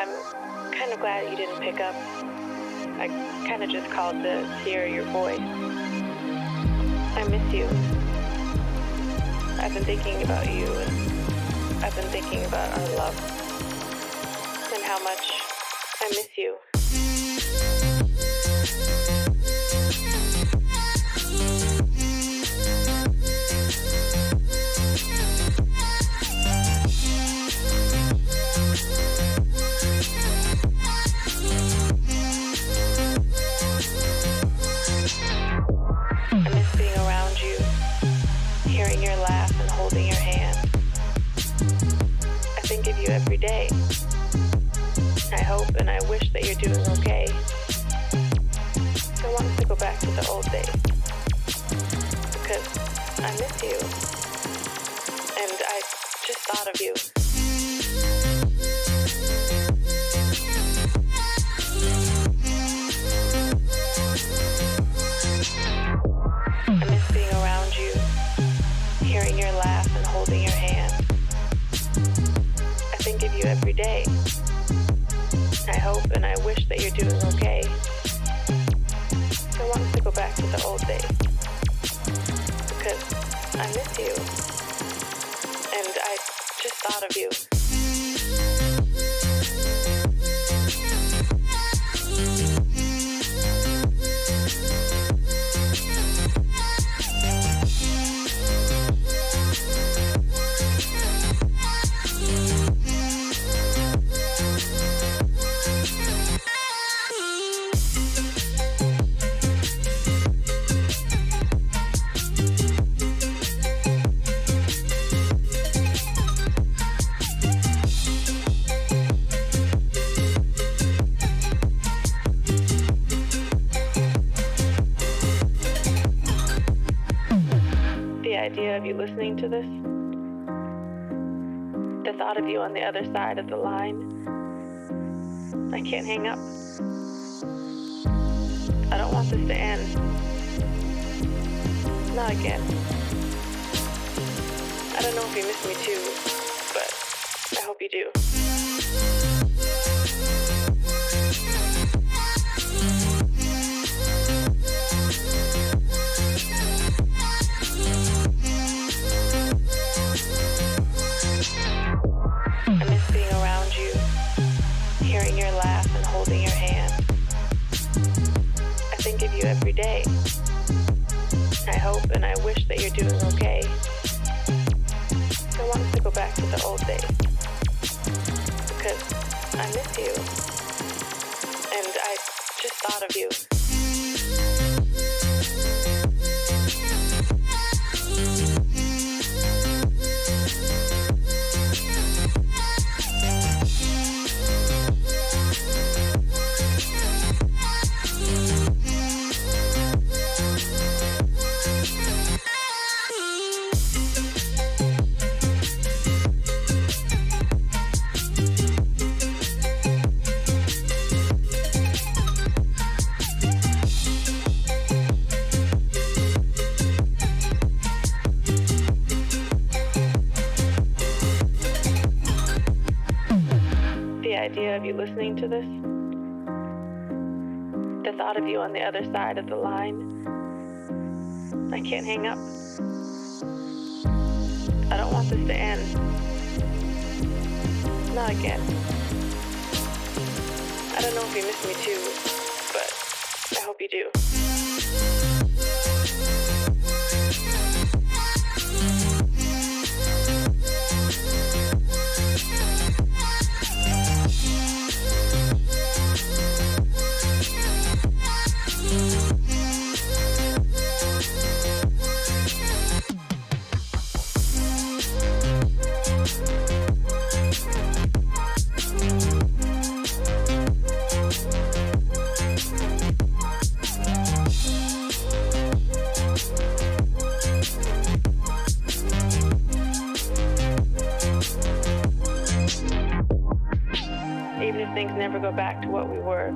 I'm kind of glad you didn't pick up. I kind of just called to hear your voice. I miss you. I've been thinking about you, and I've been thinking about our love, and how much I miss you. I miss being around you, hearing your laugh and holding your hand. I think of you every day. I hope and I wish that you're doing okay. I want us to go back to the old days, because I miss you, and I just thought of you. I miss being around you, hearing your laugh and holding your hand. I think of you every day. I hope and I wish that you're doing okay. I want us to go back to the old days, because I miss you, and I just thought of you. The idea of you listening to this, the thought of you on the other side of the line, I can't hang up. I don't want this to end. Not again. I don't know if you miss me too, but I hope you do. I miss being around you, hearing your laugh and holding your hand. I think of you every day. I hope and I wish that you're doing okay. I want us to go back to the old days, because I miss you, and I just thought of you. The idea of you listening to this, the thought of you on the other side of the line, I can't hang up. I don't want this to end. Not again. I don't know if you miss me too, but I hope you do. Even if things never go back to what we were,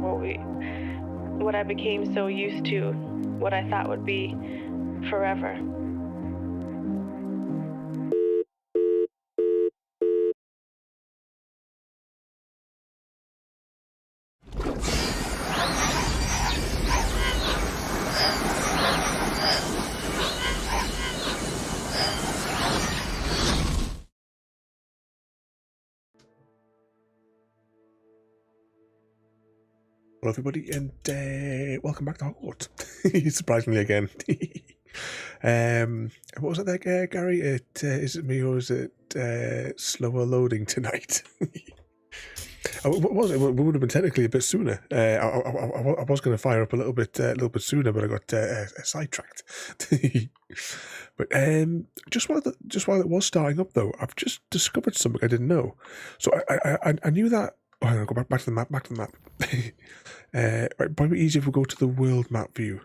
what I became so used to, what I thought would be forever. Hello everybody, and welcome back to Hogwarts. Surprisingly again. What was it there, Gary? Is it me or is it slower loading tonight? What was it? We would have been technically a bit sooner. I was going to fire up a little bit sooner, but I got sidetracked. But just while it was starting up, though, I've just discovered something I didn't know. So I knew that. Oh, hang on, go back to the map. Right, probably easier if we go to the world map view.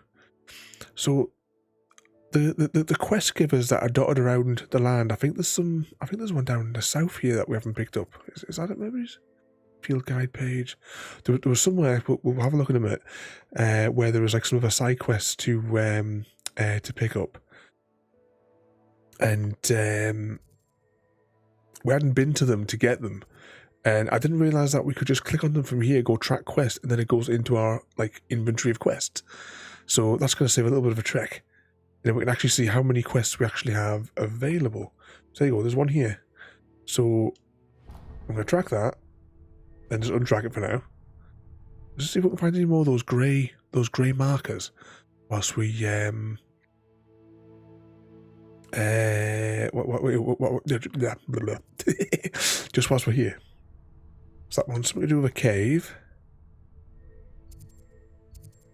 So the quest givers that are dotted around the land. I think there's one down in the south here that we haven't picked up. Is that it, maybe? Field guide page. There was somewhere, we'll have a look in a minute, where there was like some of a side quests to pick up, and we hadn't been to them to get them, and I didn't realize that we could just click on them from here, go track quest, and then it goes into our like inventory of quests. So that's going to save a little bit of a trek, and then we can actually see how many quests we actually have available. So there you go. There's one here. So I'm going to track that. Then just untrack it for now. Let's see if we can find any more of those grey markers whilst we just whilst we're here. Is that one something to do with a cave?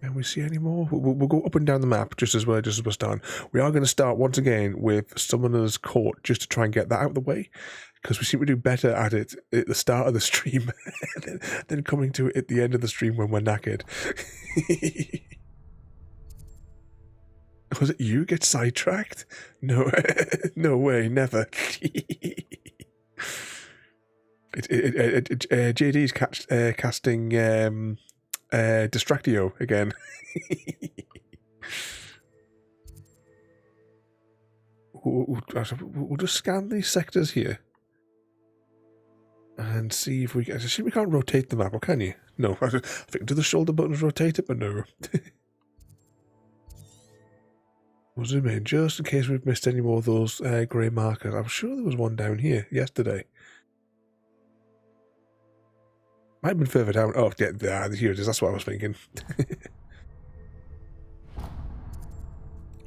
Can we see any more? We'll go up and down the map just as we're starting. We are going to start once again with Summoner's Court just to try and get that out of the way, because we seem to do better at it at the start of the stream than coming to it at the end of the stream when we're knackered. Was it you get sidetracked? No, no way, never. JD's casting Distractio again. We'll just scan these sectors here and see if we can. I assume we can't rotate the map, or can you? No, I think do the shoulder buttons rotate it, but no. We'll zoom in just in case we've missed any more of those grey markers. I'm sure there was one down here yesterday. Might have been further down. Oh, yeah, here it is. That's what I was thinking.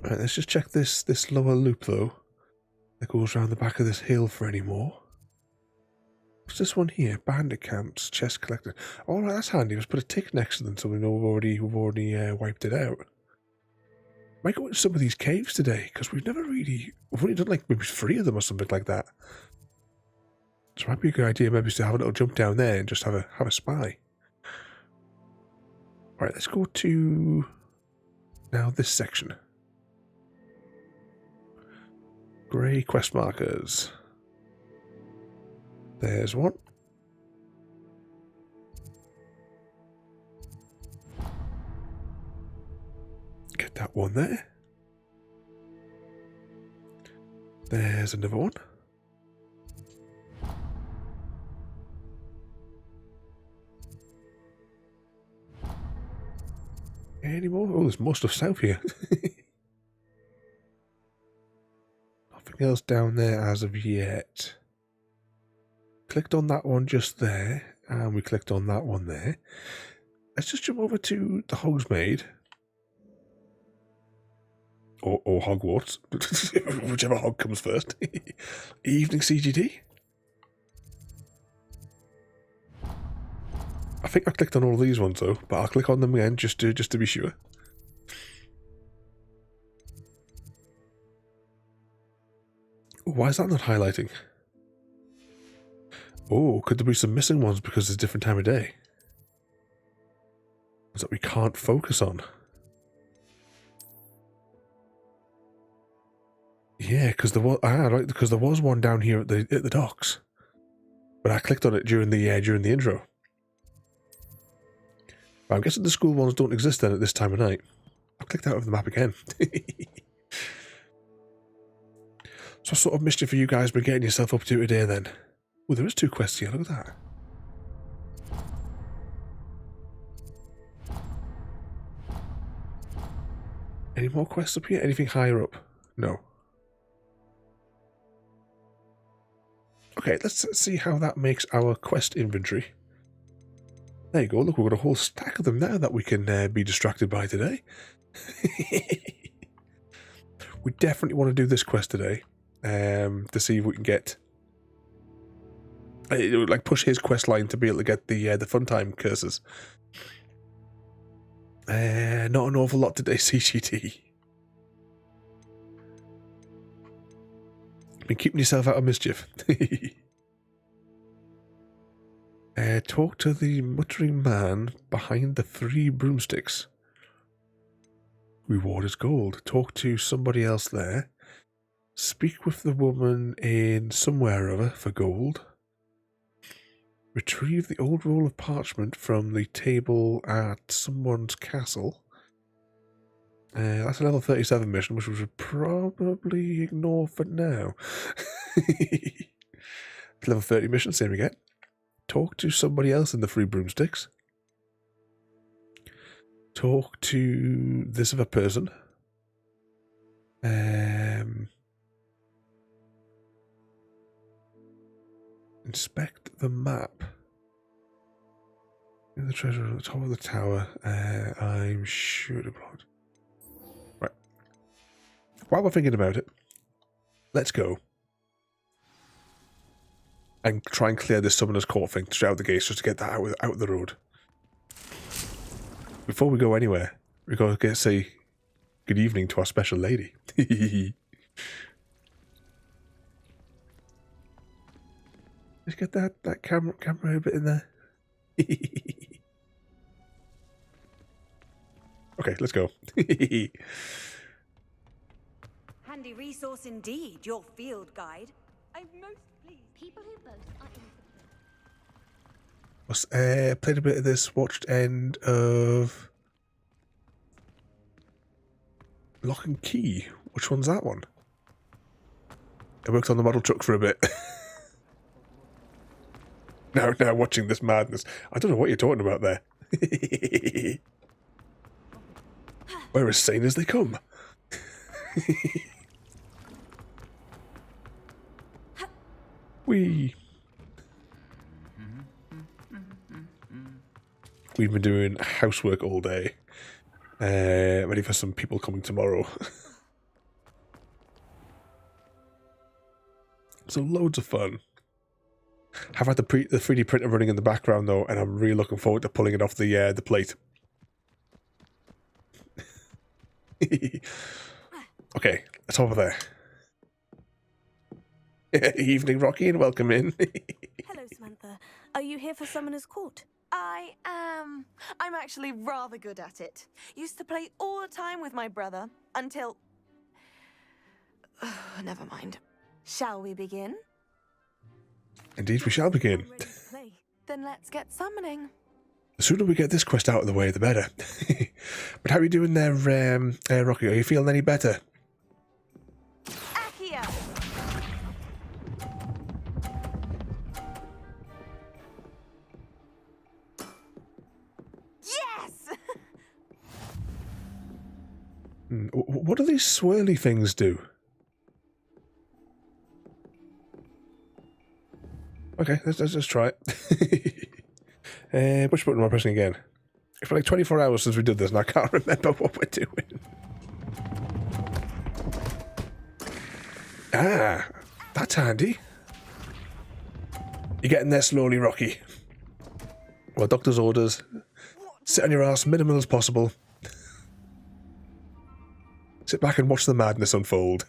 Right, let's just check this lower loop, though. That goes around the back of this hill for any more. What's this one here? Bandit camps, chest collected. All right, that's handy. Let's put a tick next to them so we know we've already wiped it out. Might go into some of these caves today, because we've only done like maybe 3 of them or something like that. So it might be a good idea maybe to have a little jump down there and just have a spy. Alright, let's go to now this section. Grey quest markers. There's one. Get that one there. There's another one. Any more? Oh, there's more stuff south here. Nothing else down there as of yet. Clicked on that one just there, and we clicked on that one there. Let's just jump over to the Hogsmeade. Or Hogwarts. Whichever hog comes first. Evening CGD. I think I clicked on all these ones though, but I'll click on them again just to be sure. Why is that not highlighting? Oh, could there be some missing ones because it's a different time of day? Ones that we can't focus on. Yeah, because there was one down here at the docks, but I clicked on it during the intro. I'm guessing the school ones don't exist then at this time of night. I've clicked out of the map again. So what sort of mischief are you guys been getting yourself up to today then? Oh, there is 2 quests here, look at that. Any more quests up here? Anything higher up? No. Okay, let's see how that makes our quest inventory. There you go. Look, we've got a whole stack of them now that we can be distracted by today. We definitely want to do this quest today to see if we can get... like, push his quest line to be able to get the fun time curses. Not an awful lot today, CGT. Been keeping yourself out of mischief. Talk to the muttering man behind the 3 broomsticks. Reward is gold. Talk to somebody else there. Speak with the woman in somewhere or other for gold. Retrieve the old roll of parchment from the table at someone's castle. That's a level 37 mission, which we should probably ignore for now. Level 30 mission, same again. Talk to somebody else in the 3 broomsticks. Talk to this other person. Inspect the map. In the treasure at the top of the tower. I'm sure to plot. Right. While we're thinking about it, let's go and try and clear this summoner's court thing straight out the gates, just to get that out of the road. Before we go anywhere, we got to say good evening to our special lady. Let's get that camera a bit in there. Okay, let's go. Handy resource indeed, your field guide. I'm most pleased. People who boast are Played a bit of this, watched end of Lock and Key. Which one's that one? I worked on the model truck for a bit. now watching this madness. I don't know what you're talking about there. We're as sane as they come. We've been doing housework all day. Ready for some people coming tomorrow. So loads of fun. I've had the 3D printer running in the background though, and I'm really looking forward to pulling it off the plate. Okay, let's over there. Evening, Rocky, and welcome in. Hello, Samantha. Are you here for Summoner's Court? I am. I'm actually rather good at it. Used to play all the time with my brother until... never mind. Shall we begin? Indeed, we shall begin. Ready to play? Then let's get summoning. The sooner we get this quest out of the way, the better. But how are you doing there, Rocky? Are you feeling any better? Accio! Yes! What do these swirly things do? Okay, let's just try it. Which button am I pressing again? It's been like 24 hours since we did this and I can't remember what we're doing. Ah, that's handy. You're getting there slowly, Rocky. Well, doctor's orders. Sit on your ass, minimal as possible. Sit back and watch the madness unfold.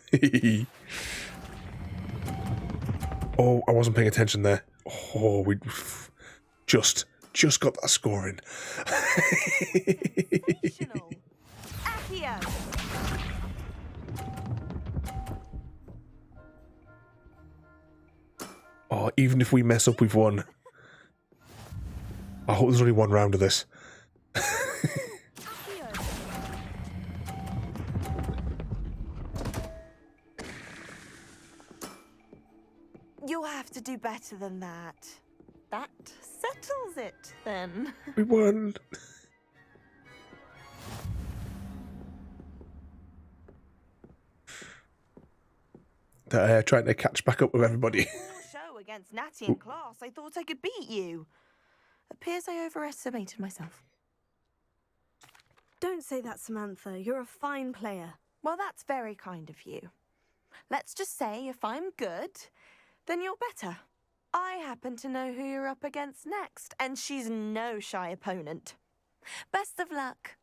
Oh, I wasn't paying attention there. Oh, we just got that scoring. Accio! Oh, even if we mess up, we've won. I hope there's only one round of this. You'll have to do better than that. That settles it, then. We won. They're trying to catch back up with everybody. Show against Natty in class. I thought I could beat you. Appears I overestimated myself. Don't say that, Samantha. You're a fine player. Well, that's very kind of you. Let's just say if I'm good, then you're better. I happen to know who you're up against next, and she's no shy opponent. Best of luck.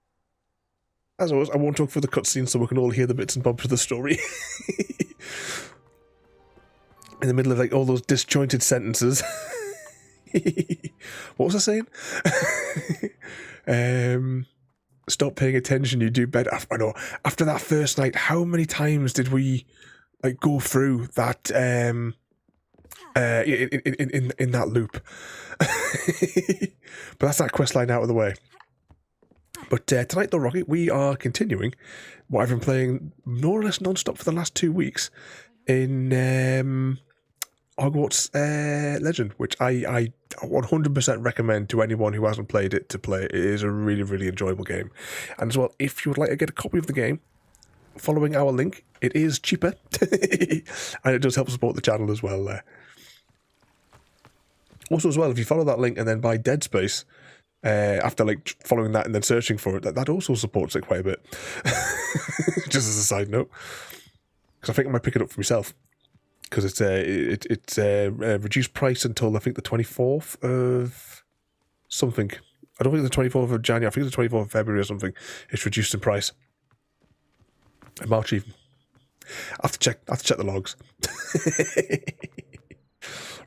As always, I won't talk for the cutscene so we can all hear the bits and bobs of the story. In the middle of like all those disjointed sentences. What was I saying? Stop paying attention, you do better. I know. After that first night, how many times did we like go through that in that loop? But that's that quest line out of the way. But tonight, though, Rocky, we are continuing what I've been playing more or less non-stop for the last 2 weeks in Hogwarts Legend, which I 100% recommend to anyone who hasn't played it to play. It is a really, really enjoyable game. And as well, if you would like to get a copy of the game, following our link, it is cheaper. And it does help support the channel as well there. Also as well, if you follow that link and then buy Dead Space, after like following that and then searching for it, that also supports it quite a bit. Just as a side note. Because I think I might pick it up for myself. Because it's reduced price until I think the 24th of something. I don't think it's the 24th of January. I think it's the 24th of February or something. It's reduced in price. In March even. I have to check the logs.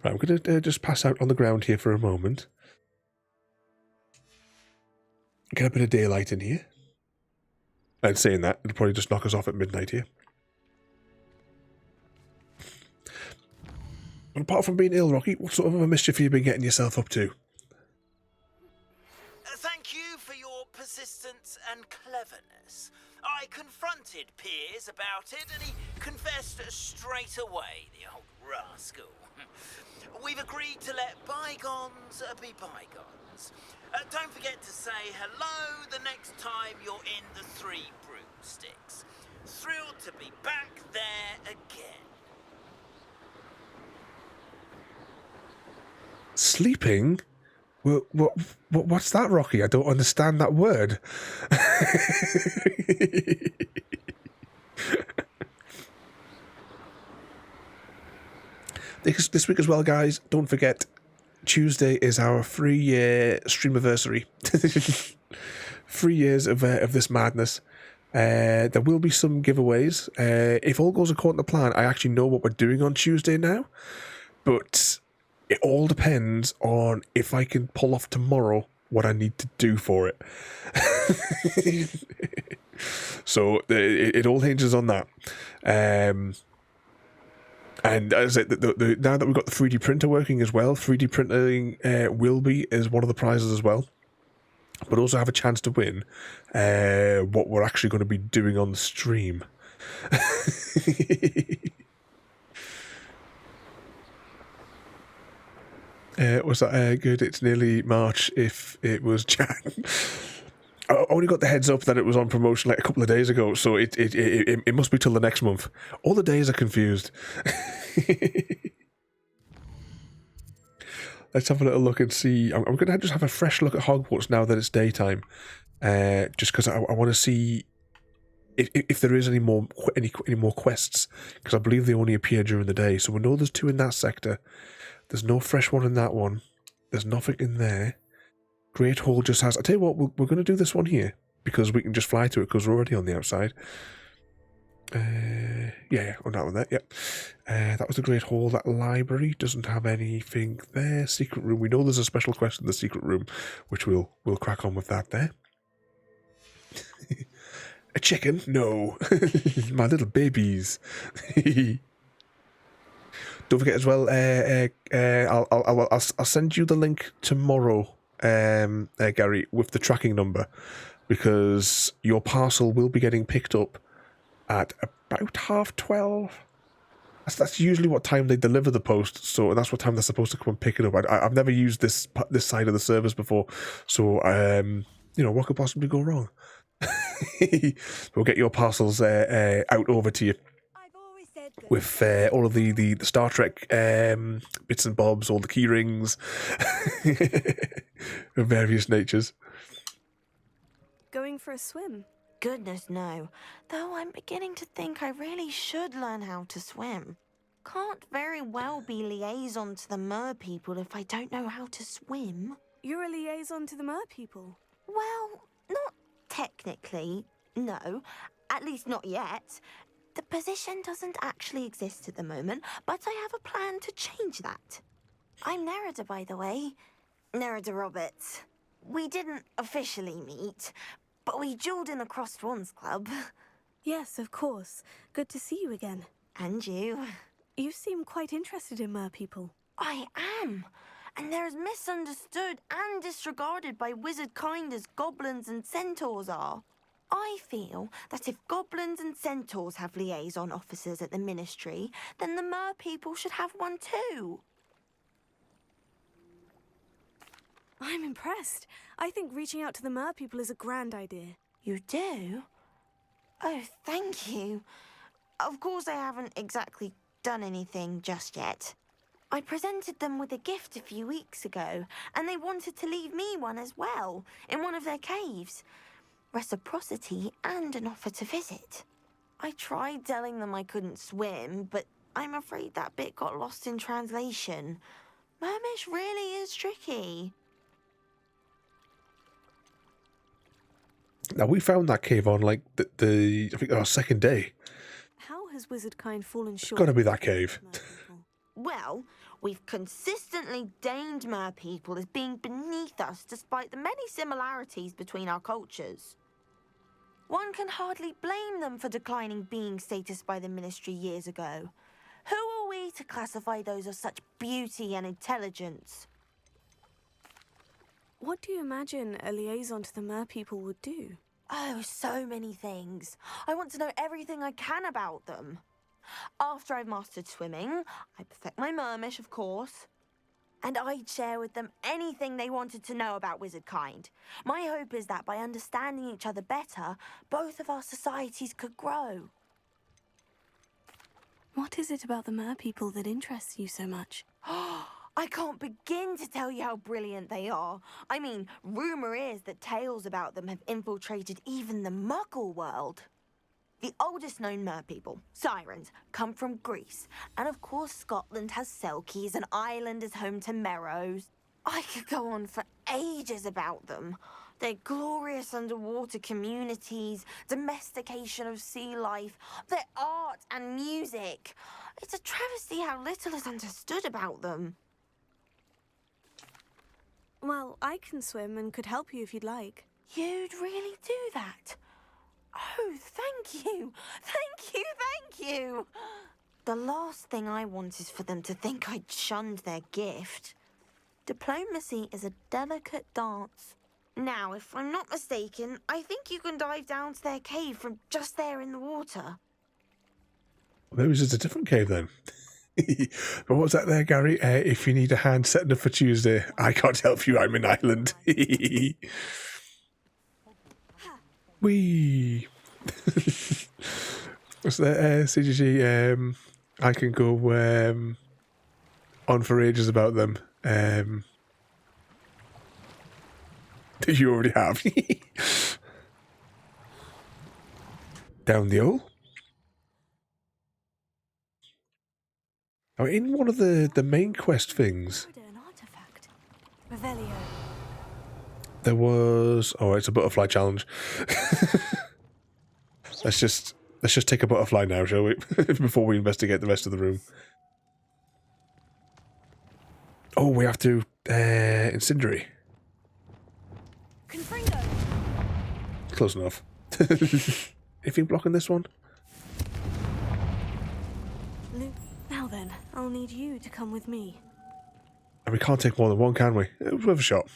Right, I'm going to just pass out on the ground here for a moment. Get a bit of daylight in here. And saying that, it'll probably just knock us off at midnight here. But apart from being ill, Rocky, what sort of a mischief have you been getting yourself up to? Thank you for your persistence and cleverness. I confronted Piers about it, and he confessed straight away, the old rascal. We've agreed to let bygones be bygones. Don't forget to say hello the next time you're in the Three Broomsticks. Thrilled to be back there again. Sleeping? What's that, Rocky? I don't understand that word. This week as well, guys, don't forget, Tuesday is our 3-year streamiversary. 3 years of this madness. There will be some giveaways. If all goes according to plan, I actually know what we're doing on Tuesday now. But it all depends on if I can pull off tomorrow what I need to do for it. So it all hinges on that. And as now that we've got the 3D printer working as well, 3D printing will be as one of the prizes as well. But also have a chance to win what we're actually going to be doing on the stream. Was that good? It's nearly March if it was Jan. I only got the heads up that it was on promotion like a couple of days ago, so it must be till the next month. All the days are confused. Let's have a little look and see. I'm going to just have a fresh look at Hogwarts now that it's daytime, just because I want to see if there is any more quests, because I believe they only appear during the day. So we know there's 2 in that sector. There's no fresh one in that one. There's nothing in there. Great Hall just has... I tell you what, we're going to do this one here, because we can just fly to it, because we're already on the outside. Yeah, on that one there, yep. That was the Great Hall. That library doesn't have anything there. Secret room. We know there's a special quest in the secret room, which we'll crack on with that there. A chicken? No. My little babies. Don't forget as well, I'll send you the link tomorrow, Gary, with the tracking number, because your parcel will be getting picked up at about 12:30. That's usually what time they deliver the post, so that's what time they're supposed to come and pick it up. I've never used this side of the service before, so what could possibly go wrong? We'll get your parcels out over to you. I've always said with all of the Star Trek bits and bobs, all the key rings of various natures. Going for a swim? Goodness, no. Though I'm beginning to think I really should learn how to swim. Can't very well be liaison to the mer people if I don't know how to swim. You're a liaison to the mer people. Well, not technically, no. At least not yet. The position doesn't actually exist at the moment, but I have a plan to change that. I'm Nerida, by the way. Nerida Roberts. We didn't officially meet, but we duelled in the Crossed Swans Club. Yes, of course. Good to see you again. And you. You seem quite interested in mer people. I am. And they're as misunderstood and disregarded by wizard kind as goblins and centaurs are. I feel that if goblins and centaurs have liaison officers at the ministry, then the mer people should have one too. I'm impressed. I think reaching out to the mer people is a grand idea. You do? Oh, thank you. Of course I haven't exactly done anything just yet. I presented them with a gift a few weeks ago, and they wanted to leave me one as well, in one of their caves. Reciprocity and an offer to visit. I tried telling them I couldn't swim, but I'm afraid that bit got lost in translation. Mermish really is tricky. Now, we found that cave on, like, I think our second day. How has wizard kind fallen short? It's got to be that cave. of mer people? Well, we've consistently deemed mer people as being beneath us despite the many similarities between our cultures. One can hardly blame them for declining being status by the ministry years ago. Who are we to classify those of such beauty and intelligence? What do you imagine a liaison to the mer people would do? Oh, so many things. I want to know everything I can about them. After I've mastered swimming, I perfect my mermish, of course. And I'd share with them anything they wanted to know about wizard kind. My hope is that by understanding each other better, both of our societies could grow. What is it about the mer people that interests you so much? I can't begin to tell you how brilliant they are. I mean, rumour is that tales about them have infiltrated even the Muggle world. The oldest known mer people, sirens, come from Greece. And of course Scotland has Selkies and Ireland is home to Merrows. I could go on for ages about them. Their glorious underwater communities, domestication of sea life, their art and music. It's a travesty how little is understood about them. Well, I can swim and could help you if you'd like. You'd really do that? Oh, thank you! Thank you, thank you! The last thing I want is for them to think I'd shunned their gift. Diplomacy is a delicate dance. Now, if I'm not mistaken, I think you can dive down to their cave from just there in the water. Maybe it's just a different cave then. But what's that there, Gary? If you need a hand setting up for Tuesday, I can't help you. I'm in Ireland. Wee. What's that? CGG. I can go on for ages about them. You already have. Down the hole. Now, in one of the main quest things, An artifact. Revelio. there was... Oh, it's a butterfly challenge. Let's just take a butterfly now, shall we? Before we investigate the rest of the room. Oh, we have to... Incendiary. Confringo. Close enough. Anything blocking this one? Now then, I'll need you to come with me. And we can't take more than one, can we? It was worth a shot.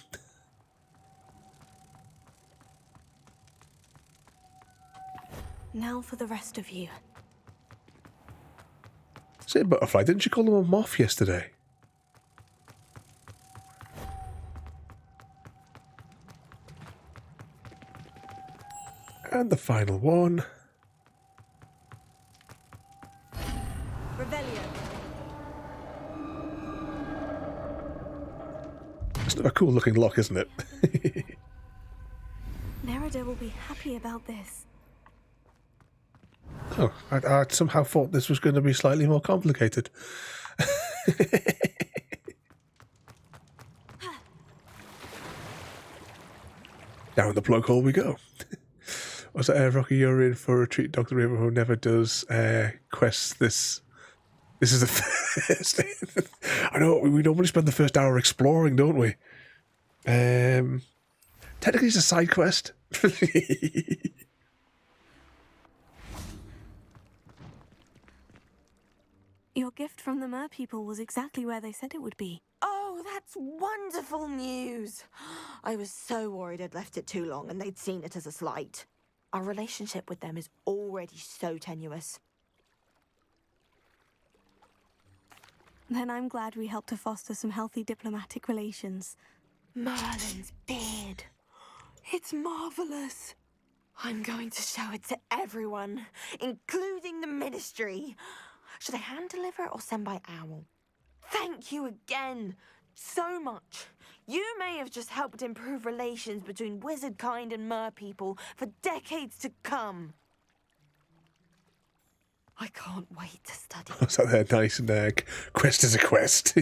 Now for the rest of you. Say butterfly, didn't you call them a moth yesterday? And the final one. It's a cool looking lock, isn't it? Nerida will be happy about this. Oh, I somehow thought this was going to be slightly more complicated. Down the plug hole we go. Was it Rocky? You're in for a treat. Dr. Ravenholm never does quests. This is the first. I know we normally spend the first hour exploring, don't we? Technically, it's a side quest. Your gift from the mer people was exactly where they said it would be. Oh, that's wonderful news. I was so worried I'd left it too long and they'd seen it as a slight. Our relationship with them is already so tenuous. Then I'm glad we helped to foster some healthy diplomatic relations. Merlin's beard. It's marvelous. I'm going to show it to everyone, including the ministry. Should I hand deliver it or send by owl? Thank you again so much. You may have just helped improve relations between wizard kind and mer people for decades to come. I can't wait to study. Was that there? Nice and quest is a quest. I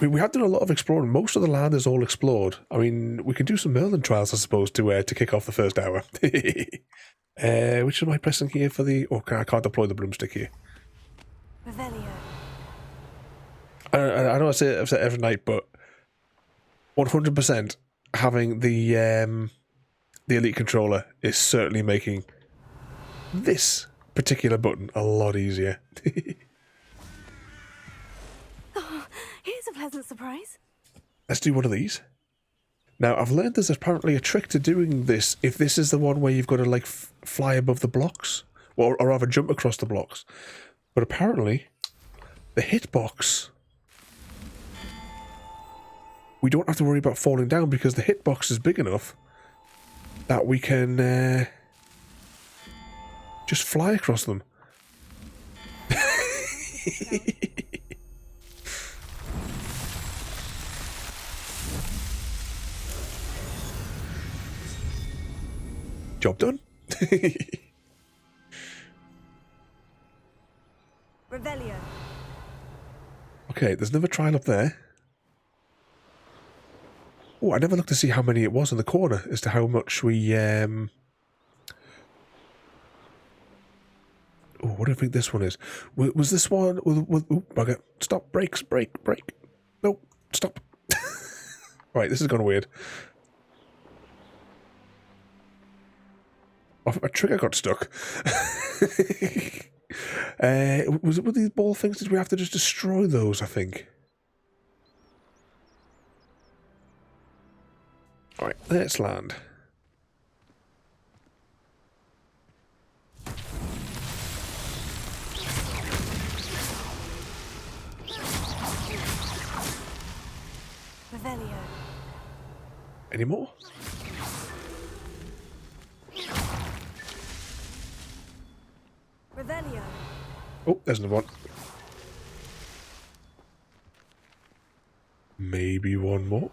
mean, we have done a lot of exploring. Most of the land is all explored. I mean, we can do some Merlin trials, I suppose, to kick off the first hour. Which am I pressing here for the... Oh, I can't deploy the broomstick here. Revelio. I know I say it every night, but 100% having the Elite controller is certainly making this particular button a lot easier. Oh, here's a pleasant surprise. Let's do one of these. Now, I've learned there's apparently a trick to doing this if this is the one where you've got to, like, fly above the blocks, or rather jump across the blocks. But apparently, the hitbox, we don't have to worry about falling down because the hitbox is big enough that we can just fly across them. Job done. Revelio. Okay, there's another trial up there. Oh, I never looked to see how many it was in the corner as to how much we... Oh, what do I think this one is? Was this one... Oh, bugger. Stop. Brakes. Brake. No, stop. Right, this has gone weird. Oh, my trigger got stuck. Was it with these ball things? Did we have to just destroy those, I think? Alright, let's land. Revelio. Any more? Revelio. Oh, there's another one. Maybe one more.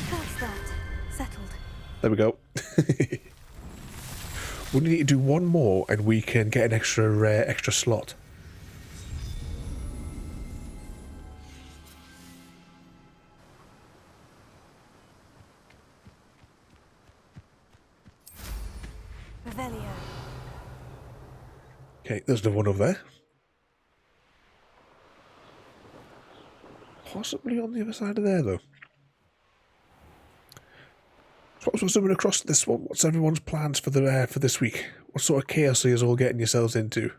That's that. Settled. There we go. We need to do one more and we can get an extra slot. Revelio. Okay, there's another one over there. Possibly on the other side of there, though. So what's coming across this one? What's everyone's plans for this week? What sort of chaos are you all getting yourselves into?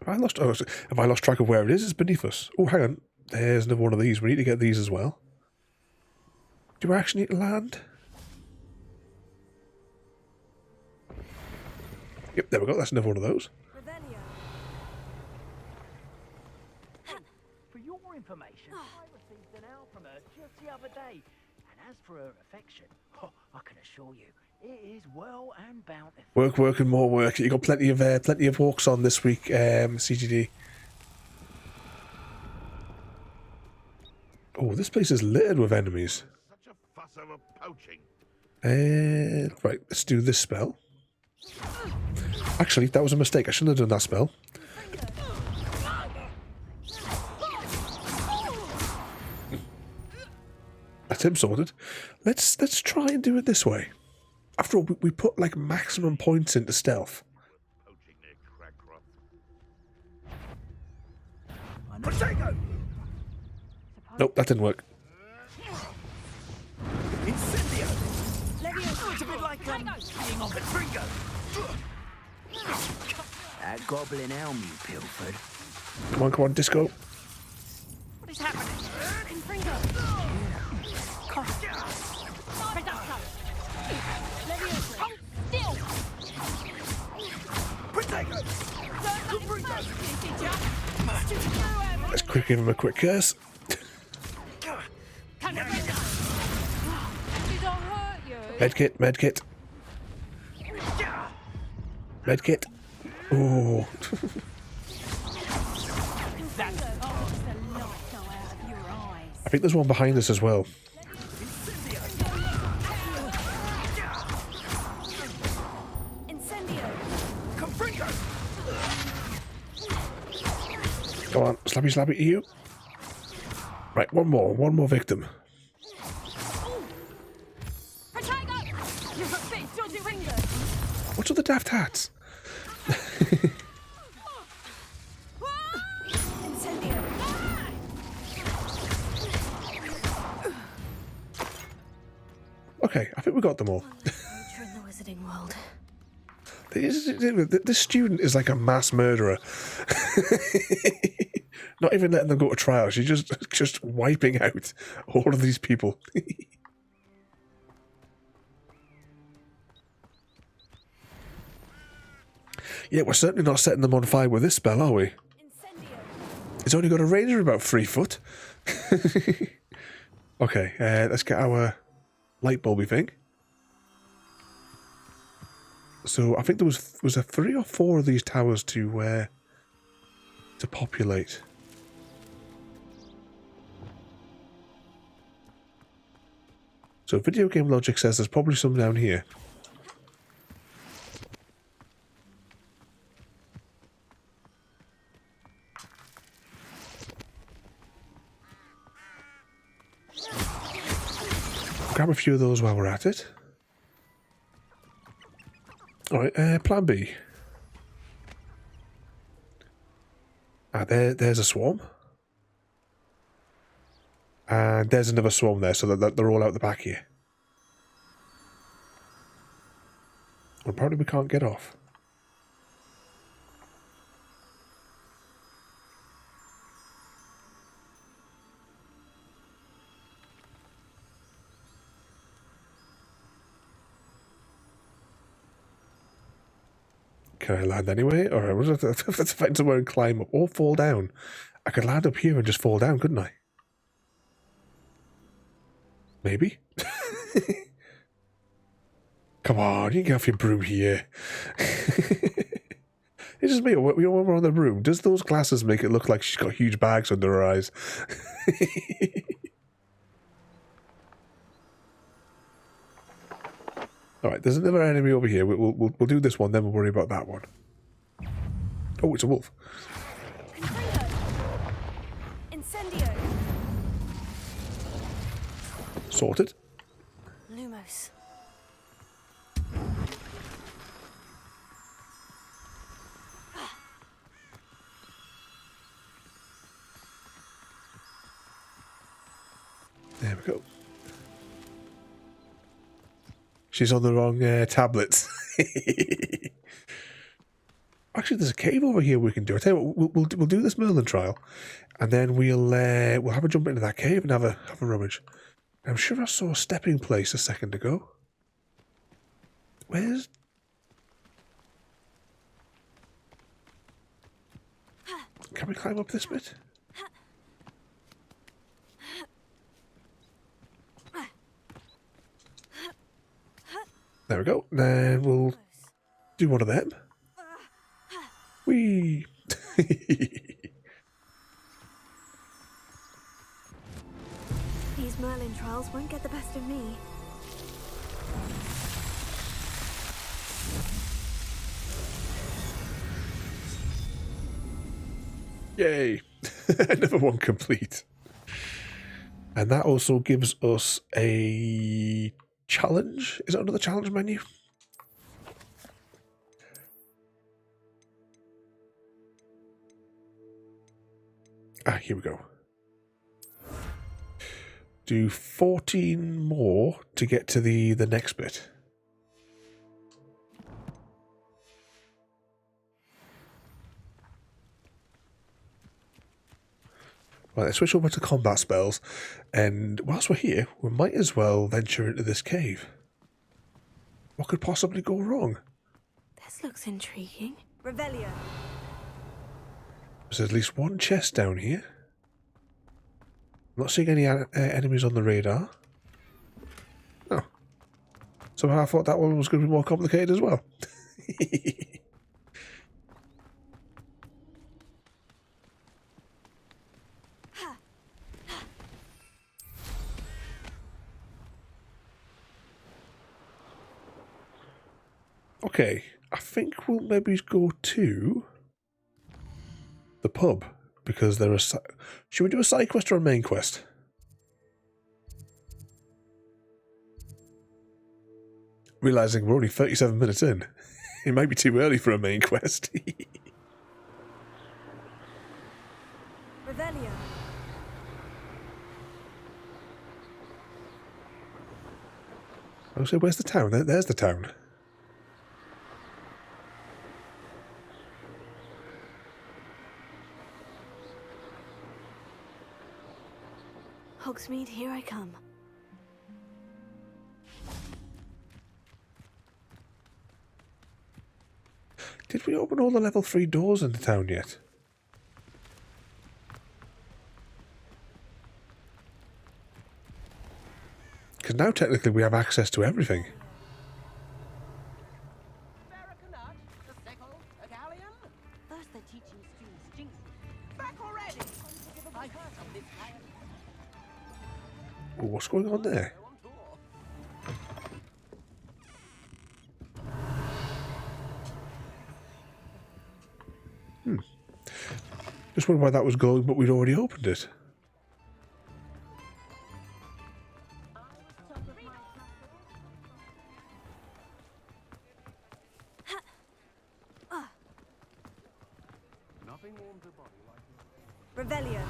Have I lost track of where it is? It's beneath us. Oh, hang on. There's another one of these. We need to get these as well. Do I actually need to land? Yep, there we go. That's another one of those. Revelio. For your information, I received an owl from her just the other day, and As for her affection, I can assure you, it is well and bountiful. Work, and more work. You got plenty of walks on this week, CGD. Oh, this place is littered with enemies. Such a fuss over poaching. Right, let's do this spell. Actually, that was a mistake. I shouldn't have done that spell. That's him sorted. Let's try and do it this way. After all, we put like maximum points into stealth. Poaching their crackcroft. Potato! Nope, that didn't work. Incendio! It's a bit like being on Confringo. That goblin elm you pilfered. Come on, disco. What is happening? Confringo. Reducto. Leviosa. Hold still. Potato! Let's quick give him a quick curse. Medkit. Ooh. I think there's one behind us as well. Go on, slappy to you. Right, one more victim. What's with the daft hats? Okay, I think we got them all. In the wizarding world. This student is like a mass murderer. Not even letting them go to trial. She's just wiping out all of these people. Yeah, we're certainly not setting them on fire with this spell, are we? It's only got a range of about 3 foot. Okay, let's get our light bulby thing. So I think there was a 3 or 4 of these towers to populate. So video game logic says there's probably some down here. Grab a few of those while we're at it. Alright, plan B. There's a swarm. And there's another swarm there, so that they're all out the back here. And apparently we can't get off. Can I land anyway? Or was it to find somewhere and climb up or fall down? I could land up here and just fall down, couldn't I? Maybe. Come on, you can get off your broom here. It's just me. When we're on the broom, does those glasses make it look like she's got huge bags under her eyes? Alright, there's another enemy over here. We'll do this one, then we'll worry about that one. Oh, it's a wolf. Incendio. Sorted. Lumos. There we go. She's on the wrong tablet. Actually, there's a cave over here we can do. I tell you what, we'll do this Merlin trial, and then we'll have a jump into that cave and have a rummage. I'm sure I saw a stepping place a second ago. Where's... Can we climb up this bit? There we go. Then we'll do one of them. Whee! These Merlin trials won't get the best of me. Yay! Another one complete. And that also gives us a challenge. Is it under the challenge menu? Ah, here we go. Do 14 more to get to the next bit. Right, let's switch over to combat spells, and whilst we're here, we might as well venture into this cave. What could possibly go wrong? This looks intriguing. Revelio. There's at least one chest down here. I'm not seeing any enemies on the radar. Oh. Somehow I thought that one was going to be more complicated as well. Okay, I think we'll maybe go to the pub, because there are... Should we do a side quest or a main quest? Realising we're only 37 minutes in. It might be too early for a main quest. Revelio. I was say, where's the town? There's the town. Hogsmeade, here I come. Did we open all the level 3 doors in the town yet? Because now technically we have access to everything. First they're teaching students jinx. Back already! I heard of this higher. Oh, what's going on there? Just wondering why that was going, but we'd already opened it. Revelio.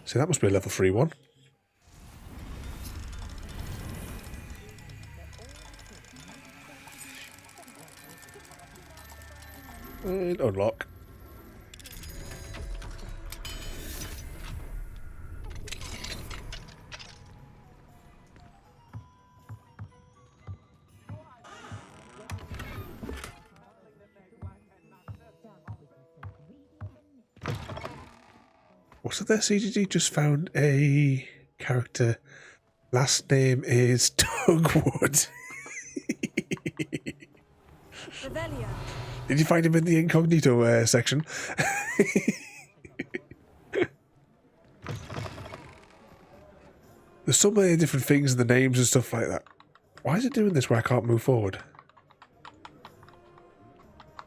So that must be a level 3 one. And unlock. What's it there? CGG just found a character. Last name is Tugwood. Revelio. Did you find him in the incognito section? There's so many different things in the names and stuff like that. Why is it doing this where I can't move forward?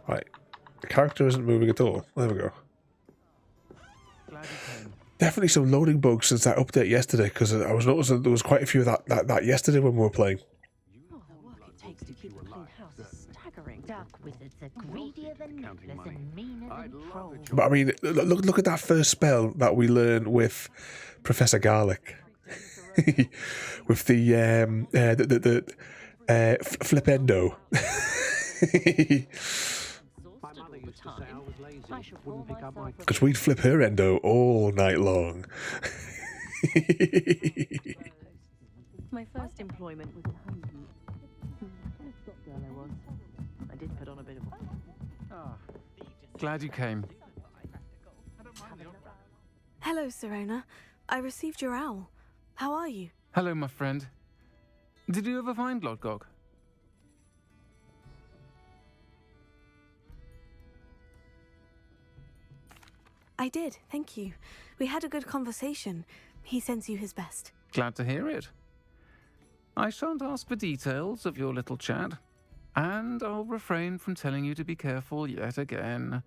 Right. The character isn't moving at all. There we go. Definitely some loading bugs since that update yesterday, because I was noticing there was quite a few of that yesterday when we were playing. Oh, the work it takes to keep a clean house is staggering. Dark wizards are greedier than noblest and meaner than trolls. But I mean, look at that first spell that we learn with Professor Garlic. With the flipendo. Because we'd flip her endo all night long. My first employment was at home. Stop girl I was. I did put on a bit of Glad you came. Hello, Serona. I received your owl. How are you? Hello, my friend. Did you ever find Lodgok? I did, thank you. We had a good conversation. He sends you his best. Glad to hear it. I shan't ask for details of your little chat, and I'll refrain from telling you to be careful yet again.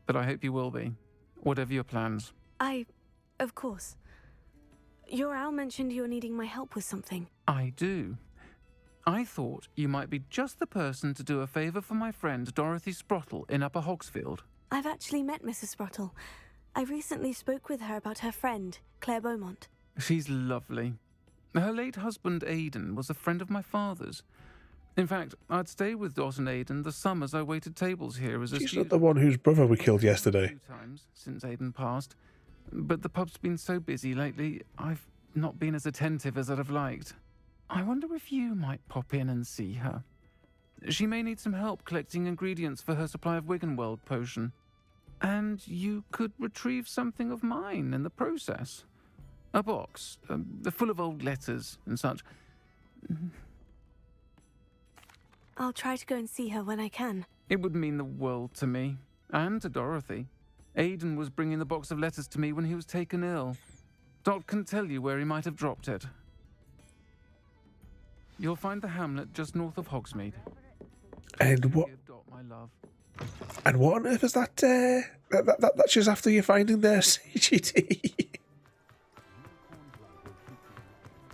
But I hope you will be, whatever your plans. Of course. Your owl mentioned you're needing my help with something. I do. I thought you might be just the person to do a favour for my friend Dorothy Sprottle in Upper Hogsfield. I've actually met Mrs. Sprottle. I recently spoke with her about her friend, Claire Beaumont. She's lovely. Her late husband Aidan was a friend of my father's. In fact, I'd stay with Dot and Aidan the summers I waited tables here as a She's student. not the one whose brother we killed A yesterday. few times since Aidan passed, but the pub's been so busy lately, I've not been as attentive as I'd have liked. I wonder if you might pop in and see her. She may need some help collecting ingredients for her supply of Wiggenweld potion. And you could retrieve something of mine in the process. A box, full of old letters and such. I'll try to go and see her when I can. It would mean the world to me, and to Dorothy. Aidan was bringing the box of letters to me when he was taken ill. Dot can tell you where he might have dropped it. You'll find the hamlet just north of Hogsmeade. And what? Dot, my love. And what on earth is that? That's just after you're finding their CGT.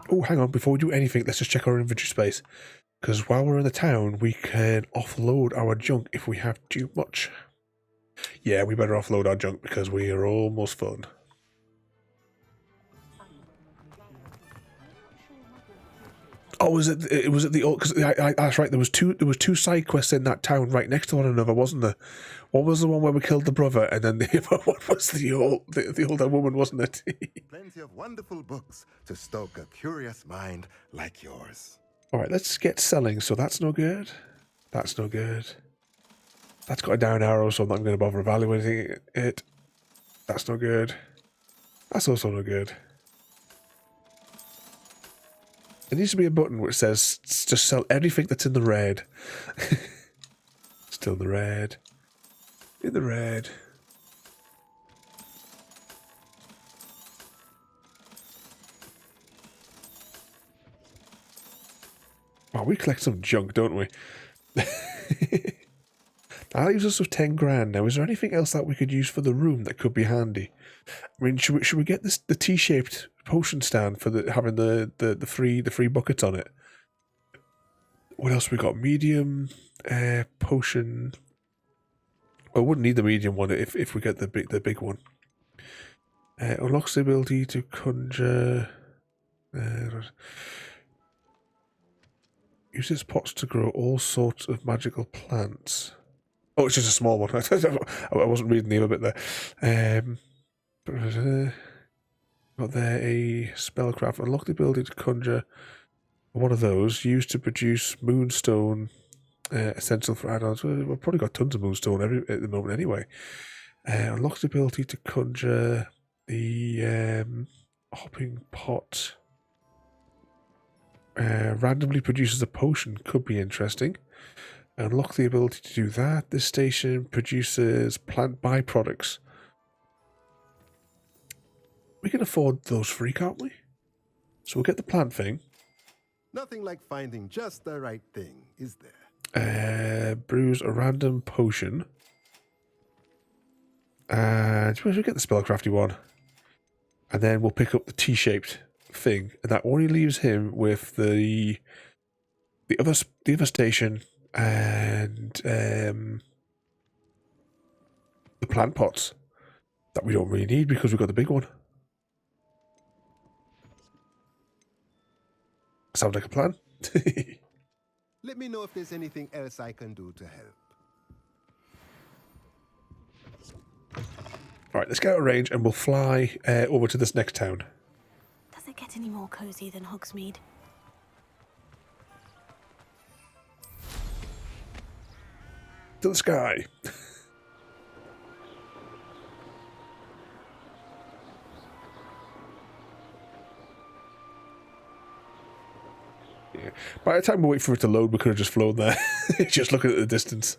Oh, hang on. Before we do anything, let's just check our inventory space. Because while we're in the town, we can offload our junk if we have too much. Yeah, we better offload our junk because we are almost full. Oh, was it the old? Because that's right. There was two side quests in that town right next to one another, wasn't there? One was the one where we killed the brother, and then the other one was the older woman, wasn't it? Plenty of wonderful books to stoke a curious mind like yours. All right, let's get selling. So that's no good. That's no good. That's got a down arrow, so I'm not going to bother evaluating it. That's no good. That's also no good. There needs to be a button which says just sell everything that's in the red. Still in the red. In the red. Wow, we collect some junk, don't we? That leaves us with 10 grand. Now, is there anything else that we could use for the room that could be handy? I mean, should we get the T-shaped potion stand for having the three buckets on it? What else we got? Medium potion. Well, we wouldn't need the medium one if we get the big one. Unlocks the ability to conjure. Uses pots to grow all sorts of magical plants. Oh, it's just a small one. I wasn't reading the other bit there. Got there a spellcraft. Unlock the ability to conjure one of those. Used to produce moonstone. Essential for add-ons. We've probably got tons of moonstone at the moment anyway. Unlock the ability to conjure the hopping pot. Randomly produces a potion. Could be interesting. Unlock the ability to do that. This station produces plant byproducts. We can afford those free, can't we? So we'll get the plant thing. Nothing like finding just the right thing, is there? Brews a random potion. And we'll get the spellcrafty one. And then we'll pick up the T-shaped thing. And that only leaves him with the other station and the plant pots that we don't really need because we've got the big one. Sounds like a plan. Let me know if there's anything else I can do to help. Right, let's get out of range and we'll fly over to this next town. Does it get any more cozy than Hogsmeade? To the sky. Yeah. By the time we wait for it to load, we could have just flown there. Just looking at the distance.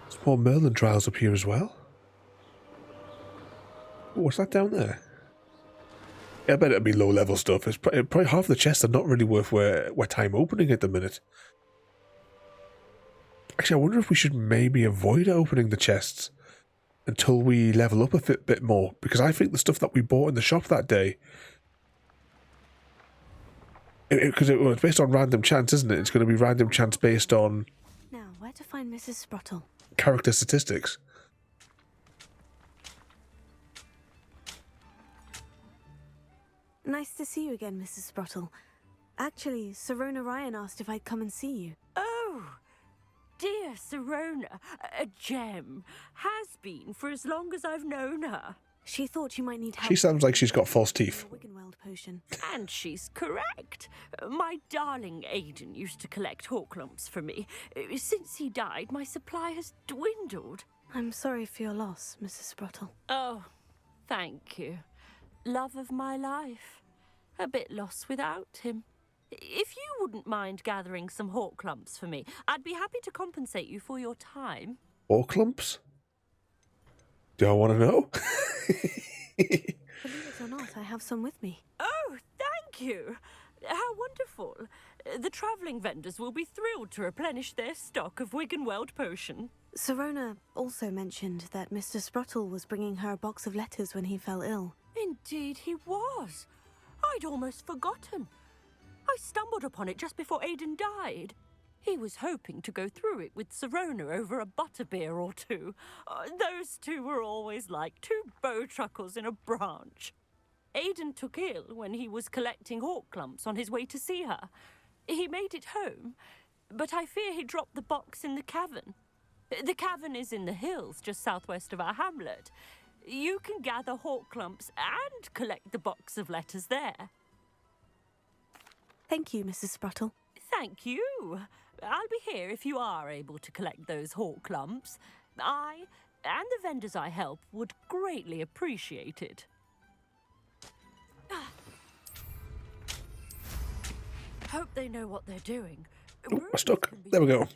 There's more Merlin trials up here as well. Oh, what's that down there? Yeah, I bet it'll be low-level stuff. It's probably half the chests are not really worth we're time opening at the minute. Actually, I wonder if we should maybe avoid opening the chests until we level up a bit more, because I think the stuff that we bought in the shop that day, because it was based on random chance, isn't it? It's going to be random chance based on... Now, where to find Mrs. Sprottle? Character statistics. Nice to see you again, Mrs. Sprottle. Actually, Sirona Ryan asked if I'd come and see you. Oh, dear Sirona, a gem. Has been for as long as I've known her. She thought you might need help. She sounds like she's got false teeth. Wiggenweld potion. And she's correct. My darling Aidan used to collect hawk lumps for me. Since he died, my supply has dwindled. I'm sorry for your loss, Mrs. Sprottle. Oh, thank you. Love of my life. A bit lost without him. If you wouldn't mind gathering some hawk lumps for me, I'd be happy to compensate you for your time. Hawk lumps? Do I want to know? Believe it or not, I have some with me. Oh, thank you. How wonderful. The travelling vendors will be thrilled to replenish their stock of Wiggenweld potion. Sirona also mentioned that Mr. Sprottle was bringing her a box of letters when he fell ill. Indeed he was. I'd almost forgotten. I stumbled upon it just before Aidan died. He was hoping to go through it with Sirona over a butterbeer or two. Those two were always like two bowtruckles in a branch. Aidan took ill when he was collecting hawk lumps on his way to see her. He made it home, but I fear he dropped the box in the cavern. The cavern is in the hills just southwest of our hamlet. You can gather hawk lumps and collect the box of letters there. Thank you, Mrs. Sprottle. Thank you. I'll be here if you are able to collect those hawk lumps. I and the vendors I help would greatly appreciate it. Hope they know what they're doing. Ooh, I'm stuck. There we go.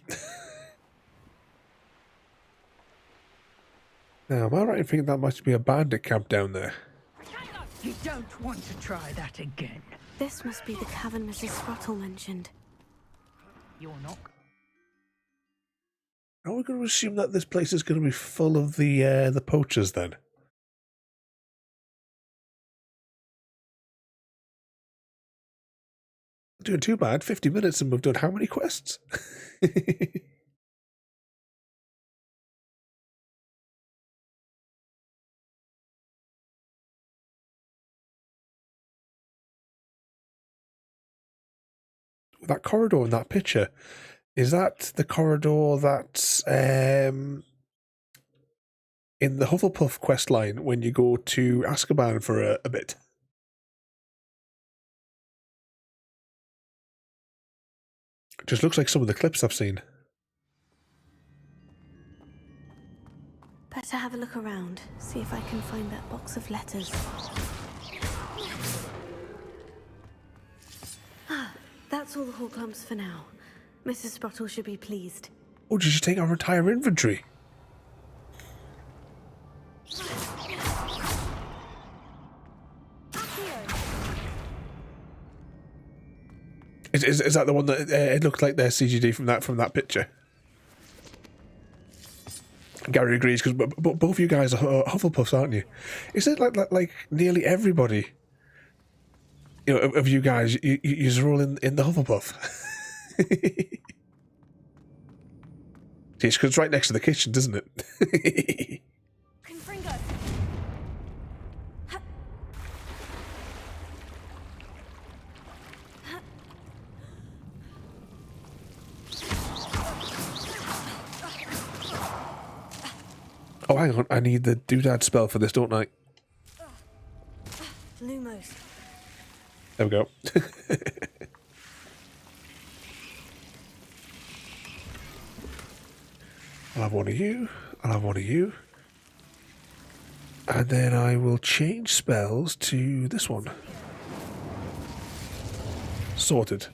Now, am I right in thinking that must be a bandit camp down there? You don't want to try that again. This must be the cavern Mrs. Sprottle mentioned. You're not. Are we going to assume that this place is going to be full of the poachers then? Doing too bad. 50 minutes and we've done how many quests? That corridor in that picture, is that the corridor that's in the Hufflepuff quest line when you go to Azkaban for a bit? It just looks like some of the clips I've seen. Better have a look around, see if I can find that box of letters. That's all the hawk lumps for now. Mrs. Sprottle should be pleased. Oh, did you take our entire inventory? Is that the one that it looks like their CGD from that picture? Gary agrees because both you guys are Hufflepuffs, aren't you? Is it like nearly everybody? You know, of you guys, you're all in the Hufflepuff. It's because it's right next to the kitchen, doesn't it? Oh, hang on. I need the doodad spell for this, don't I? Lumos. There we go. I'll have one of you. I'll have one of you. And then I will change spells to this one. Sorted.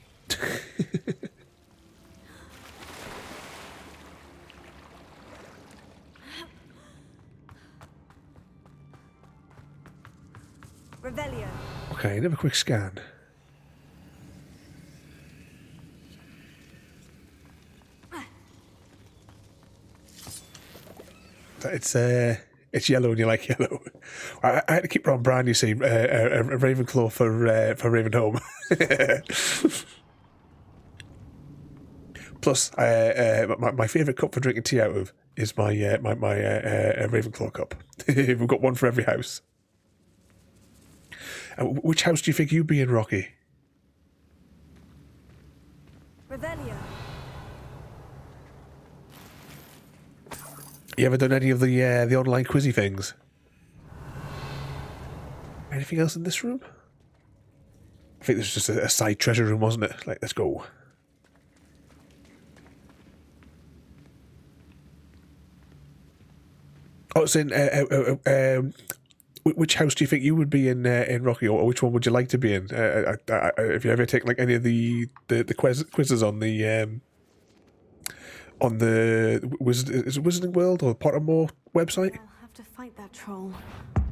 Revelio. Okay, another quick scan. It's yellow and you like yellow. I had to keep her on brand, you see, a Ravenclaw for Ravenholm. Plus, my favourite cup for drinking tea out of is my Ravenclaw cup. We've got one for every house. Which house do you think you'd be in, Rocky? Revelio. You ever done any of the online quizzy things? Anything else in this room? I think this was just a side treasure room, wasn't it? Like, let's go. Oh, it's in. Which house do you think you would be in Rocky, or which one would you like to be in? If you ever take like any of the quizzes on the is it Wizarding World or Pottermore website? I'll have to fight that troll.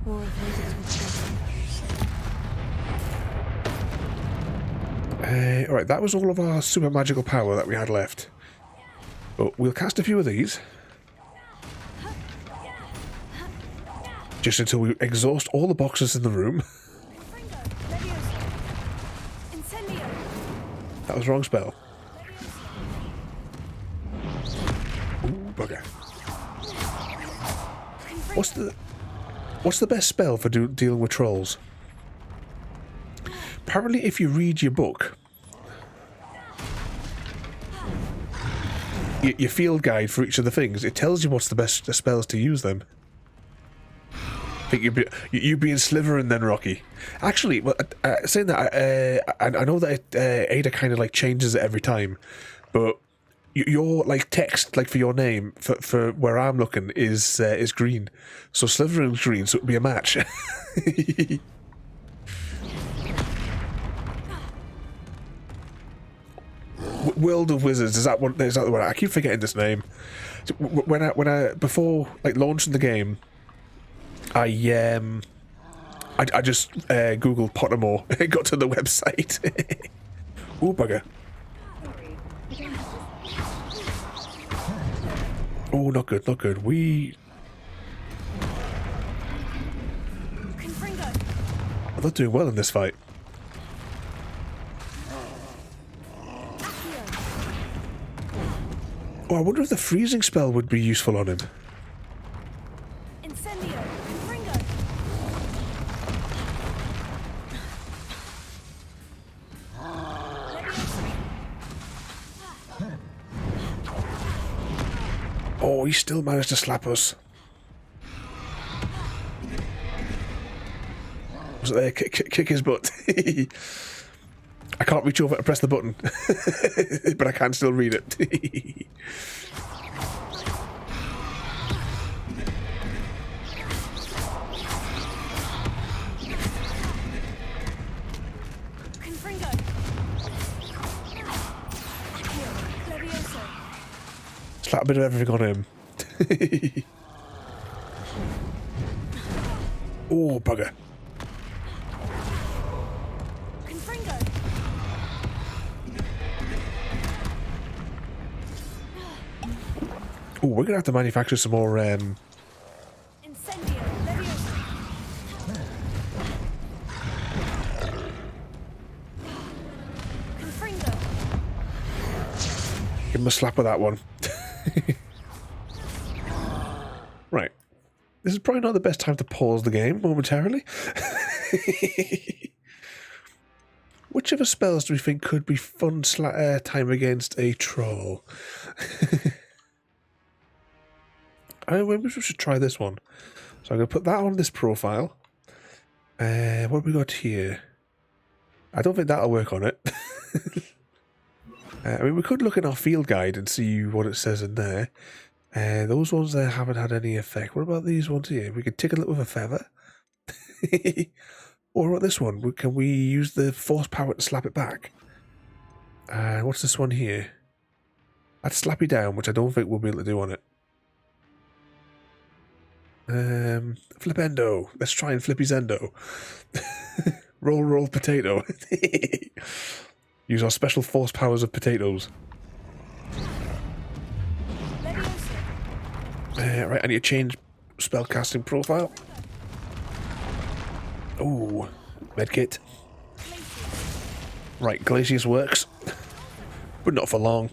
Or avoid it with Alright, that was all of our super magical power that we had left. But we'll cast a few of these. Just until we exhaust all the boxes in the room. That was the wrong spell. Ooh, bugger. What's the best spell for dealing with trolls? Apparently, if you read your book, your field guide for each of the things, it tells you what's the best spells to use them. I think you'd be in Slytherin then, Rocky. Actually, well, saying that, I know that Ada kind of like changes it every time, but your like text, like for your name, for where I'm looking, is green. So Slytherin's green, so it'd be a match. World of Wizards, is that one? Is that the one? I keep forgetting this name. When I before like launching the game, I just googled Pottermore. It got to the website. Ooh, bugger. Oh, not good, not good. I'm not doing well in this fight. Oh, I wonder if the freezing spell would be useful on him. Oh, he still managed to slap us. Was it there? Kick his butt. I can't reach over to press the button, but I can still read it. Slap a bit of everything on him. Oh, bugger. Oh, we're going to have to manufacture some more... Give him a slap with that one. Right. This is probably not the best time to pause the game momentarily. Which of the spells do we think could be fun time against a troll? Maybe we should try this one. So I'm going to put that on this profile. What have we got here? I don't think that'll work on it. I mean, we could look at our field guide and see what it says in there. Those ones there haven't had any effect. What about these ones here? We could tickle it with a feather. Or what about this one? Can we use the force power to slap it back? What's this one here? That's slap you down, which I don't think we'll be able to do on it. Flipendo. Let's try and flippy zendo. Roll potato. Use our special force powers of potatoes. Right, I need to change spellcasting profile. Ooh, medkit. Right, Glacius works, but not for long.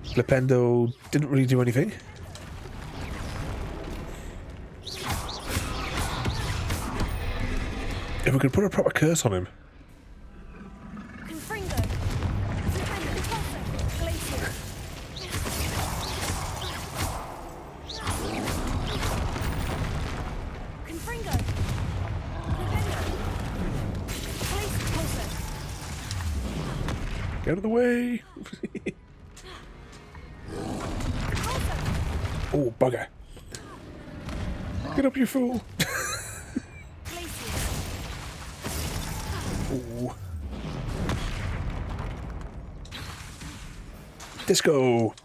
Flipendo didn't really do anything. If we could put a proper curse on him. Get out of the way! Oh, bugger. Get up, you fool! Ooh. Disco!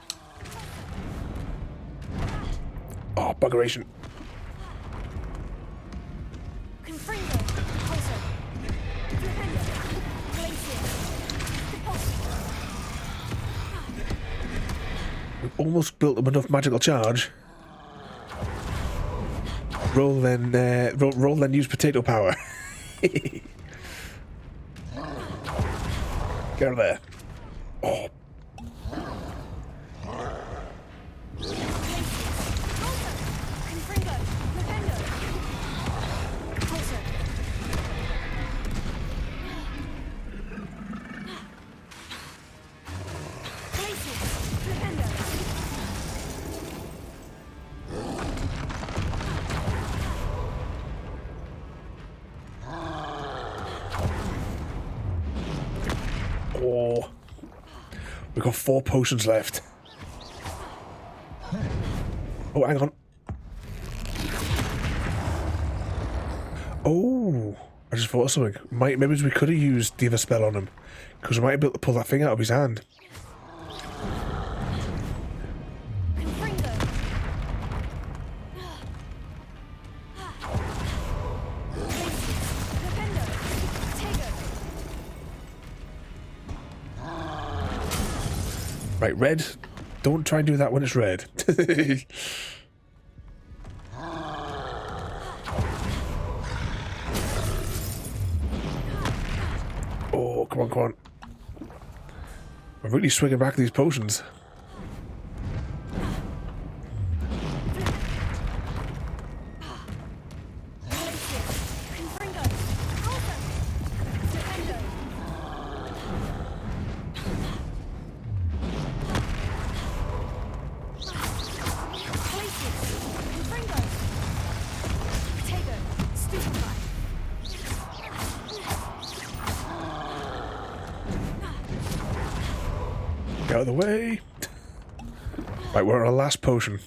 Oh, buggeration. We've almost built up enough magical charge. Roll then use potato power. Get out of there. Oh. Oh, we've got 4 potions left. Oh, hang on. Oh, I just thought of something. Maybe we could have used the other spell on him, because we might be able to pull that thing out of his hand. Right, red. Don't try and do that when it's red. Oh, come on, come on. I'm really swinging back these potions. Out of the way. Right, we're on our last potion.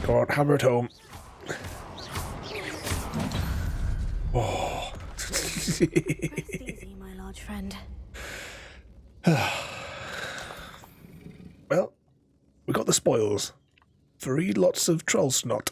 Come on, hammer it home. Oh. Rest easy, my large friend. Well, we got the spoils. 3 lots of troll snot.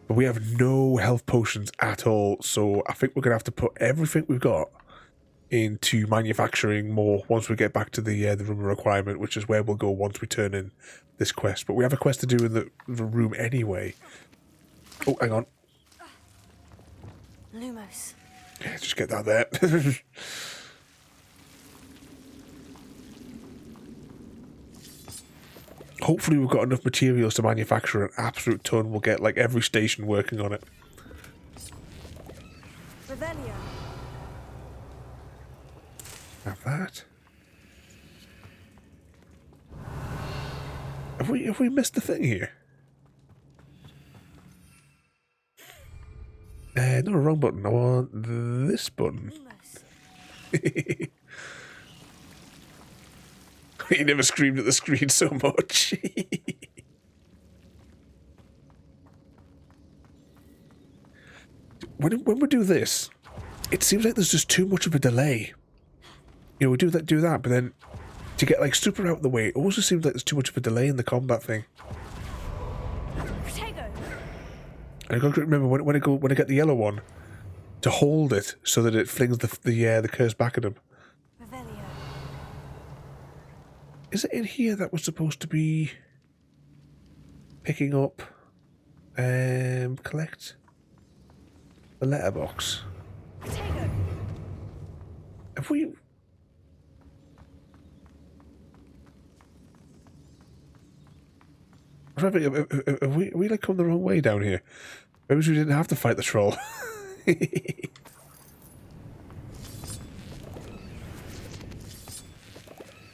We have no health potions at all, so I think we're going to have to put everything we've got into manufacturing more once we get back to the room of requirement, which is where we'll go once we turn in this quest. But we have a quest to do in the room anyway. Oh, hang on. Lumos. Yeah, just get that there. Hopefully we've got enough materials to manufacture an absolute ton. We'll get like every station working on it. Revelio. Have that. Have we missed the thing here? No, wrong button. I want this button. You never screamed at the screen so much. When we do this, it seems like there's just too much of a delay. You know, we do that, but then to get like super out of the way, it also seems like there's too much of a delay in the combat thing. And I got to remember when I get the yellow one, to hold it so that it flings the curse back at him. Is it in here that was supposed to be picking up collect the letterbox? Have we? Have we like come the wrong way down here? Maybe we didn't have to fight the troll.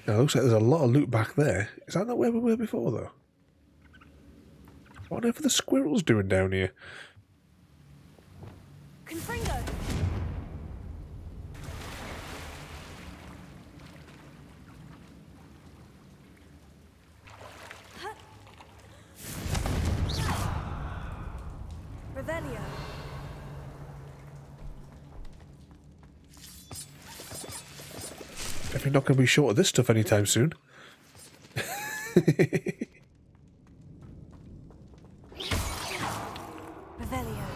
Now, it looks like there's a lot of loot back there. Is that not where we were before, though? What on earth are the squirrels doing down here? Confringo. Revelio. If you're not going to be short of this stuff anytime soon. Revelio.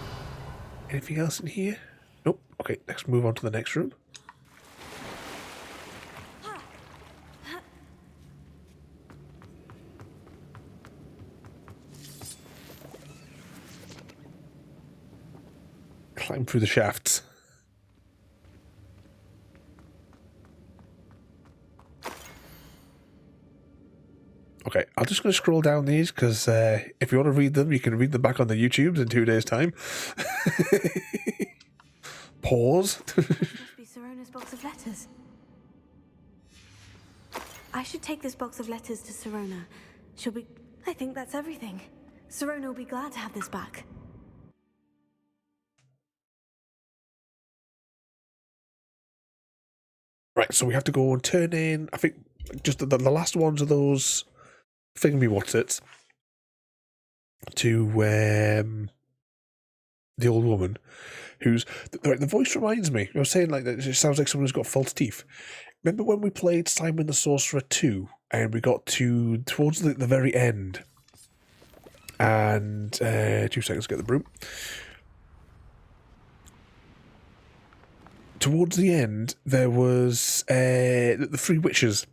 Anything else in here? Nope. Okay, let's move on to the next room. Climb through the shafts. Okay, I'm just going to scroll down these because if you want to read them, you can read them back on the YouTubes in 2 days' time. Pause. Must be Sirona's box of letters. I should take this box of letters to Sirona. She'll be... I think that's everything. Sirona will be glad to have this back. Right, so we have to go and turn in, I think, just the last ones of those thingammy-what's-its to the old woman who's... The voice reminds me, I was saying like that it sounds like someone who's got false teeth. Remember when we played Simon the Sorcerer 2 and we got towards the very end and 2 seconds to get the broom. Towards the end, there was the 3 witches,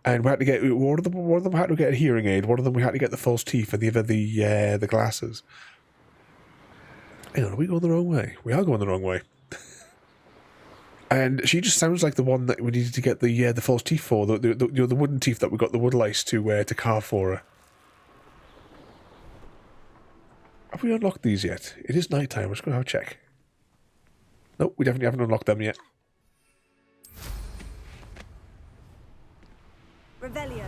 and we had to get one of them had to get a hearing aid, one of them we had to get the false teeth, and the other the glasses. Hang on, are we going the wrong way? We are going the wrong way. And she just sounds like the one that we needed to get the false teeth for, the wooden teeth that we got the wood lice to carve for her. Have we unlocked these yet? It is night time. I'm just going to have a check. Nope, we definitely haven't unlocked them yet. Revelio.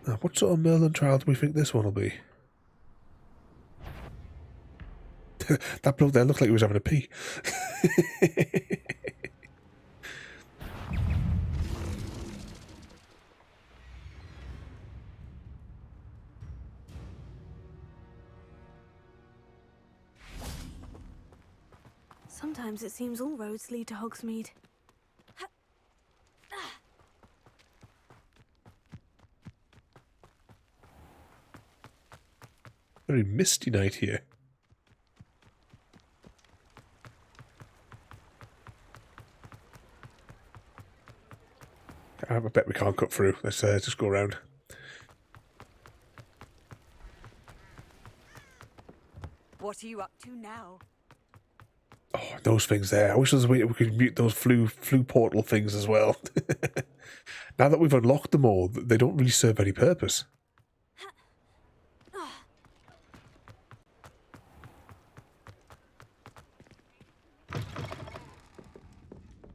Now, what sort of Merlin trial do we think this one will be? That bloke there looked like he was having a pee. Sometimes it seems all roads lead to Hogsmeade. Very misty night here. I bet we can't cut through. Let's just go around. What are you up to now? Oh, those things there. I wish there was a way we could mute those flu portal things as well. Now that we've unlocked them all, they don't really serve any purpose.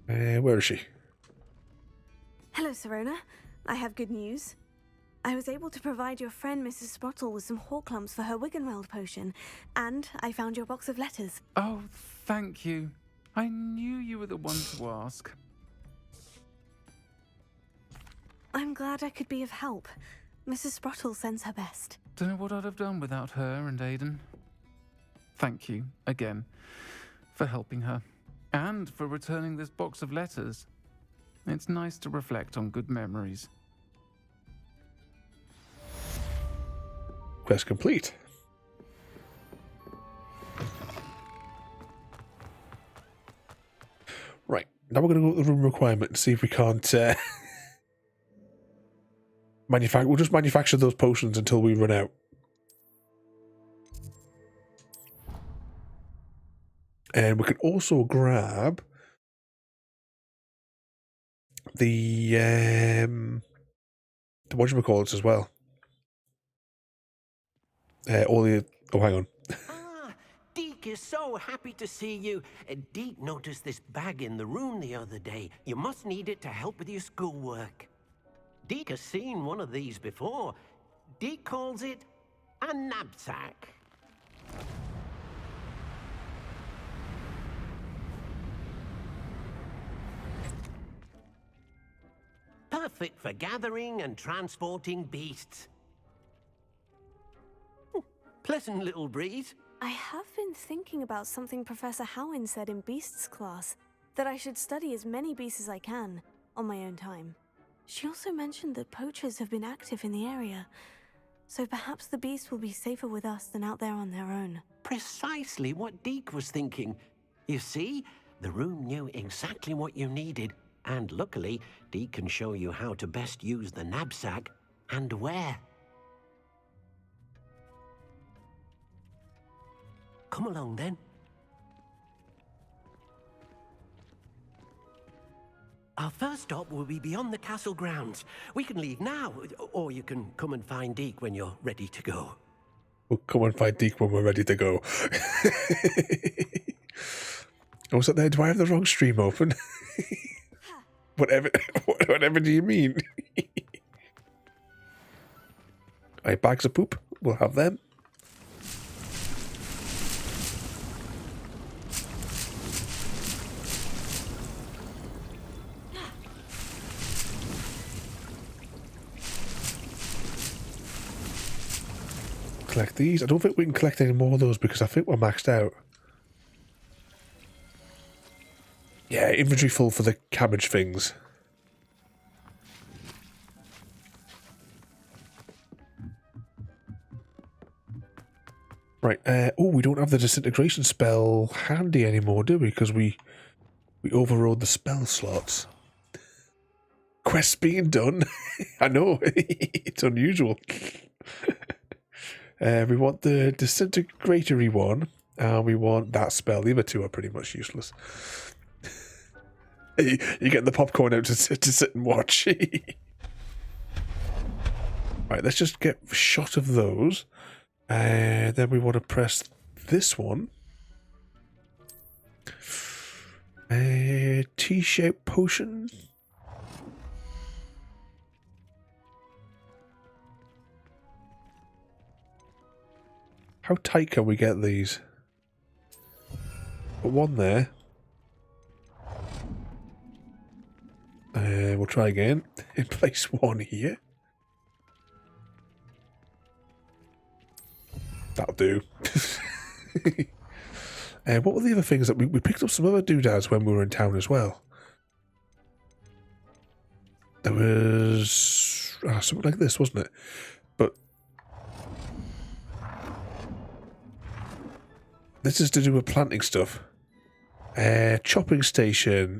Where is she? Hello, Sirona. I have good news. I was able to provide your friend Mrs. Sprottle with some Horklumps for her Wiggenweld potion, and I found your box of letters. Oh, thank you. I knew you were the one to ask. I'm glad I could be of help. Mrs. Sprottle sends her best. Don't know what I'd have done without her and Aidan. Thank you, again, for helping her. And for returning this box of letters. It's nice to reflect on good memories. Quest complete. Right, now we're going to go to the room requirement and see if we can't we'll just manufacture those potions until we run out. And we can also grab the whatchamacallits as well. Oh, hang on. Deke is so happy to see you. Deke noticed this bag in the room the other day. You must need it to help with your schoolwork. Deke has seen one of these before. Deke calls it a knapsack. Perfect for gathering and transporting beasts. Pleasant little breeze. I have been thinking about something Professor Howin said in Beasts class, that I should study as many beasts as I can, on my own time. She also mentioned that poachers have been active in the area, so perhaps the beasts will be safer with us than out there on their own. Precisely what Deke was thinking. You see, the room knew exactly what you needed, and luckily, Deke can show you how to best use the knapsack and where. Come along, then. Our first stop will be beyond the castle grounds. We can leave now, or you can come and find Deke when you're ready to go. We'll come and find Deke when we're ready to go. I was up there, do I have the wrong stream open? Whatever do you mean? Alright, bags of poop. We'll have them. Collect these. I don't think we can collect any more of those because I think we're maxed out. Yeah, inventory full for the cabbage things. Right, oh, we don't have the disintegration spell handy anymore, do we? Because we overrode the spell slots. Quest being done. I know, it's unusual. We want the disintegratory one, and we want that spell. The other two are pretty much useless. You get the popcorn out to sit and watch. Right, let's just get a shot of those. Then we want to press this one. T-shaped potion. How tight can we get these? Put one there. We'll try again. In place one here. That'll do. What were the other things that we picked up? Some other doodads when we were in town as well. There was something like this, wasn't it? But this is to do with planting stuff. Chopping station.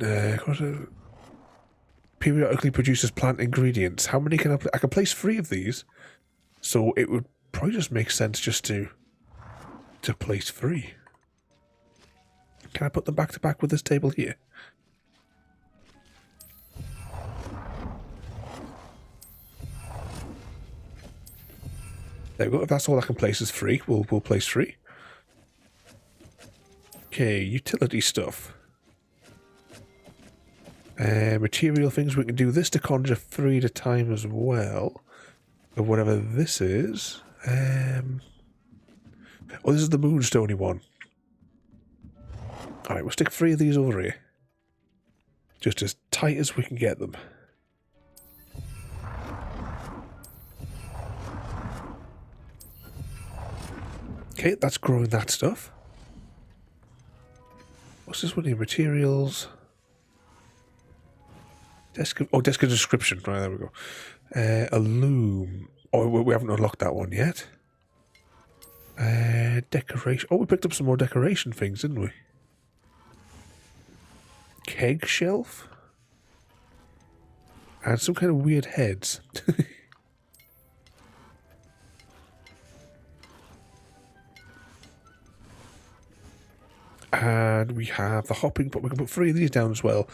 Periodically produces plant ingredients. How many can I can place 3 of these. So it would probably just make sense just to place 3. Can I put them back to back with this table here? There we go. If that's all I can place is 3, we'll place 3. Okay, utility stuff. Material things. We can do this to conjure 3 at a time as well. Or whatever this is. Oh, this is the Moonstony one. Alright, we'll stick 3 of these over here. Just as tight as we can get them. Okay, that's growing that stuff. What's this one here? Materials. Desk of description. Right, there we go. A loom. Oh, we haven't unlocked that one yet. Decoration. Oh, we picked up some more decoration things, didn't we? Keg shelf. And some kind of weird heads. And we have the hopping, but we can put 3 of these down as well.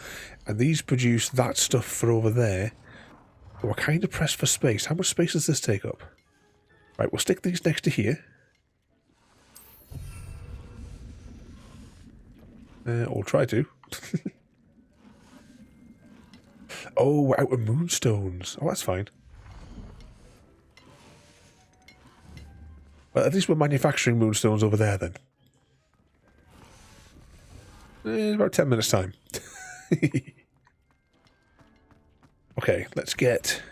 And these produce that stuff for over there. But we're kind of pressed for space. How much space does this take up? Right, we'll stick these next to here. Or try to. Oh, we're out of moonstones. Oh, that's fine. Well, at least we're manufacturing moonstones over there then. About 10 minutes time. Okay, let's get...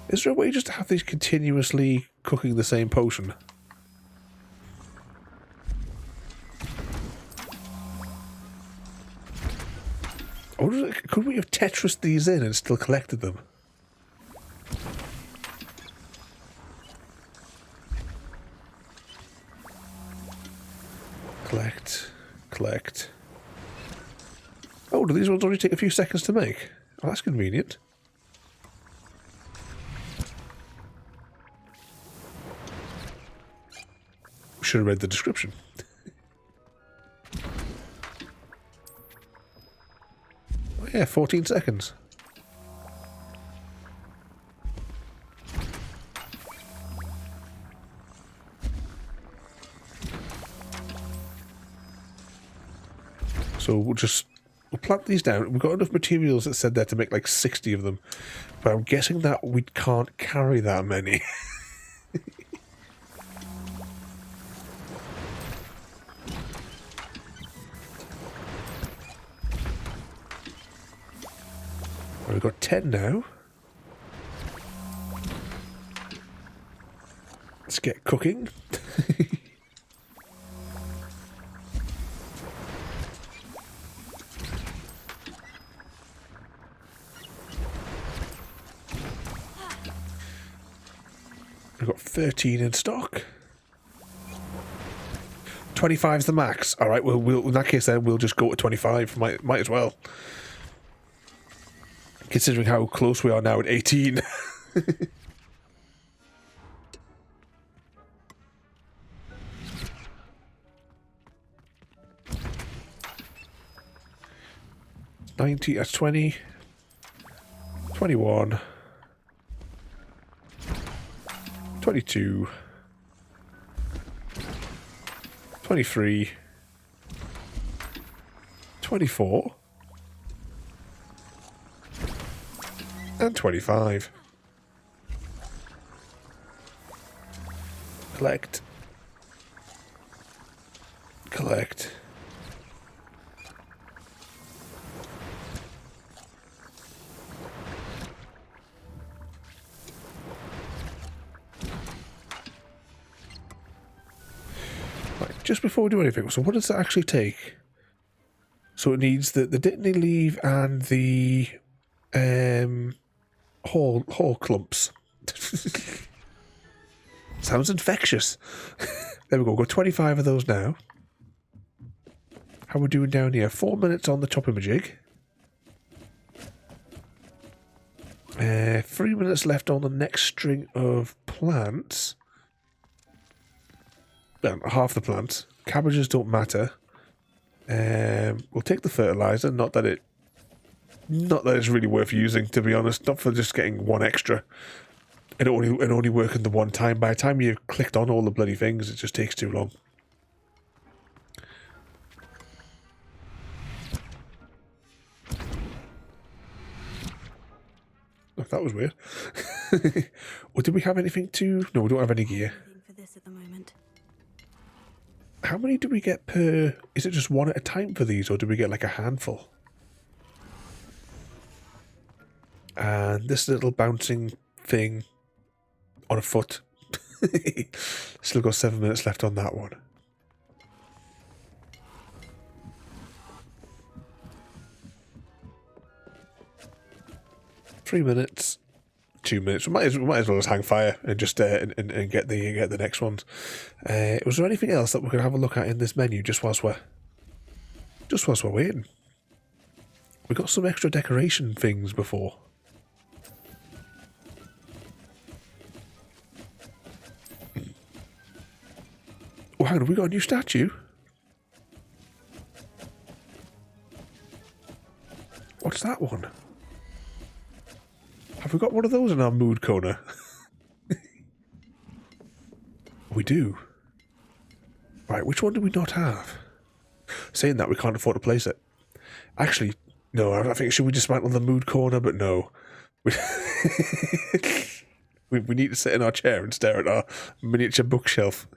Is there a way just to have these continuously cooking the same potion? Or could we have Tetrised these in and still collected them? Collect. Oh, do these ones only take a few seconds to make? Oh, that's convenient. Should have read the description. Oh yeah, 14 seconds. So we'll plant these down. We've got enough materials that said there to make like 60 of them. But I'm guessing that we can't carry that many. We've got 10 now. Let's get cooking. We've got 13 in stock. 25's the max. All right, we'll in that case then we'll just go to 25. Might as well. Considering how close we are now at 18. That's 20. 21. 22. 23. 24. And 25. Collect. Right, just before we do anything, so what does that actually take? So it needs the Dittany leaf and the Hall clumps. Sounds infectious. There we go. Got 25 of those now. How are we doing down here? 4 minutes on the top of my jig. 3 minutes left on the next string of plants. plant, half the plant. Cabbages don't matter. We'll take the fertilizer. Not that it's really worth using, to be honest. Not for just getting one extra. It only working the one time. By the time you've clicked on all the bloody things, it just takes too long. Oh, that was weird. Well, did we have anything to... No, we don't have any gear. For this at the moment. How many do we get per... Is it just one at a time for these, or do we get like a handful? And this little bouncing thing on a foot. Still got 7 minutes left on that one. Three minutes, 2 minutes. We might as well just hang fire and just and get the next ones. Was there anything else that we could have a look at in this menu just whilst we're waiting? We got some extra decoration things before. Oh, hang on, we got a new statue. What's that one? Have we got one of those in our mood corner? We do. Right, which one do we not have? Saying that, we can't afford to place it. Actually, no, I think should we dismantle the mood corner? But no. We need to sit in our chair and stare at our miniature bookshelf.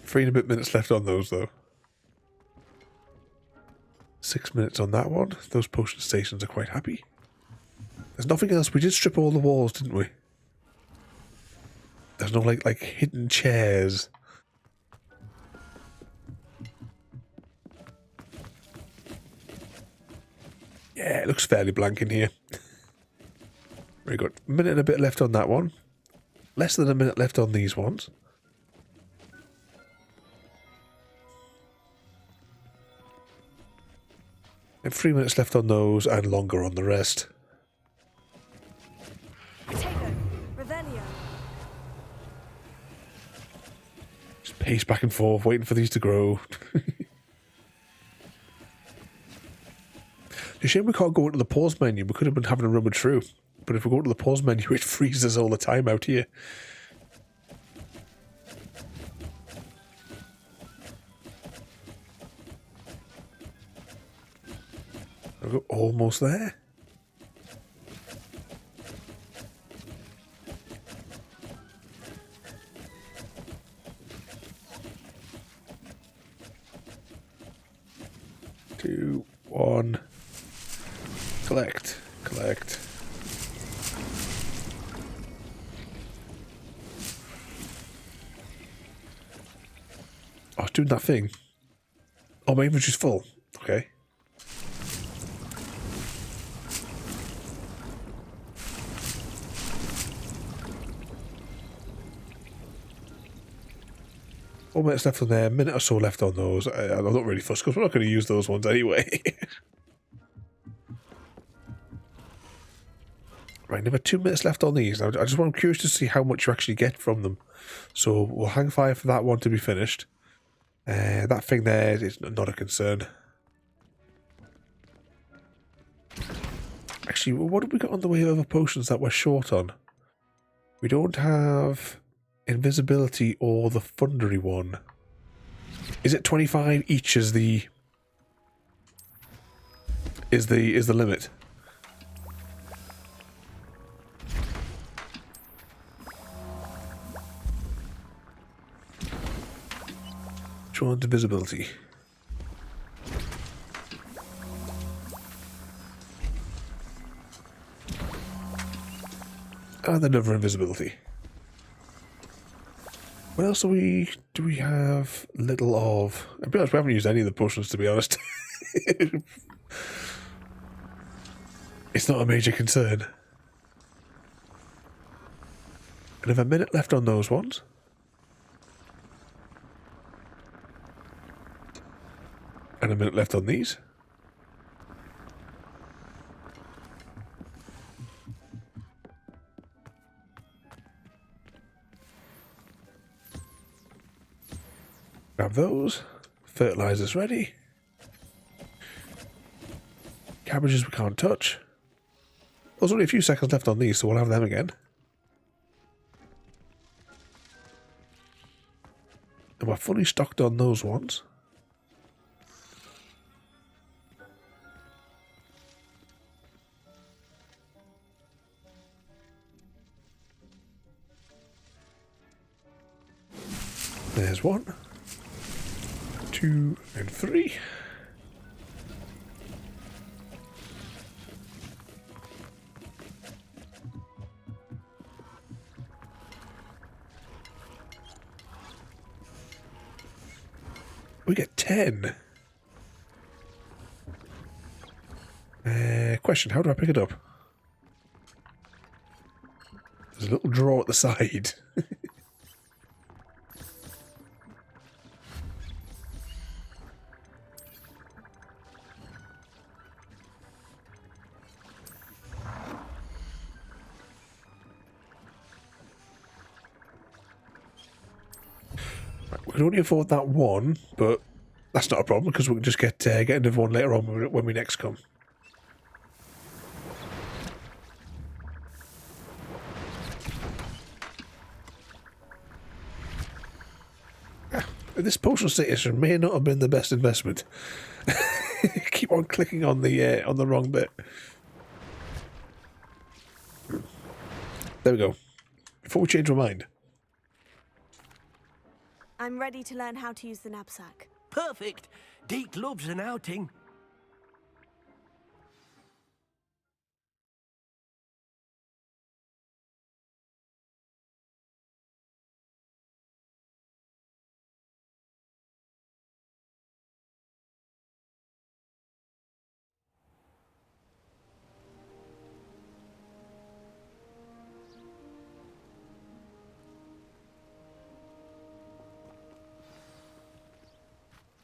3 and a bit minutes left on those, though. 6 minutes on that one. Those potion stations are quite happy. There's nothing else. We did strip all the walls, didn't we? There's no like hidden chairs. Yeah, it looks fairly blank in here. Very good. A minute and a bit left on that one. Less than a minute left on these ones. And 3 minutes left on those, and longer on the rest. Potato, Revelio. Just pace back and forth, waiting for these to grow. It's a shame we can't go into the pause menu. We could have been having a rummage through. But if we go to the pause menu, it freezes all the time out here. We're almost there. Two, one. Collect. I was doing that thing. Oh, my inventory's full. Okay. One minute left on there, a minute or so left on those. I'm not really fussed because we're not going to use those ones anyway. Right, another 2 minutes left on these. Now, I'm curious to see how much you actually get from them. So we'll hang fire for that one to be finished. That thing there is not a concern. Actually, what have we got on the way of other potions that we're short on? We don't have invisibility or the thundery one. Is it 25 each is the limit? Which one's invisibility? And another invisibility. What else do we have little of? I'll be honest, we haven't used any of the potions, to be honest. It's not a major concern. Another minute left on those ones. And a minute left on these. Grab those. Fertilizer's ready. Cabbages we can't touch. There's only a few seconds left on these, so we'll have them again. And we're fully stocked on those ones. There's 1, 2, and 3. We get 10. Question, how do I pick it up? There's a little drawer at the side. We can only afford that one, but that's not a problem because we can just get another one later on when we next come. This potion station may not have been the best investment. Keep on clicking on the wrong bit. There we go. Before we change our mind. I'm ready to learn how to use the knapsack. Perfect. Deke loves an outing.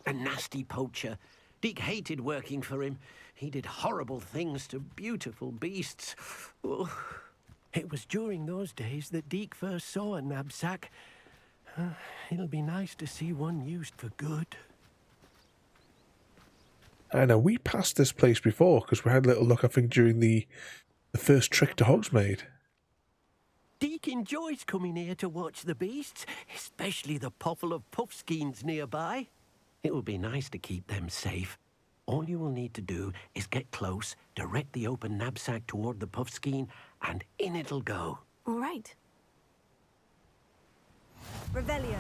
A nasty poacher. Deke hated working for him. He did horrible things to beautiful beasts. Oh. It was during those days that Deke first saw a knapsack. It'll be nice to see one used for good. I know, we passed this place before because we had a little look, I think, during the first trek to Hogsmeade. Deke enjoys coming here to watch the beasts, especially the potful of Puffskeins nearby. It will be nice to keep them safe. All you will need to do is get close, direct the open knapsack toward the Puffskein, and in it'll go. All right. Revelio.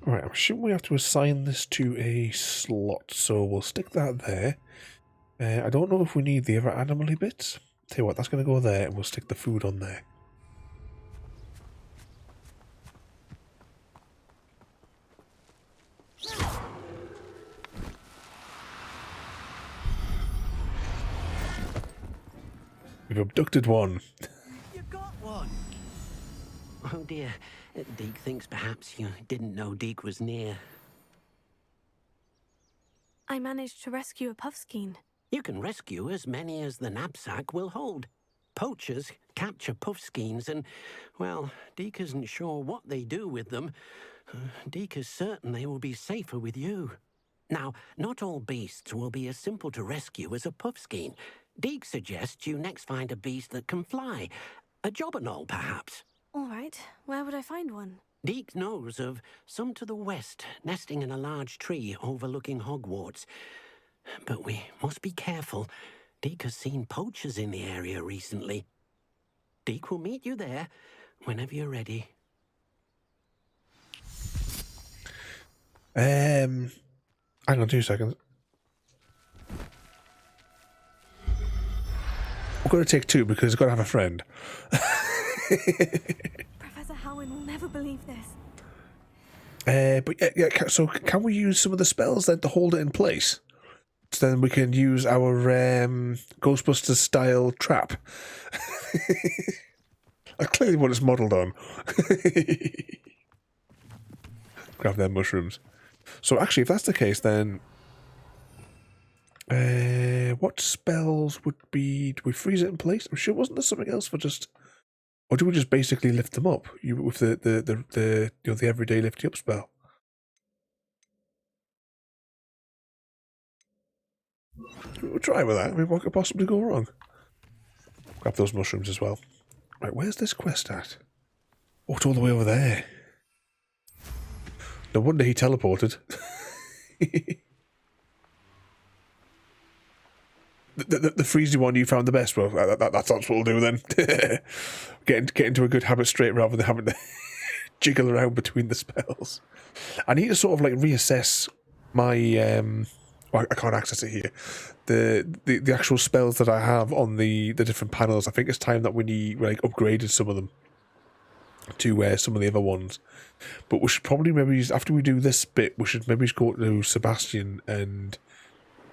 Right, I'm assuming we have to assign this to a slot, so we'll stick that there. I don't know if we need the other animal-y bits. Tell you what, that's going to go there, and we'll stick the food on there. We've abducted one. You got one. Oh dear. Deke thinks perhaps you didn't know Deke was near. I managed to rescue a Puffskein. You can rescue as many as the knapsack will hold. Poachers capture Puffskeins and, well, Deke isn't sure what they do with them. Deke is certain they will be safer with you. Now, not all beasts will be as simple to rescue as a Puffskein. Deke suggests you next find a beast that can fly. A Jobberknoll, perhaps. All right. Where would I find one? Deke knows of some to the west, nesting in a large tree overlooking Hogwarts. But we must be careful. Deke has seen poachers in the area recently. Deke will meet you there whenever you're ready. Hang on 2 seconds. We're going to take 2 because it's got to have a friend. Professor Howin will never believe this. But yeah, so can we use some of the spells then to hold it in place? So then we can use our Ghostbusters style trap. That's clearly what it's modelled on. Grab them mushrooms. So actually, if that's the case, then what spells would be? Do we freeze it in place? I'm sure wasn't there something else for just, or do we just basically lift them up? With the everyday lifting up spell. We'll try with that. I mean, what could possibly go wrong? Grab those mushrooms as well. Right, where's this quest at? Oh, it's all the way over there. No wonder he teleported. The freezy one you found the best. Well, that's what we'll do then. Get into a good habit straight rather than having to jiggle around between the spells. I need to sort of like reassess my well, I can't access it here. The actual spells that I have on the different panels. I think it's time that we like upgraded some of them to some of the other ones. But we should probably maybe after we do this bit, we should maybe go to Sebastian and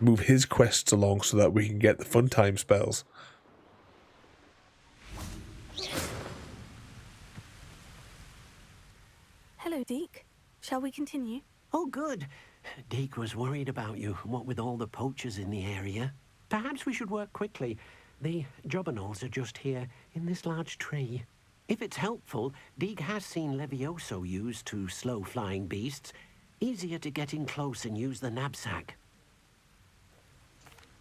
move his quests along so that we can get the fun time spells. Hello, Deke. Shall we continue? Oh, good. Deke was worried about you, what with all the poachers in the area. Perhaps we should work quickly. The Jobberknolls are just here, in this large tree. If it's helpful, Deke has seen Levioso used to slow flying beasts. Easier to get in close and use the knapsack.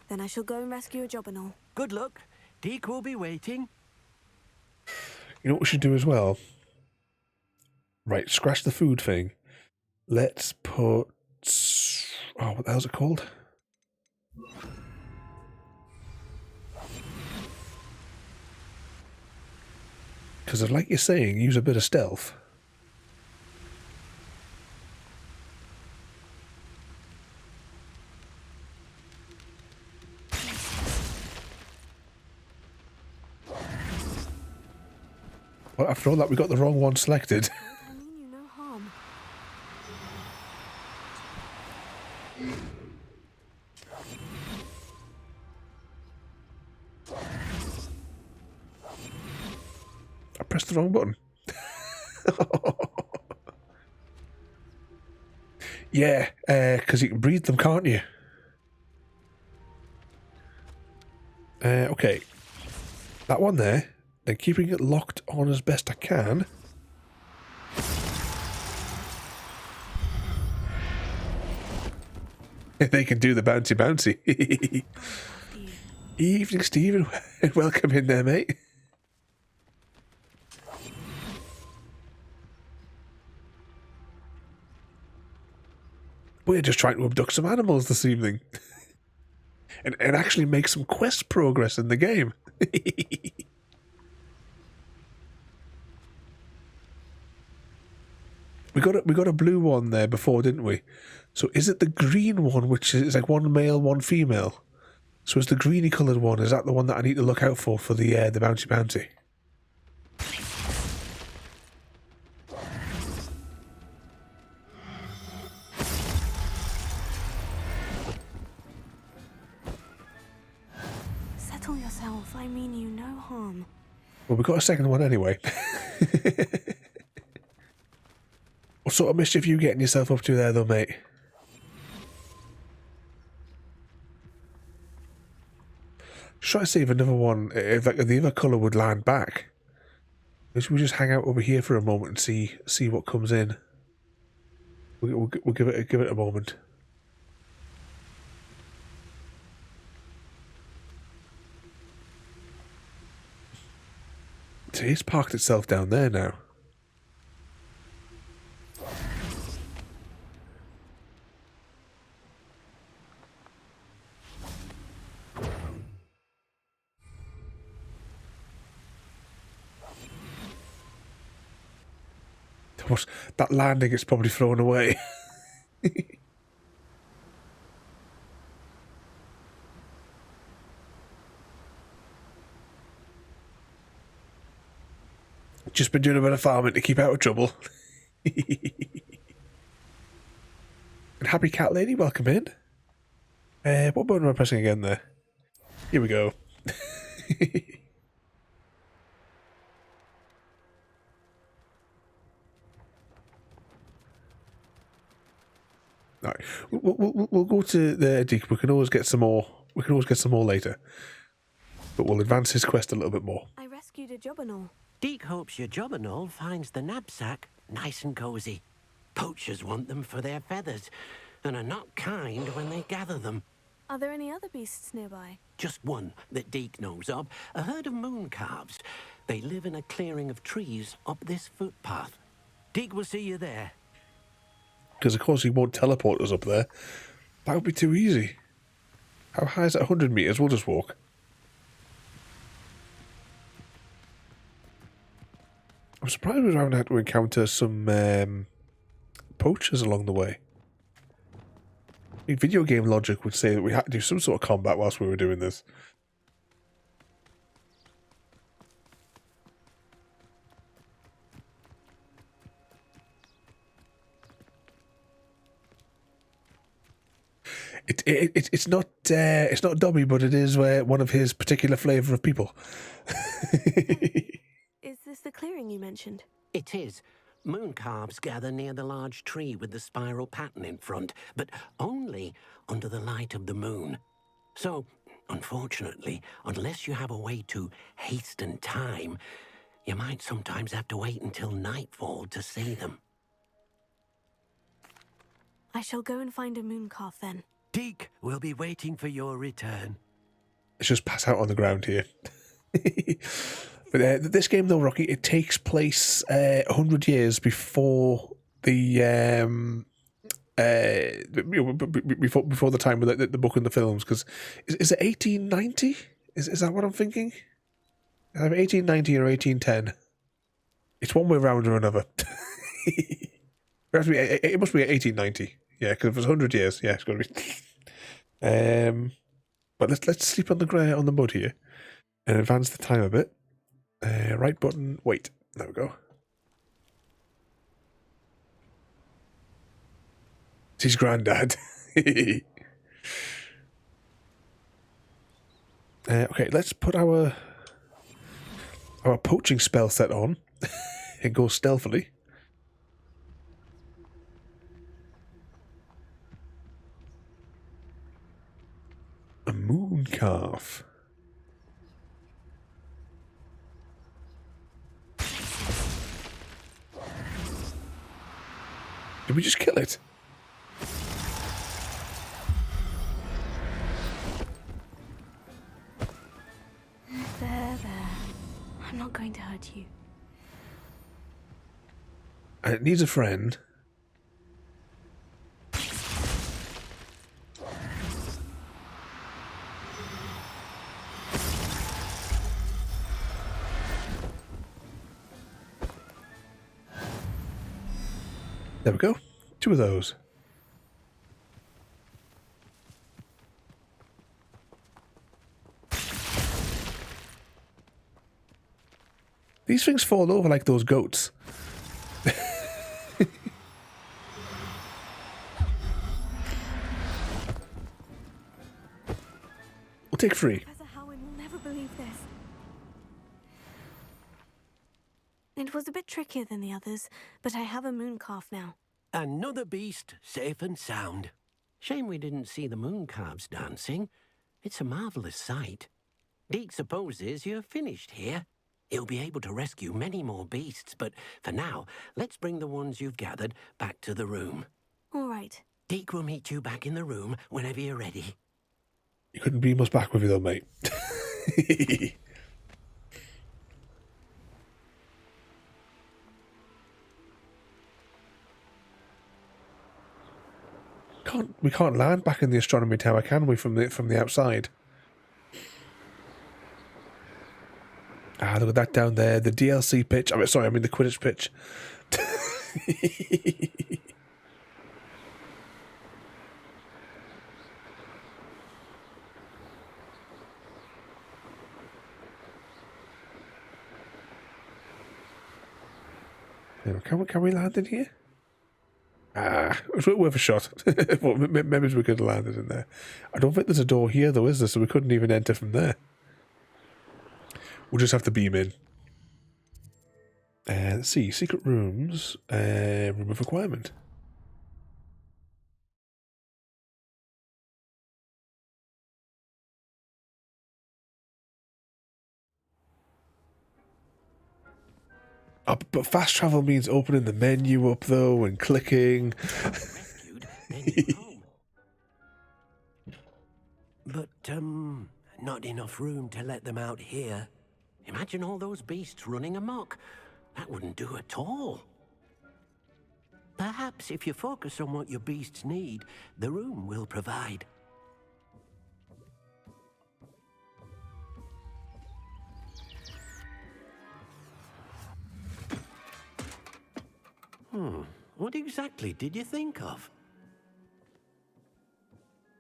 Then I shall go and rescue a Jobberknoll. Good luck. Deke will be waiting. You know what we should do as well? Right, scratch the food thing. Let's put... Oh, what the hell's it called? Because like you're saying, use a bit of stealth. Well, after all that, we got the wrong one selected. I mean you no harm. I pressed the wrong button. Yeah, because you can breathe them, can't you? Okay. That one there. And keeping it locked on as best I can. They can do the bouncy bouncy. Evening, Stephen. Welcome in there, mate. We're just trying to abduct some animals this evening. and actually make some quest progress in the game. We got a blue one there before, didn't we? So is it the green one, which is like one male, one female? So is the greeny coloured one, is that the one that I need to look out for the bouncy bouncy? Settle yourself. I mean you no harm. Well, we got a second one anyway. What sort of mischief are you getting yourself up to there, though, mate? Try to see if another one, if like the other colour would land back. Maybe we just hang out over here for a moment and see what comes in. We'll give it a moment. See, it's parked itself down there now. That landing is probably thrown away. Just been doing a bit of farming to keep out of trouble. And happy cat lady, welcome in. What button am I pressing again there? Here we go. All right, we'll go to the Deke. We can always get some more. We can always get some more later. But we'll advance his quest a little bit more. I rescued a Jobberknoll. Deke hopes your Jobberknoll finds the knapsack nice and cozy. Poachers want them for their feathers, and are not kind when they gather them. Are there any other beasts nearby? Just one that Deke knows of. A herd of mooncalves. They live in a clearing of trees up this footpath. Deke will see you there. Because, of course, he won't teleport us up there. That would be too easy. How high is it? 100 meters? We'll just walk. I'm surprised we haven't had to encounter some poachers along the way. I mean, video game logic would say that we had to do some sort of combat whilst we were doing this. It's not Dobby, but it is one of his particular flavour of people. Is this the clearing you mentioned? It is. Mooncalves gather near the large tree with the spiral pattern in front, but only under the light of the moon. So, unfortunately, unless you have a way to hasten time, you might sometimes have to wait until nightfall to see them. I shall go and find a mooncalf then. Deke will be waiting for your return. Let's just pass out on the ground here. But this game, though, Rocky, it takes place 100 years before the before the time of the book and the films. Because is it 1890? Is that what I'm thinking? Either 1890 or 1810. It's one way round or another. It must be 1890. Yeah, because if it's 100 years, yeah, it's got to be. But let's sleep on the mud here and advance the time a bit. Right button, wait. There we go. It's his granddad. Okay, let's put our poaching spell set on and go stealthily. A mooncalf. Did we just kill it? There. I'm not going to hurt you. And it needs a friend. There we go. 2 of those. These things fall over like those goats. We'll take 3. Professor Howin will never believe this. It was a bit trickier than the others, but I have a mooncalf now. Another beast, safe and sound. Shame we didn't see the mooncalves dancing. It's a marvellous sight. Deke supposes you're finished here. He'll be able to rescue many more beasts, but for now, let's bring the ones you've gathered back to the room. All right. Deke will meet you back in the room whenever you're ready. You couldn't beam us back with you though, mate. We can't land back in the astronomy tower, can we, from the outside? Ah, look at that down there. The DLC pitch. I mean the Quidditch pitch. Can we land in here? It's worth a shot. Well, maybe we could have landed in there. I don't think there's a door here, though, is there? So we couldn't even enter from there. We'll just have to beam in. Let's see. Secret rooms. Room of requirement. But fast travel means opening the menu up, though, and clicking. But, not enough room to let them out here. Imagine all those beasts running amok. That wouldn't do at all. Perhaps if you focus on what your beasts need, the room will provide. What exactly did you think of?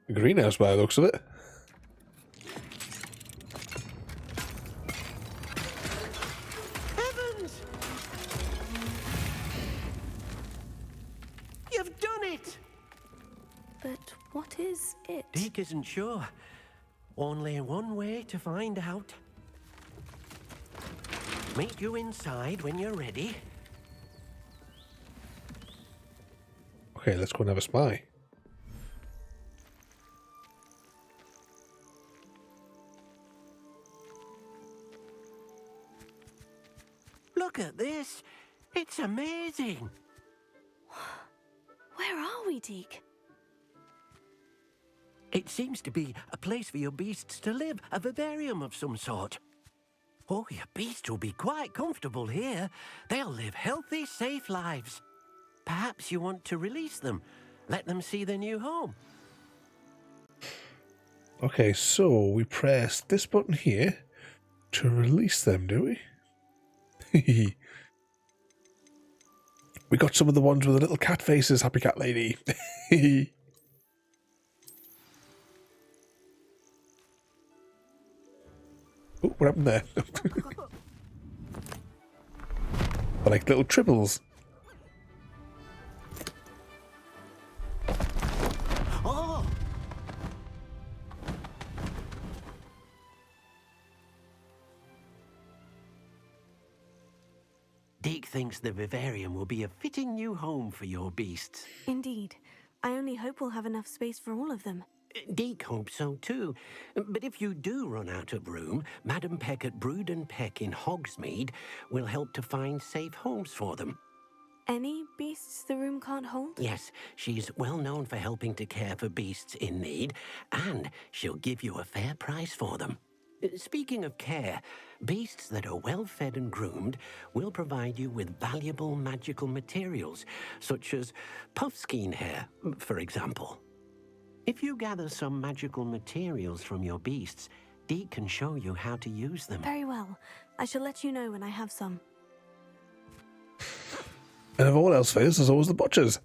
A greenhouse by the looks of it. Heavens! You've done it! But what is it? Deke isn't sure. Only one way to find out. Meet you inside when you're ready. Okay, let's go and have a spy. Look at this. It's amazing. Where are we, Deke? It seems to be a place for your beasts to live, a vivarium of some sort. Oh, your beasts will be quite comfortable here. They'll live healthy, safe lives. Perhaps you want to release them. Let them see their new home. Okay, so we press this button here to release them, do we? We got some of the ones with the little cat faces, Happy Cat Lady. Oh, what happened there? They're like little tribbles. Oh! Deke thinks the vivarium will be a fitting new home for your beasts. Indeed. I only hope we'll have enough space for all of them. Deke hopes so too. But if you do run out of room, Madam Peck at Brood and Peck in Hogsmeade will help to find safe homes for them. Any beasts the room can't hold? Yes, she's well known for helping to care for beasts in need, and she'll give you a fair price for them. Speaking of care, beasts that are well fed and groomed will provide you with valuable magical materials, such as Puffskein hair, for example. If you gather some magical materials from your beasts, Deke can show you how to use them. Very well. I shall let you know when I have some. And if all else fails, there's always the butchers.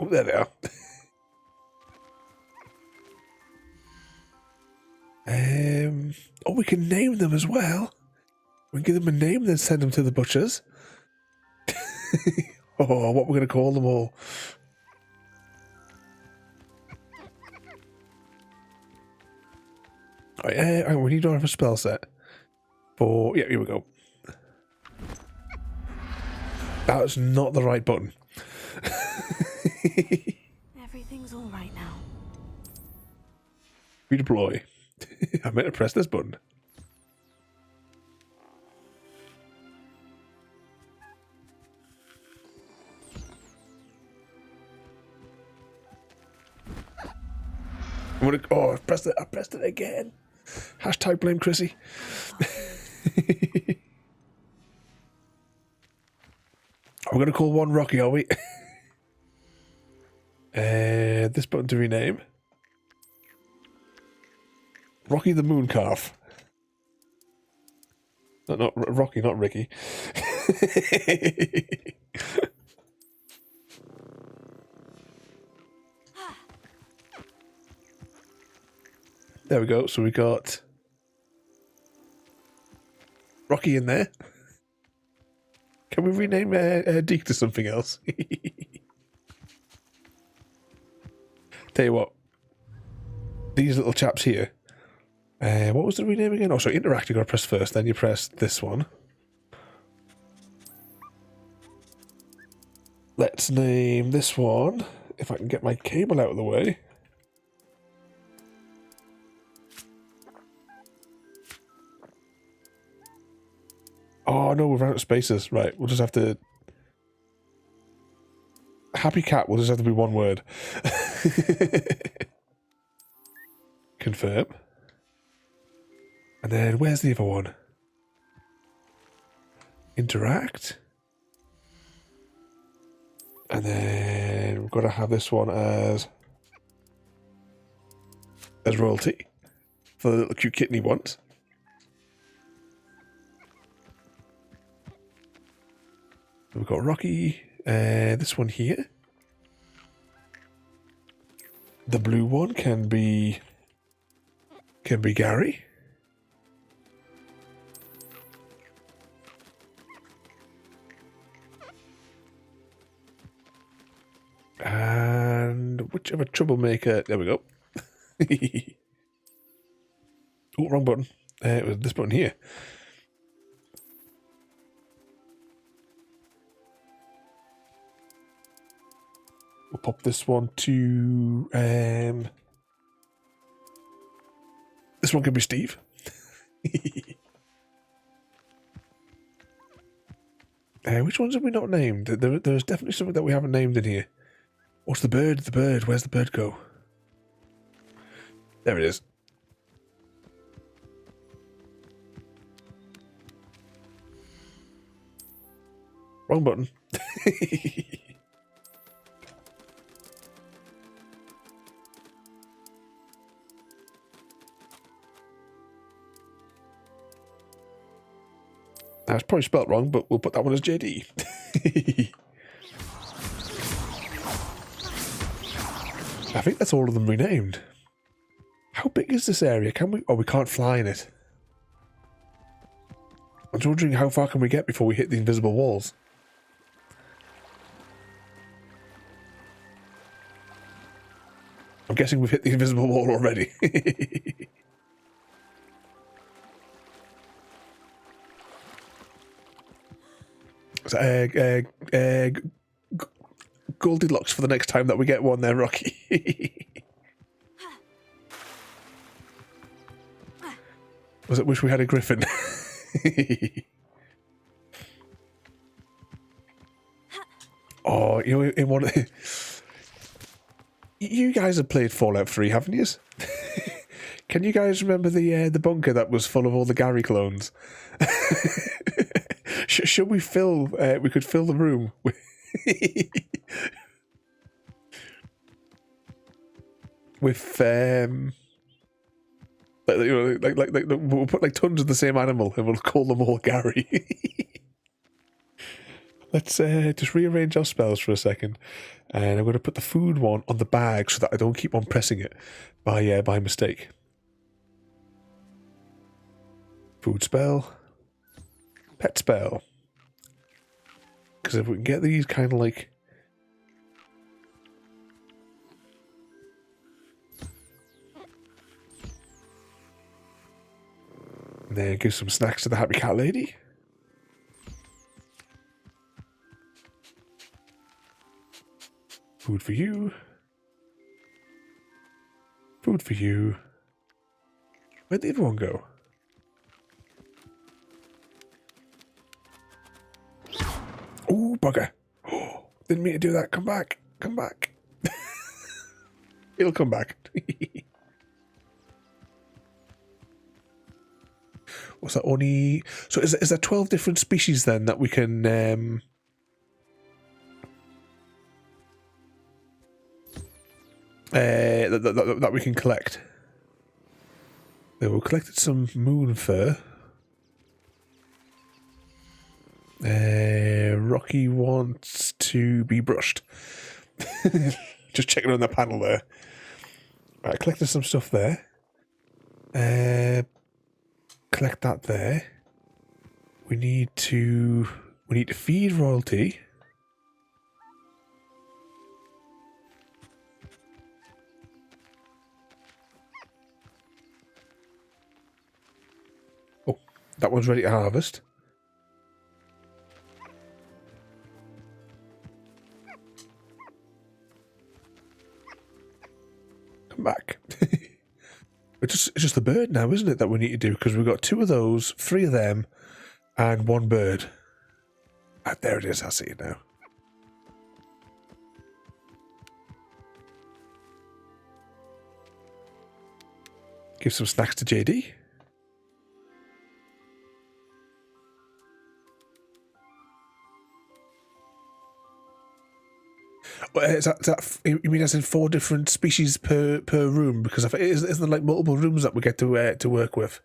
Oh, there they are. Oh, we can name them as well. We can give them a name, then send them to the butchers. Oh, what we're going to call them all. Right, we need to have a spell set. For, yeah, here we go. That's not the right button. Everything's all right now. Redeploy. I meant to press this button. I'm gonna, oh, I pressed it again. Hashtag blame Chrissy. We're gonna call one Rocky, are we? This button to rename. Rocky the Mooncalf. Not Rocky, not Ricky. There we go. So we got Rocky in there. Can we rename Deke to something else? Tell you what. These little chaps here. What was the rename again? Oh, so interact, you got to press first, then you press this one. Let's name this one, if I can get my cable out of the way. Oh no, we've run out of spaces. Right, we'll just have to... Happy cat will just have to be one word. Confirm. And then where's the other one? Interact. And then we've got to have this one as royalty for the little cute kitten he wants. We've got Rocky. This one here. The blue one can be Gary. And whichever troublemaker. There we go. Oh, wrong button. It was this button here. We'll pop this one to... this one can be Steve. Which ones have we not named? There's definitely something that we haven't named in here. What's the bird? The bird. Where's the bird go? There it is. Wrong button. That's probably spelt wrong, but we'll put that one as JD. I think that's all of them renamed. How big is this area? Can we... Oh, we can't fly in it. I'm just wondering how far can we get before we hit the invisible walls? I'm guessing we've hit the invisible wall already. So, Goldilocks for the next time that we get one there, Rocky. Was it wish we had a griffin? Oh, you know, in one... You guys have played Fallout 3, haven't you? Can you guys remember the bunker that was full of all the Gary clones? Should we fill... we could fill the room with... with... like, we'll put like tons of the same animal and we'll call them all Gary. Let's just rearrange our spells for a second. And I'm going to put the food one on the bag so that I don't keep on pressing it by mistake. Food spell. Pet spell. Because if we can get these kind of like... And then give some snacks to the happy cat lady. Food for you. Food for you. Where'd the other one go? Oh, bugger. Oh, didn't mean to do that. Come back. Come back. It'll come back. What's that only... So is there 12 different species then that we can... that we can collect? Yeah, we've collected some moon fur. Rocky wants to be brushed. Just checking on the panel there. Right, collected some stuff there. Collect that there. We need to feed royalty. Oh, that one's ready to harvest. Come back. It's just the bird now, isn't it, that we need to do? Because we've got 2 of those, 3 of them, and 1 bird. Ah, there it is. I see it now. Give some snacks to JD. Is that you mean as in 4 different species per room? Because isn't there like multiple rooms that we get to work with?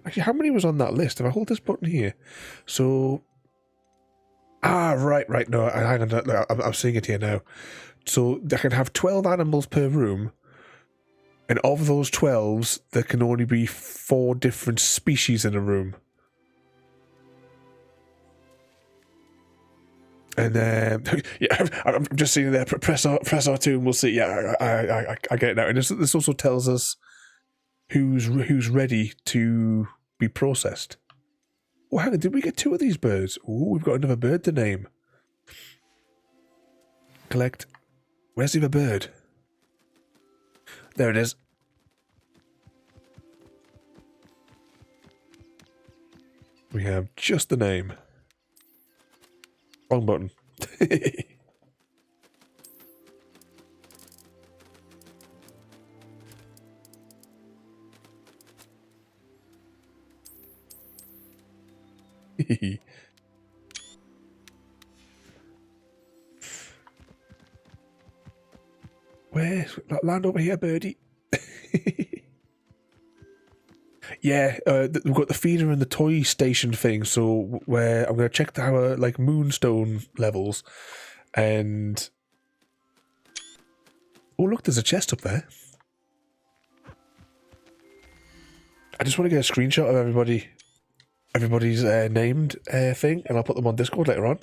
Actually, how many was on that list? If I hold this button here, so right. No, hang on. I'm seeing it here now. So I can have 12 animals per room, and of those 12s, there can only be 4 different species in a room. And yeah, I'm just seeing there. Press R2, and we'll see. Yeah, I get it now. And this also tells us who's ready to be processed. Oh, hang on, did we get 2 of these birds? Oh, we've got another bird to name. Collect. Where's the other bird? There it is. We have just the name. Wrong button. Where's land over here, birdie? Yeah, we've got the feeder and the toy station thing. So where I'm going to check our like moonstone levels, and oh look, there's a chest up there. I just want to get a screenshot of everybody's named thing, and I'll put them on Discord later on.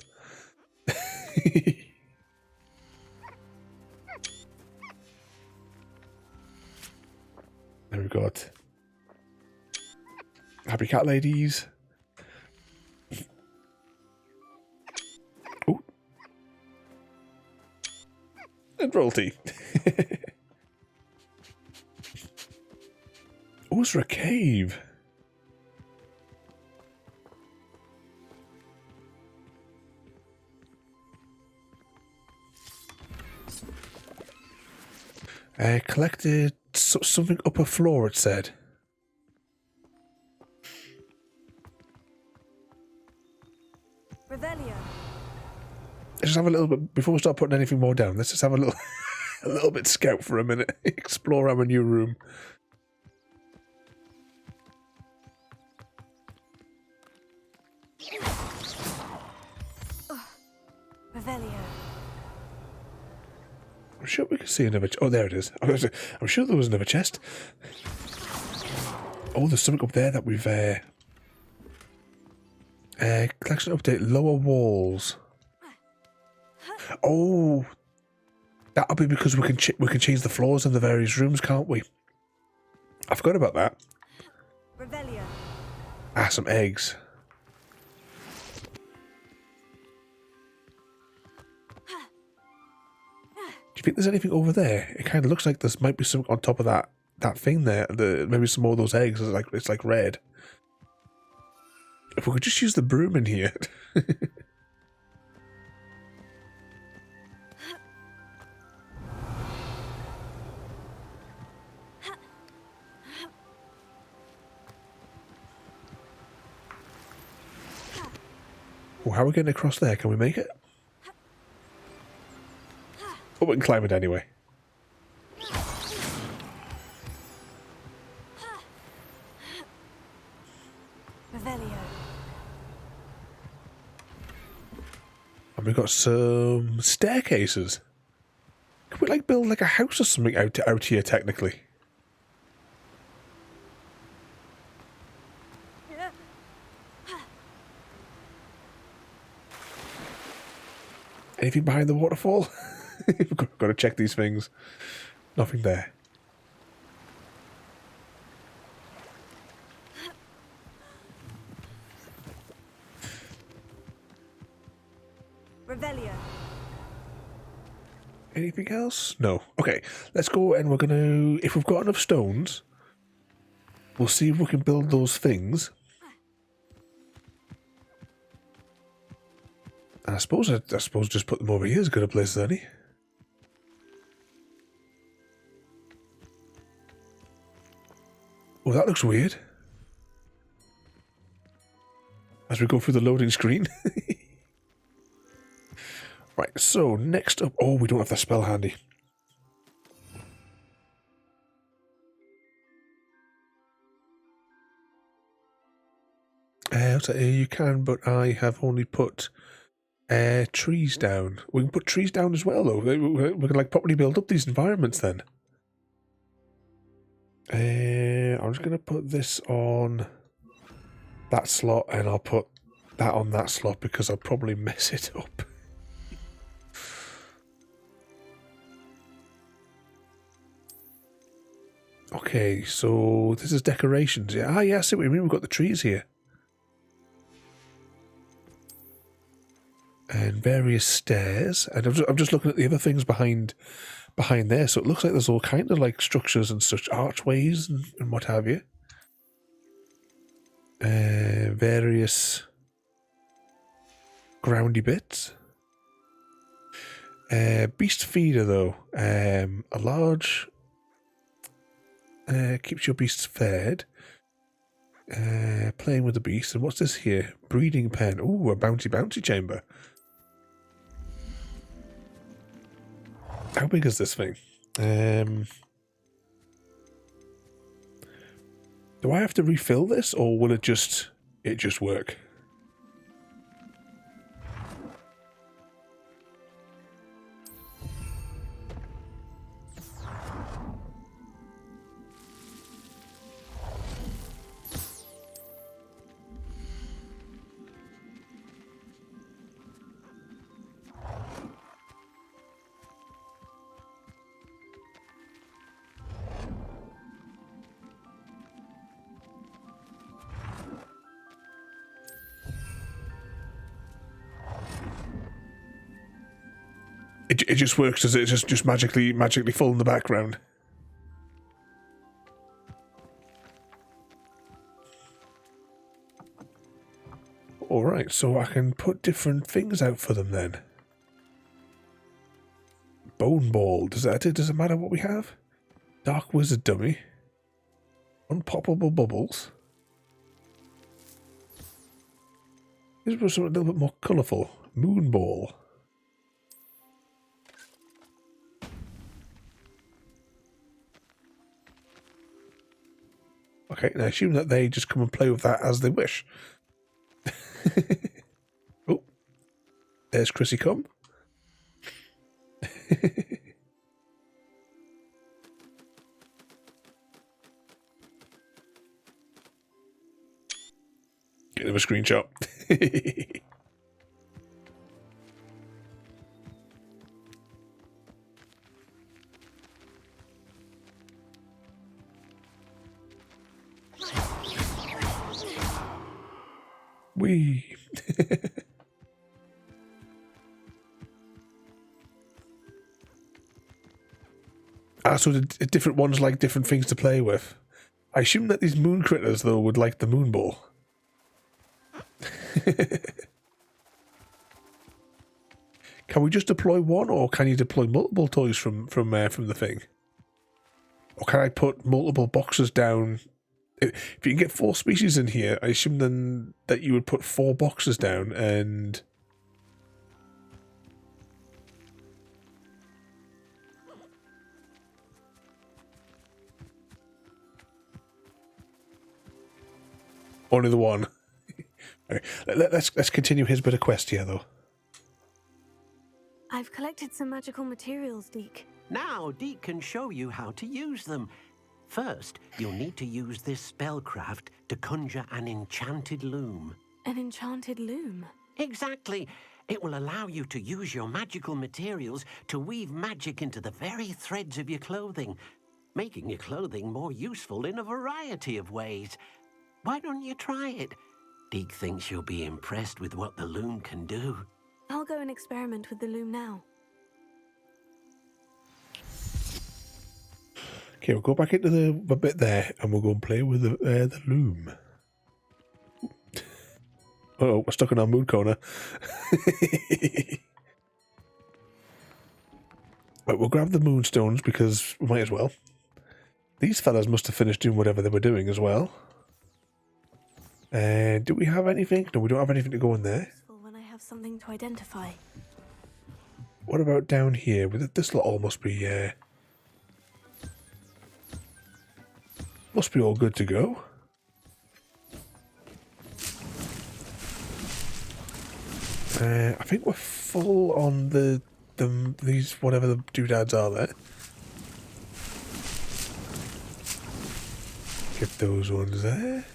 There we got Happy Cat Ladies. Oh, and royalty. Oh, is there a cave? Collected something upper floor, it said. Revelio. Let's just have a little bit, before we start putting anything more down, let's just have a little bit scout for a minute. Explore our new room. Revelio. I'm sure we can see another... Oh, there it is. I'm sure there was another chest. Oh, there's something up there that we've... collection update. Lower walls. Oh, that'll be because we can change the floors in the various rooms, can't we? I forgot about that. Revelio. Ah, some eggs. Do you think there's anything over there? It kind of looks like there might be something on top of that thing there. Maybe some more of those eggs. It's like red. If we could just use the broom in here. Oh, how are we getting across there? Can we make it? Oh, we can climb it anyway. Revelio. And we've got some staircases. Could we like build like a house or something out here technically? Anything behind the waterfall? We've got to check these things. Nothing there. Revelio. Anything else? No. Okay, let's go and we're going to... If we've got enough stones, we'll see if we can build those things. And I suppose just put them over here is a good place, Ernie. Oh, that looks weird. As we go through the loading screen. Right, so next up... Oh, we don't have the spell handy. So you can, but I have only put trees down. We can put trees down as well, though. We can like properly build up these environments then. I'm just going to put this on that slot, and I'll put that on that slot because I'll probably mess it up. Okay, so this is decorations. Yeah, yeah, I see what you mean. We've got the trees here. And various stairs. And I'm just looking at the other things behind there. So it looks like there's all kind of like structures and such, archways and what have you. Various groundy bits. Beast feeder though. A large... keeps your beasts fed. Playing with the beast. And what's this here? Breeding pen. Ooh, a bouncy chamber. How big is this thing? Do I have to refill this, or will it just work? It just works. Does it just magically full in the background? All right, so I can put different things out for them then. Bone ball. Does it matter what we have? Dark wizard dummy. Unpoppable bubbles. This was something a little bit more colourful. Moon ball. Okay, now I assume that they just come and play with that as they wish. Oh, there's Chrissy come. Get him a screenshot. Wee. So the different ones like different things to play with. I assume that these moon critters, though, would like the moon ball. Can we just deploy one, or can you deploy multiple toys from the thing? Or can I put multiple boxes down? If you can get 4 species in here, I assume then that you would put 4 boxes down and... Only the one. Okay. Let's continue his bit of quest here, though. I've collected some magical materials, Deke. Now, Deke can show you how to use them. First, you'll need to use this spellcraft to conjure an enchanted loom. An enchanted loom? Exactly. It will allow you to use your magical materials to weave magic into the very threads of your clothing, making your clothing more useful in a variety of ways. Why don't you try it? Deke thinks you'll be impressed with what the loom can do. I'll go and experiment with the loom now. Okay, we'll go back into the bit there, and we'll go and play with the loom. Oh, we're stuck in our mood corner. Right, we'll grab the moonstones because we might as well. These fellas must have finished doing whatever they were doing as well. Do we have anything? No, we don't have anything to go in there. When I have something to identify. What about down here? This lot all must be all good to go. I think we're full on these whatever the doodads are there. Get those ones there.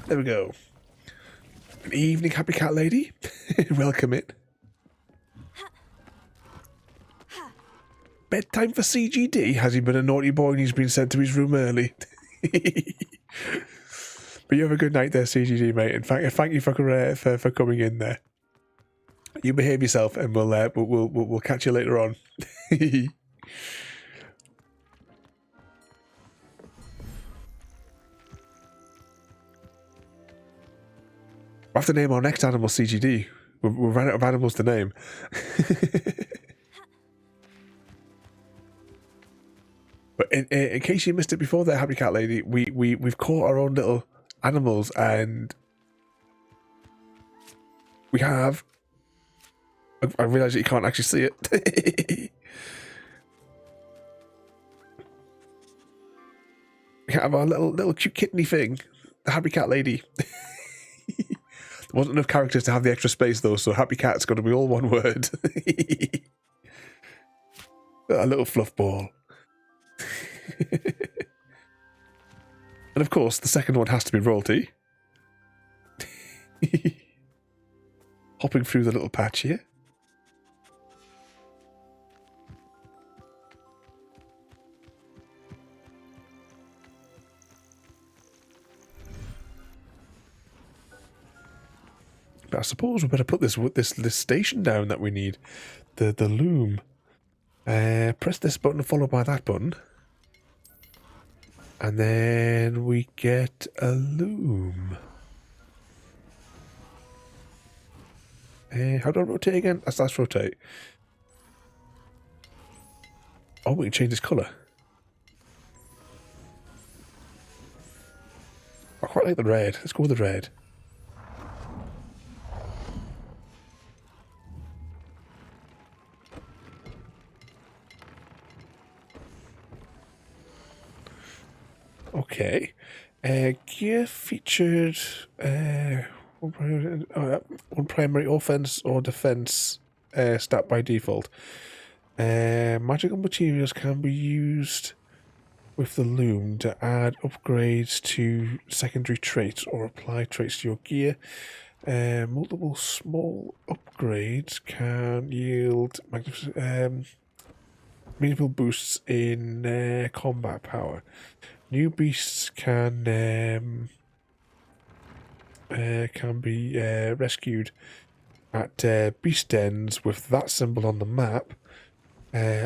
There we go. Good evening, happy cat lady. Welcome in. Bedtime for CGD? Has he been a naughty boy and he's been sent to his room early? But you have a good night there, CGD, mate. In fact, thank you for coming in there. You behave yourself, and we'll catch you later on. I have to name our next animal CGD. We've run out of animals to name. But in case you missed it before there, Happy Cat Lady, we've caught our own little animals, and we have... I realise that you can't actually see it. We have our little cute kitteny thing, the Happy Cat Lady. There wasn't enough characters to have the extra space though, so Happy Cat's got to be all one word. A little fluff ball. And of course, the second one has to be royalty. Hopping through the little patch here. But I suppose we better put this station down that we need. The loom. Press this button followed by that button. And then we get a loom. How do I rotate again? That's rotate. Oh, we can change this colour. I quite like the red. Let's go with the red. Okay. Gear featured one primary offense or defense stat by default. Magical materials can be used with the loom to add upgrades to secondary traits or apply traits to your gear. Multiple small upgrades can yield meaningful boosts in combat power. New beasts can be rescued at beast dens with that symbol on the map,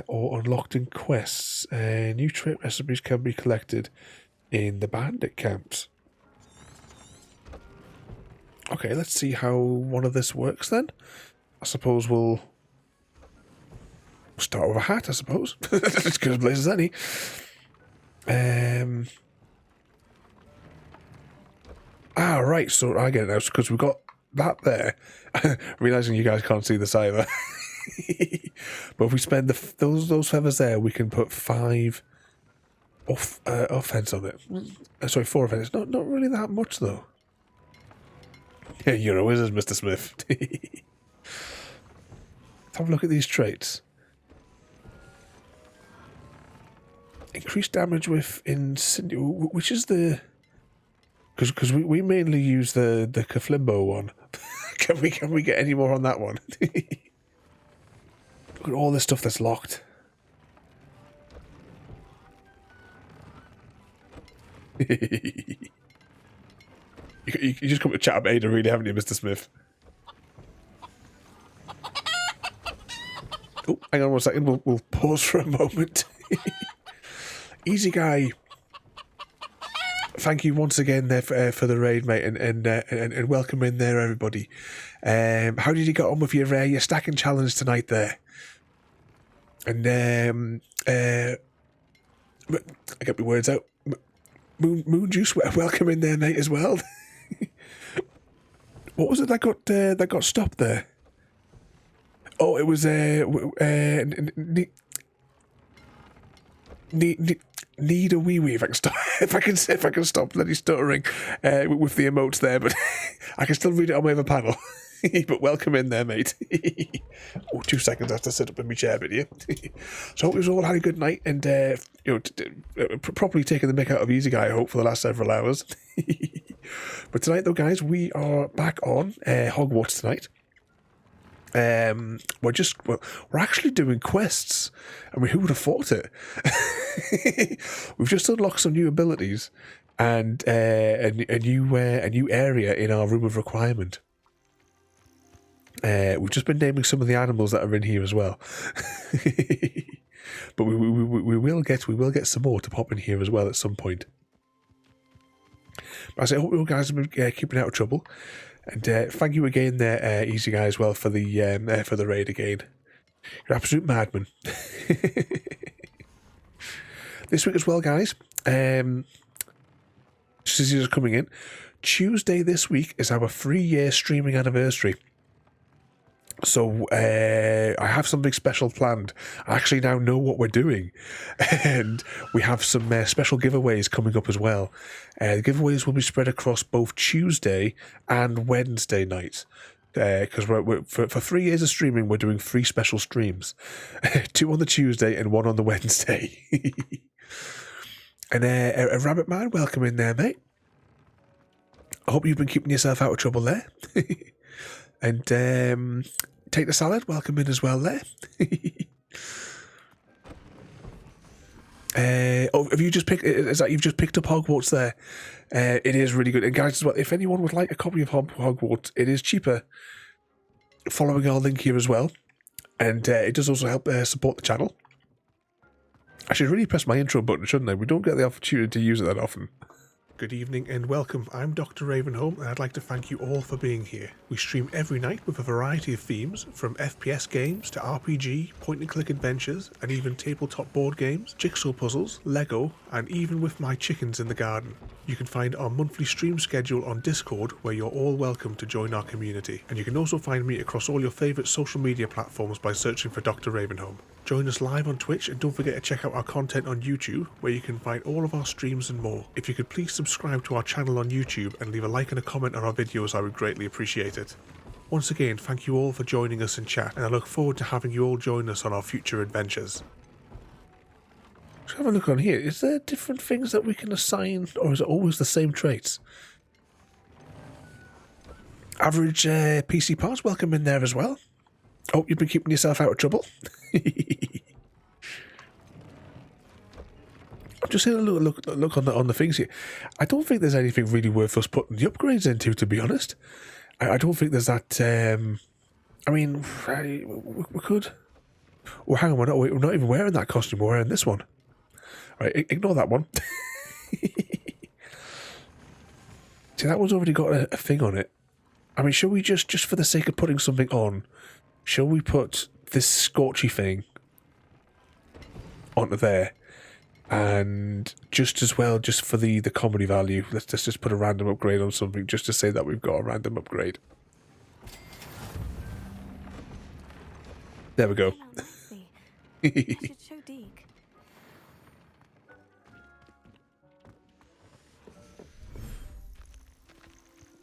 or unlocked in quests. New trait recipes can be collected in the bandit camps. Okay, let's see how one of this works then. I suppose we'll start with a hat, I suppose. As good a place as any. Right, so I get it now, because we've got that there. Realising you guys can't see this either. But if we spend those feathers there, we can put 5 offense on it. Sorry, 4 offense. Not really that much, though. Yeah, you're a wizard, Mr. Smith. Let's have a look at these traits. Increased damage with incendiary, which is the... Because we mainly use the Kaflimbo one. Can we get any more on that one? Look at all this stuff that's locked. You just come to chat about Ada, really, haven't you, Mr. Smith? Oh, Hang on 1 second, we'll pause for a moment. Easy Guy, thank you once again there for the raid, mate, and welcome in there, everybody. How did you get on with your stacking challenge tonight there? And I get my words out. Moon Juice, welcome in there, mate, as well. What was it that got stopped there? Oh, it was need a wee wee if I can stop bloody stuttering with the emotes there, but I can still read it on my other panel. But welcome in there, mate. Oh, 2 seconds, I have to sit up in my chair, but yeah. So I hope you all had a good night and properly taking the mick out of Easy Guy, I hope, for the last several hours. But tonight, though, guys, we are back on Hogwarts tonight. We're actually doing quests. I mean, who would have thought it? We've just unlocked some new abilities and a new area in our room of requirement. We've just been naming some of the animals that are in here as well. But we will get some more to pop in here as well at some point. But I hope you guys have been keeping out of trouble. And thank you again there, Easy Guy, as well, for the raid again. You're absolute madman. This week as well, guys, just as you're coming in, Tuesday this week is our 3-year streaming anniversary. So I have something special planned. I actually now know what we're doing. And we have some special giveaways coming up as well. The giveaways will be spread across both Tuesday and Wednesday nights. Because for 3 years of streaming, we're doing 3 special streams. 2 on the Tuesday and 1 on the Wednesday. And a Rabbit Man, welcome in there, mate. I hope you've been keeping yourself out of trouble there. And Take the Salad, welcome in as well there. Have you just picked? Is that you've just picked up Hogwarts there? It is really good. And guys, as well, if anyone would like a copy of Hogwarts, it is cheaper following our link here as well, and it does also help support the channel. I should really press my intro button, shouldn't I? We don't get the opportunity to use it that often. Good evening and welcome. I'm Dr. Ravenholm and I'd like to thank you all for being here. We stream every night with a variety of themes, from FPS games to RPG, point-and-click adventures, and even tabletop board games, jigsaw puzzles, Lego, and even with my chickens in the garden. You can find our monthly stream schedule on Discord, where you're all welcome to join our community. And you can also find me across all your favourite social media platforms by searching for Dr. Ravenholm. Join us live on Twitch and don't forget to check out our content on YouTube, where you can find all of our streams and more. If you could please subscribe to our channel on YouTube and leave a like and a comment on our videos, I would greatly appreciate it. Once again, thank you all for joining us in chat, and I look forward to having you all join us on our future adventures. Let's have a look on here. Is there different things that we can assign, or is it always the same traits? Average PC parts, welcome in there as well. Oh, you've been keeping yourself out of trouble. I'm just having a look on the things here. I don't think there's anything really worth us putting the upgrades into, to be honest. I don't think there's that. I mean, we could. Oh, hang on, we're not even wearing that costume. We're wearing this one. All right, ignore that one. See, that one's already got a thing on it. I mean, shall we just for the sake of putting something on, shall we put this scorchy thing onto there? And just as well, just for the comedy value, let's just put a random upgrade on something, just to say that we've got a random upgrade. There we go. I should show Deke.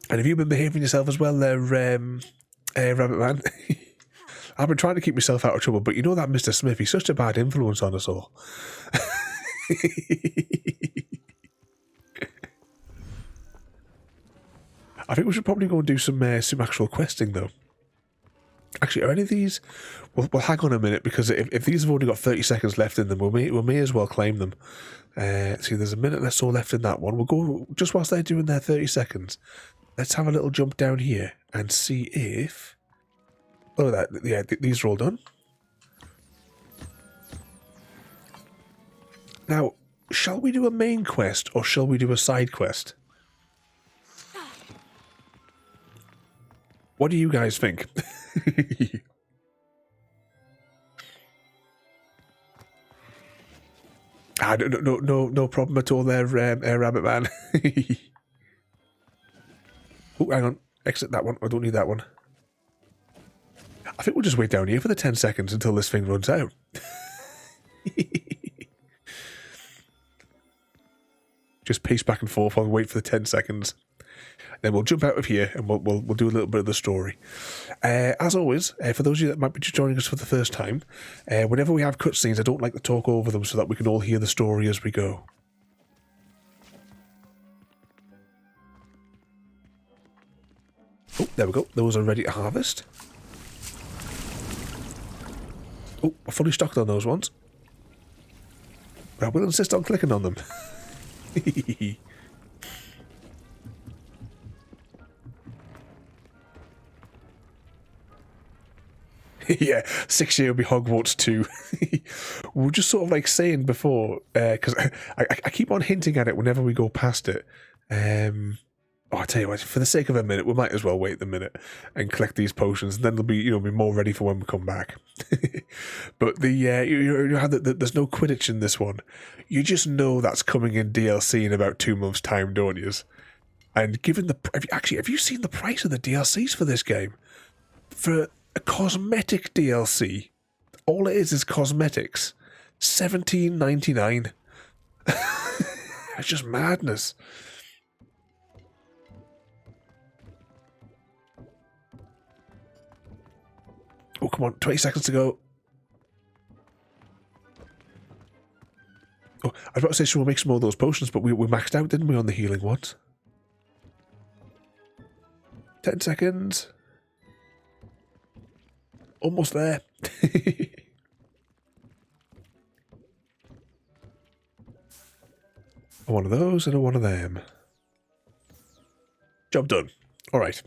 And have you been behaving yourself as well there, Rabbit Man? I've been trying to keep myself out of trouble, but you know that Mr. Smith, he's such a bad influence on us all. I think we should probably go and do some actual questing, though. Actually, are any of these... Well, hang on a minute, because if these have only got 30 seconds left in them, we may as well claim them. See, there's a minute less or left in that one. We'll go, just whilst they're doing their 30 seconds, let's have a little jump down here and see if... Oh, yeah, these are all done. Now, shall we do a main quest or shall we do a side quest? What do you guys think? No problem at all there, Rabbit Man. Oh, hang on. Exit that one. I don't need that one. I think we'll just wait down here for the 10 seconds until this thing runs out. Just pace back and forth and wait for the 10 seconds. Then we'll jump out of here and we'll do a little bit of the story. As always, for those of you that might be just joining us for the first time, whenever we have cutscenes, I don't like to talk over them so that we can all hear the story as we go. Oh, there we go. Those are ready to harvest. Oh, we're fully stocked on those ones. I will insist on clicking on them. Yeah, 6 year will be Hogwarts 2. We were just sort of like saying before, because I keep on hinting at it whenever we go past it. I tell you what, for the sake of a minute, we might as well wait the minute and collect these potions, and then they'll be, be more ready for when we come back. But there's no Quidditch in this one. You just know that's coming in DLC in about 2 months' time, don't you? And given have you seen the price of the DLCs for this game? For a cosmetic DLC, all it is cosmetics. $17.99. It's just madness. Oh, come on, 20 seconds to go. Oh, I was about to say, sure, we'll make some more of those potions, but we maxed out, didn't we, on the healing ones? 10 seconds. Almost there. One of those and one of them. Job done. All right.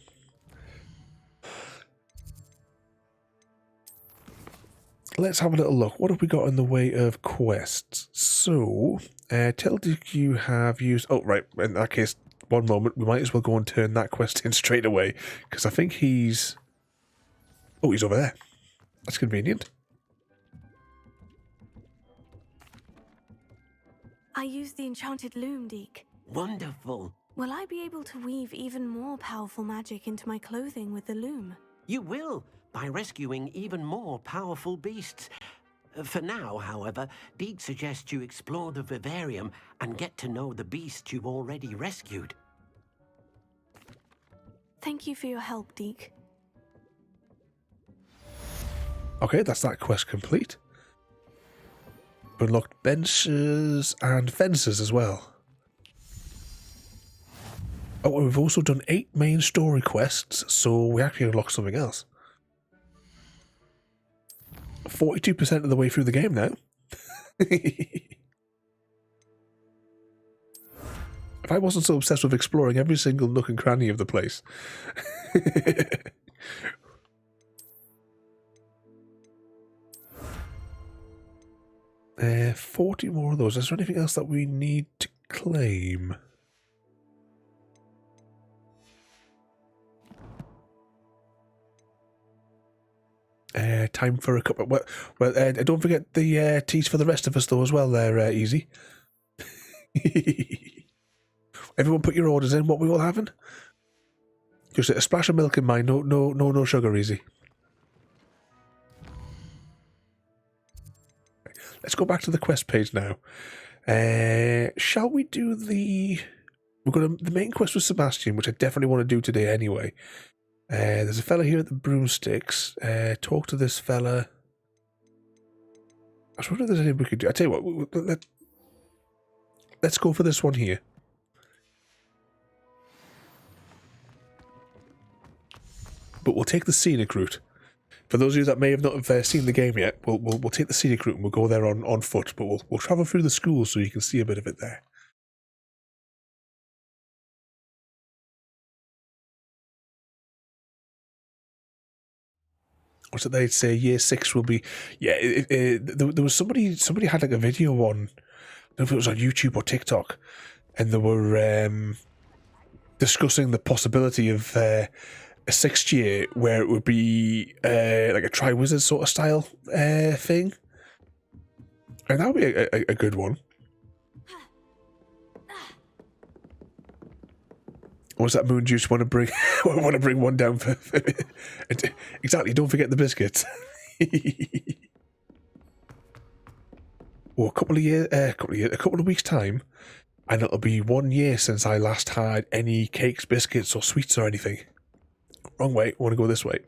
Let's have a little look. What have we got in the way of quests? So, tell Dick you have used... Oh, right. In that case, one moment. We might as well go and turn that quest in straight away. Because I think he's... Oh, he's over there. That's convenient. I used the enchanted loom, Deke. Wonderful. Will I be able to weave even more powerful magic into my clothing with the loom? You will, by rescuing even more powerful beasts. For now, however, Deke suggests you explore the Vivarium and get to know the beasts you've already rescued. Thank you for your help, Deke. Okay, that's that quest complete. Unlocked benches and fences as well. Oh, we've also done 8 main story quests, so we actually unlocked something else. 42% of the way through the game now. If I wasn't so obsessed with exploring every single nook and cranny of the place. 40 more of those. Is there anything else that we need to claim? Time for a couple. Well, don't forget the teas for the rest of us though as well. There, Easy. Everyone, put your orders in. What we all having? Just a splash of milk in mine. No sugar, Easy. Let's go back to the quest page now. Shall we do the... We've got the main quest with Sebastian, which I definitely want to do today anyway. There's a fella here at the broomsticks. Talk to this fella. I was wondering if there's anything we could do. I tell you what, let's go for this one here. But we'll take the scenic route. For those of you that may have not have seen the game yet, we'll take the scenic route and we'll go there on foot. But we'll travel through the school so you can see a bit of it there. What's it they'd say? Year 6 will be... Yeah, there was somebody had like a video on know if it was on YouTube or TikTok, and they were discussing the possibility of a 6th year where it would be like a Triwizard sort of style thing, and that would be a good one. What's that Moon Juice want to bring? Want to bring one down for exactly. Don't forget the biscuits. Or a couple of weeks time, and it'll be 1 year since I last had any cakes, biscuits, or sweets or anything. Wrong way. I want to go this way.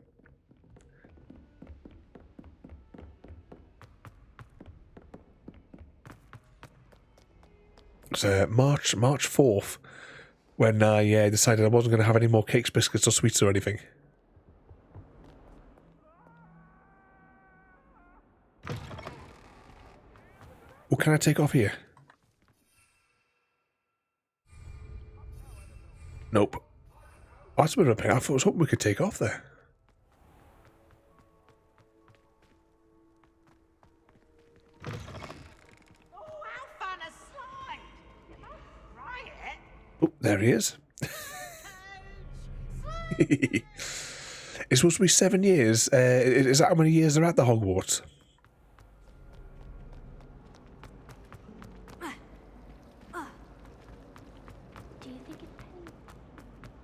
It's March 4th when I decided I wasn't going to have any more cakes, biscuits, or sweets or anything. What can I take off here? Nope. Oh, that's a bit of a pain. I was hoping we could take off there. Oh, there he is. It's supposed to be 7 years. Is that how many years they're at the Hogwarts?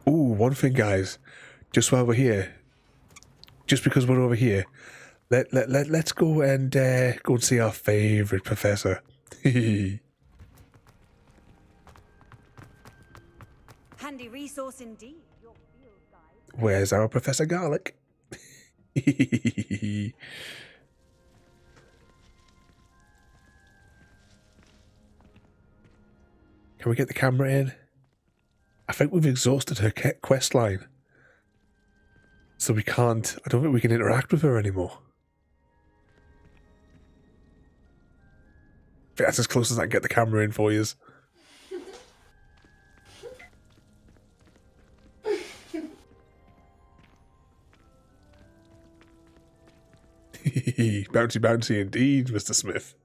Ooh, one thing, guys. Just while we're here, just because we're over here, let's go and see our favourite professor. Handy resource indeed. Your field guide. Where's our Professor Garlic? Can we get the camera in? I think we've exhausted her quest line. So we can't... I don't think we can interact with her anymore. I think that's as close as I can get the camera in for you. Bouncy, bouncy indeed, Mr. Smith.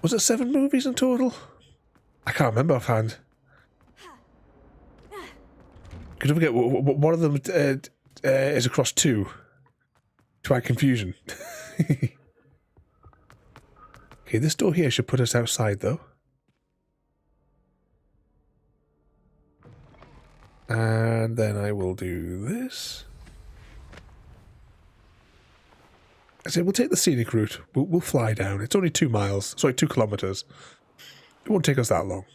Was it 7 movies in total? I can't remember offhand. Could you forget one of them is across 2 to add confusion. Okay, this door here should put us outside though. And then I will do this. I say we'll take the scenic route. We'll fly down. It's only 2 miles. Sorry, 2 kilometers. It won't take us that long.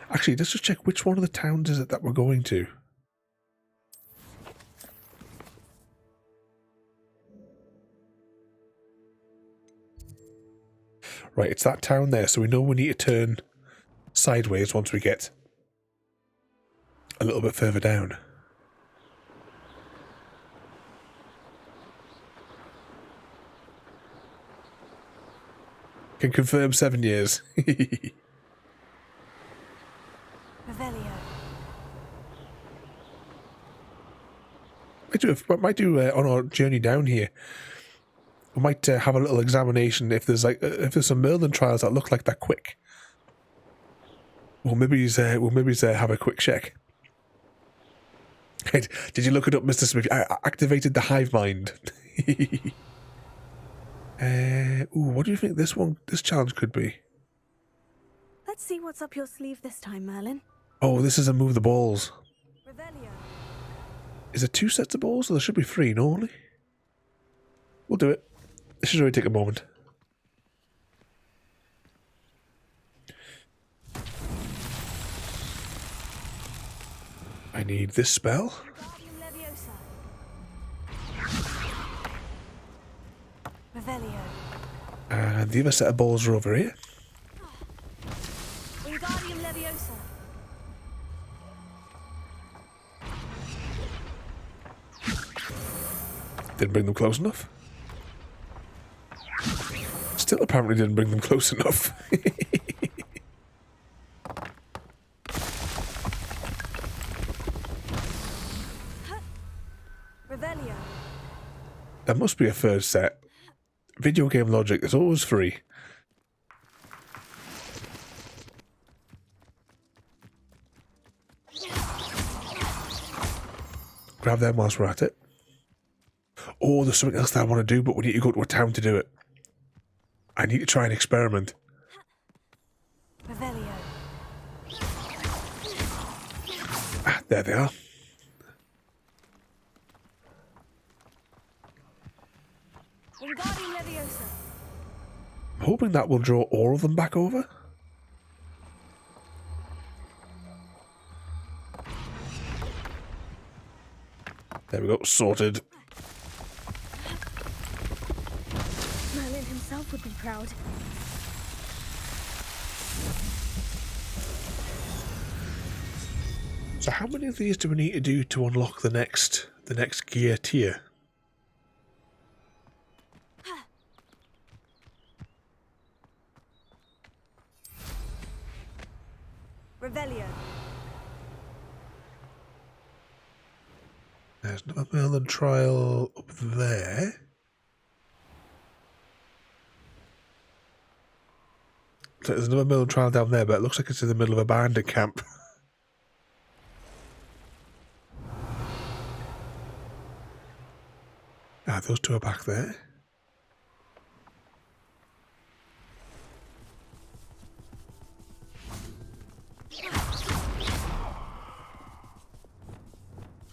Actually, let's just check which one of the towns is it that we're going to. Right, it's that town there, so we know we need to turn sideways once we get a little bit further down. Can confirm 7 years. Might do on our journey down here. We might have a little examination if there's some Merlin trials that look like that quick. We'll maybe have a quick check. Did you look it up, Mr. Smith? I activated the hive mind. What do you think this challenge could be? Let's see what's up your sleeve this time, Merlin. Oh, this is a move the balls. Revelio. Is there 2 sets of balls? Or there should be 3 normally. We'll do it. This should only take a moment. I need this spell. Revelio. And the other set of balls are over here. Wingardium Leviosa. Didn't bring them close enough. still apparently didn't bring them close enough. Revelio. There must be a third set. Video game logic is always free. Grab them whilst we're at it. Oh, there's something else that I want to do, but we need to go to a town to do it. I need to try and experiment. Revelio. Ah, there they are. Wingardium Leviosa. I'm hoping that will draw all of them back over. There we go, sorted. Merlin himself would be proud. So how many of these do we need to do to unlock the next gear tier? Revelio. There's another Merlin trial up there. So there's another Merlin trial down there, but it looks like it's in the middle of a bandit camp. Ah, those two are back there.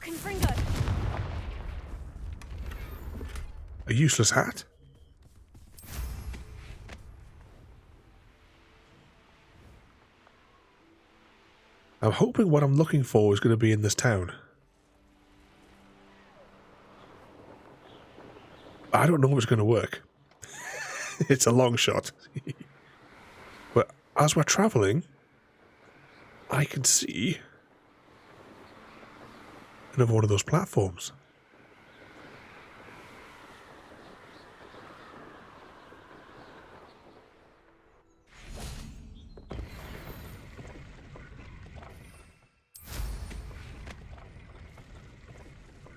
Confringo. A useless hat. I'm hoping what I'm looking for is going to be in this town. I don't know if it's going to work. It's a long shot. But as we're travelling, I can see another one of those platforms.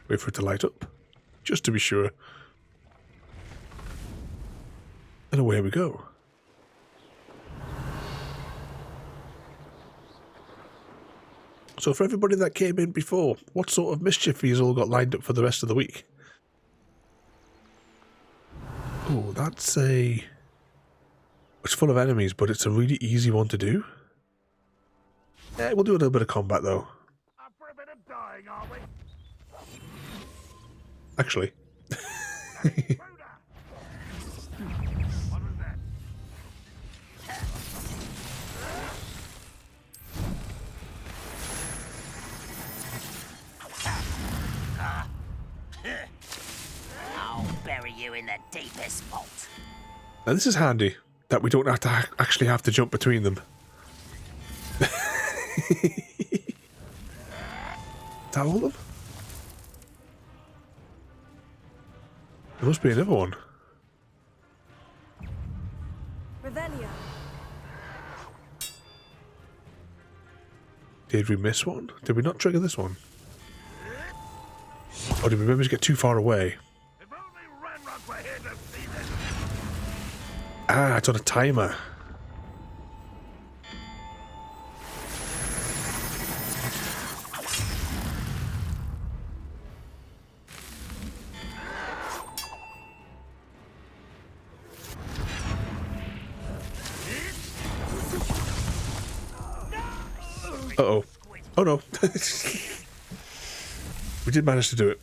Wait for it to light up, just to be sure. And away we go. So for everybody that came in before, what sort of mischief have you all got lined up for the rest of the week? Oh, that's a... It's full of enemies, but it's a really easy one to do. Yeah, we'll do a little bit of combat though. Up for a bit of dying, are we? Actually. I'll bury you in the deepest vault. Now this is handy, that we don't have to actually have to jump between them. Is that all of them? There must be another one. Revelio. Did we miss one? Did we not trigger this one? Or did we maybe just get too far away? If only Ranrock were here to see this. Ah, it's on a timer. Uh-oh. Oh no. We did manage to do it.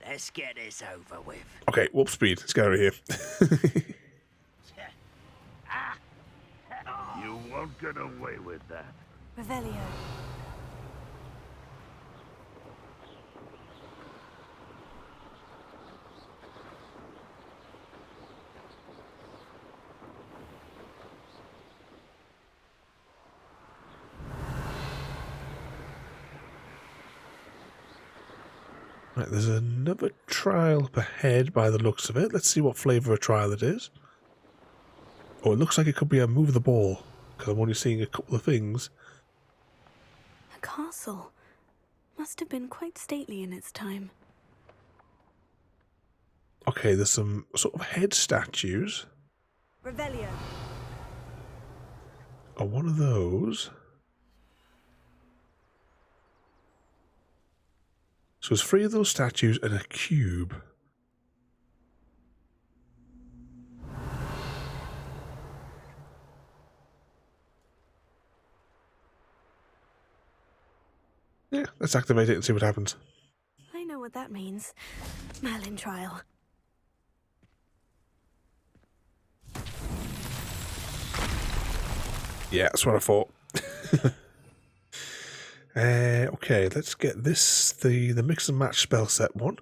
Let's get this over with. Okay, warp speed. Let's get out of here. You won't get away with that. Revelio. Right, there's another trial up ahead by the looks of it. Let's see what flavour of trial it is. Oh, it looks like it could be a move the ball, because I'm only seeing a couple of things. A castle. Must have been quite stately in its time. Okay, there's some sort of head statues. Revelio. Oh, one of those. So there's 3 of those statues and a cube. Yeah, let's activate it and see what happens. I know what that means. Merlin trial. Yeah, that's what I thought. Okay, let's get this, the mix and match spell set one.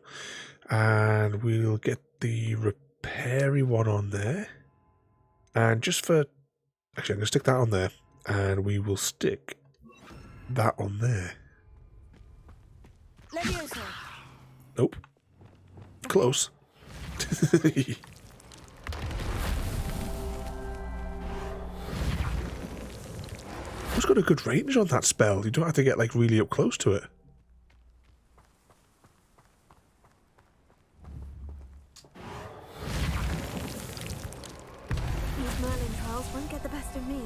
And we'll get the repairy one on there. And just for... Actually, I'm going to stick that on there. And we will stick that on there. Levioso. Nope. Close. Who's got a good range on that spell? You don't have to get like really up close to it. These Merlin trials won't get the best of me.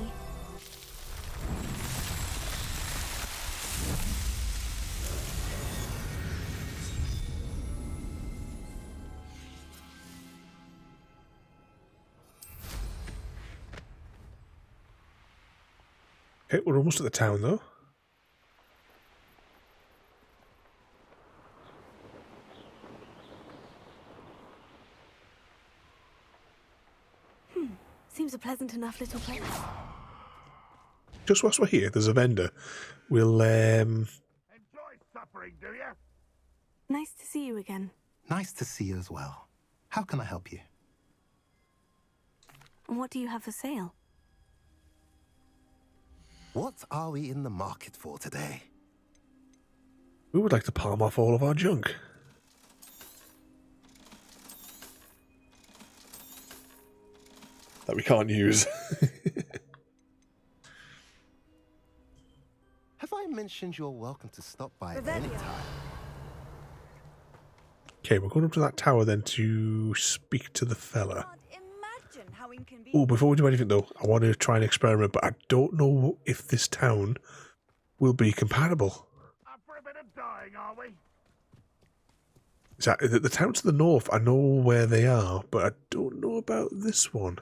Okay, we're almost at the town though. Seems a pleasant enough little place. Just whilst we're here, there's a vendor. We'll Enjoy suffering, do you? Nice to see you again. Nice to see you as well. How can I help you? And what do you have for sale? What are we in the market for today? We would like to palm off all of our junk. That we can't use. Have I mentioned you're welcome to stop by at any time? Okay, we're going up to that tower then to speak to the fella. Oh, before we do anything though, I want to try and experiment, but I don't know if this town will be compatible. Up for a bit of dying, are we? So, the towns to the north, I know where they are, but I don't know about this one.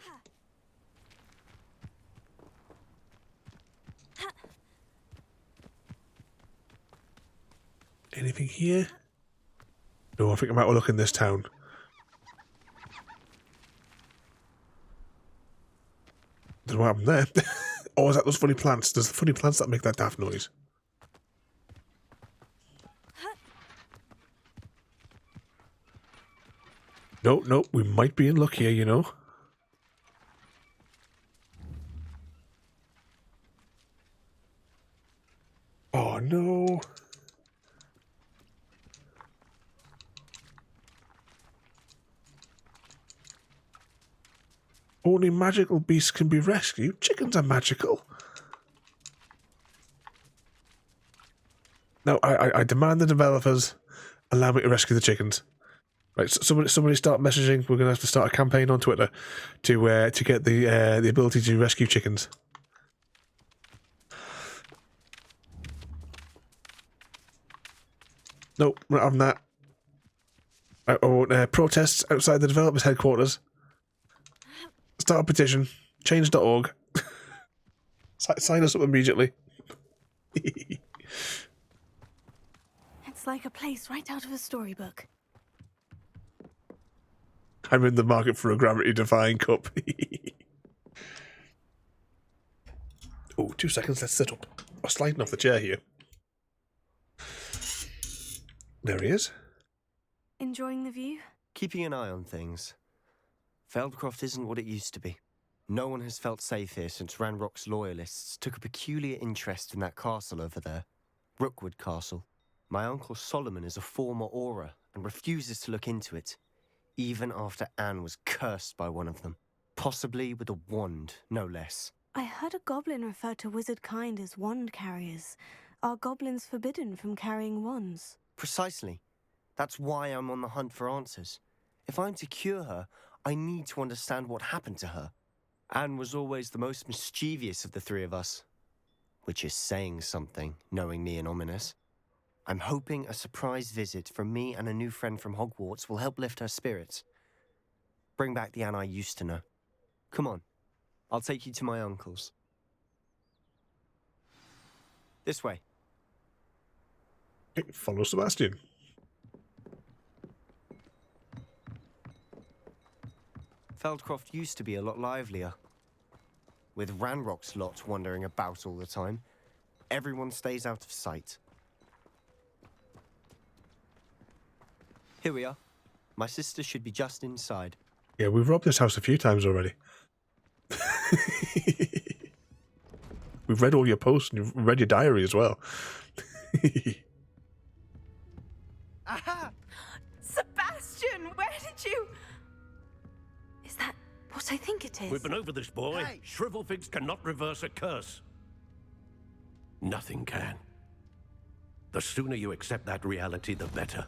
Anything here? No, I think I might have a look in this town. Don't know what happened there. Or is that those funny plants? There's the funny plants that make that daft noise. No, we might be in luck here, you know. Oh no. Only magical beasts can be rescued. Chickens are magical. No, I demand the developers allow me to rescue the chickens. Right, so somebody start messaging. We're going to have to start a campaign on Twitter to get the ability to rescue chickens. Nope, we're not having that. I want protests outside the developers' headquarters. Start a petition. Change.org. Sign us up immediately. It's like a place right out of a storybook. I'm in the market for a gravity-defying cup. Oh, 2 seconds. Let's sit up. I'm sliding off the chair here. There he is. Enjoying the view? Keeping an eye on things. Feldcroft isn't what it used to be. No one has felt safe here since Ranrock's loyalists took a peculiar interest in that castle over there. Rookwood Castle. My Uncle Solomon is a former Auror and refuses to look into it, even after Anne was cursed by one of them. Possibly with a wand, no less. I heard a goblin refer to wizard kind as wand carriers. Are goblins forbidden from carrying wands? Precisely. That's why I'm on the hunt for answers. If I'm to cure her, I need to understand what happened to her. Anne was always the most mischievous of the three of us. Which is saying something, knowing me and Ominous. I'm hoping a surprise visit from me and a new friend from Hogwarts will help lift her spirits. Bring back the Anne I used to know. Come on, I'll take you to my uncle's. This way. Okay, follow Sebastian. Feldcroft used to be a lot livelier. With Ranrock's lot wandering about all the time, everyone stays out of sight. Here we are. My sister should be just inside. Yeah, we've robbed this house a few times already. We've read all your posts and you've read your diary as well. Aha! Sebastian, where did you... Is that what I think it is? We've been over this, boy. Hey. Shrivelfigs cannot reverse a curse. Nothing can. The sooner you accept that reality, the better.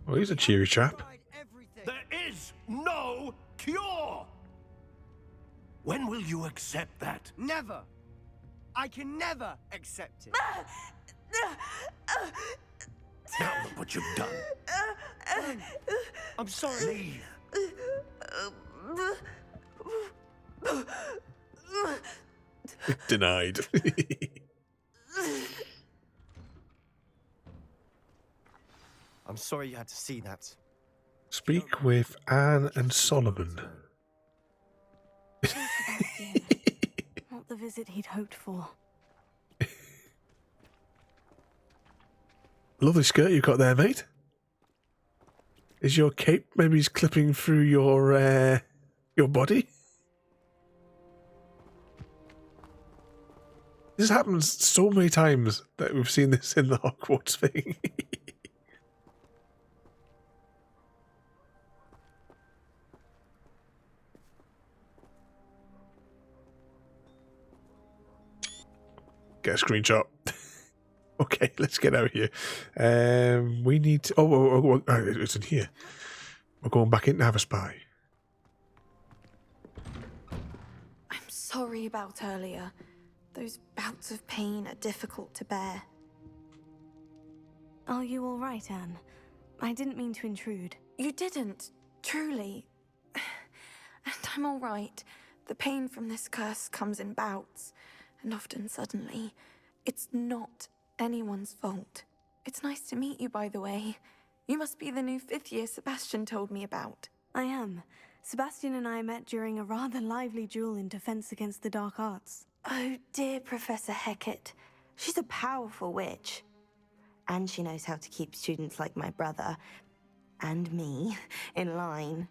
Well, he's a cheery chap. There is no cure! When will you accept that? Never! I can never accept it. Now look what you've done. I'm sorry. Denied. I'm sorry you had to see that. Speak with Anne and Solomon. Not the visit he'd hoped for. Lovely skirt you got there, mate. Is your cape maybe clipping through your body? This happens so many times that we've seen this in the Hogwarts thing. Get a screenshot. Okay, let's get out of here. We need to... Oh, it's in here. We're going back in to have a spy. I'm sorry about earlier. Those bouts of pain are difficult to bear. Are you all right, Anne? I didn't mean to intrude. You didn't, truly. And I'm all right. The pain from this curse comes in bouts, and often suddenly. It's not anyone's fault. It's nice to meet you, by the way. You must be the new 5th year Sebastian told me about. I am. Sebastian and I met during a rather lively duel in defense against the dark arts. Oh dear, Professor Hecat. She's a powerful witch. And she knows how to keep students like my brother, and me, in line.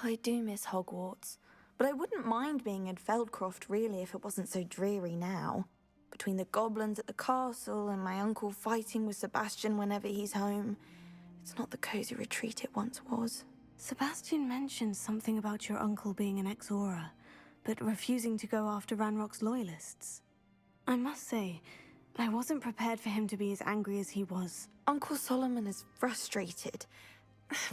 I do miss Hogwarts, but I wouldn't mind being in Feldcroft, really, if it wasn't so dreary now. Between the goblins at the castle and my uncle fighting with Sebastian whenever he's home, it's not the cozy retreat it once was. Sebastian mentioned something about your uncle being an ex-Auror, but refusing to go after Ranrock's loyalists. I must say, I wasn't prepared for him to be as angry as he was. Uncle Solomon is frustrated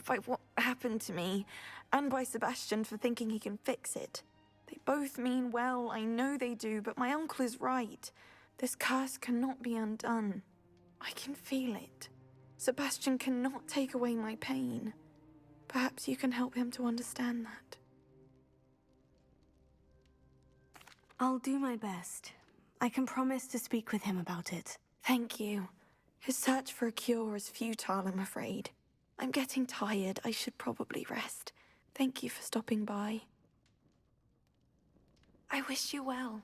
by what happened to me, and by Sebastian for thinking he can fix it. They both mean well, I know they do, but my uncle is right. This curse cannot be undone. I can feel it. Sebastian cannot take away my pain. Perhaps you can help him to understand that. I'll do my best. I can promise to speak with him about it. Thank you. His search for a cure is futile, I'm afraid. I'm getting tired. I should probably rest. Thank you for stopping by. I wish you well.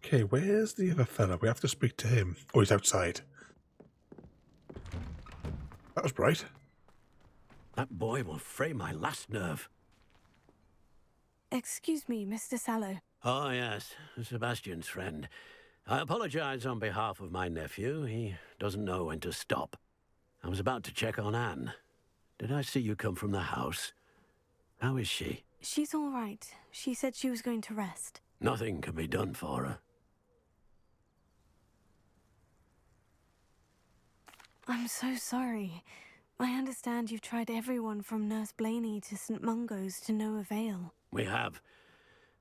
Okay, where's the other fella? We have to speak to him. Oh, he's outside. That was bright. That boy will fray my last nerve. Excuse me, Mr. Sallow. Oh, yes, Sebastian's friend. I apologize on behalf of my nephew. He doesn't know when to stop. I was about to check on Anne. Did I see you come from the house? How is she? She's all right. She said she was going to rest. Nothing can be done for her. I'm so sorry. I understand you've tried everyone from Nurse Blaney to St. Mungo's to no avail. We have.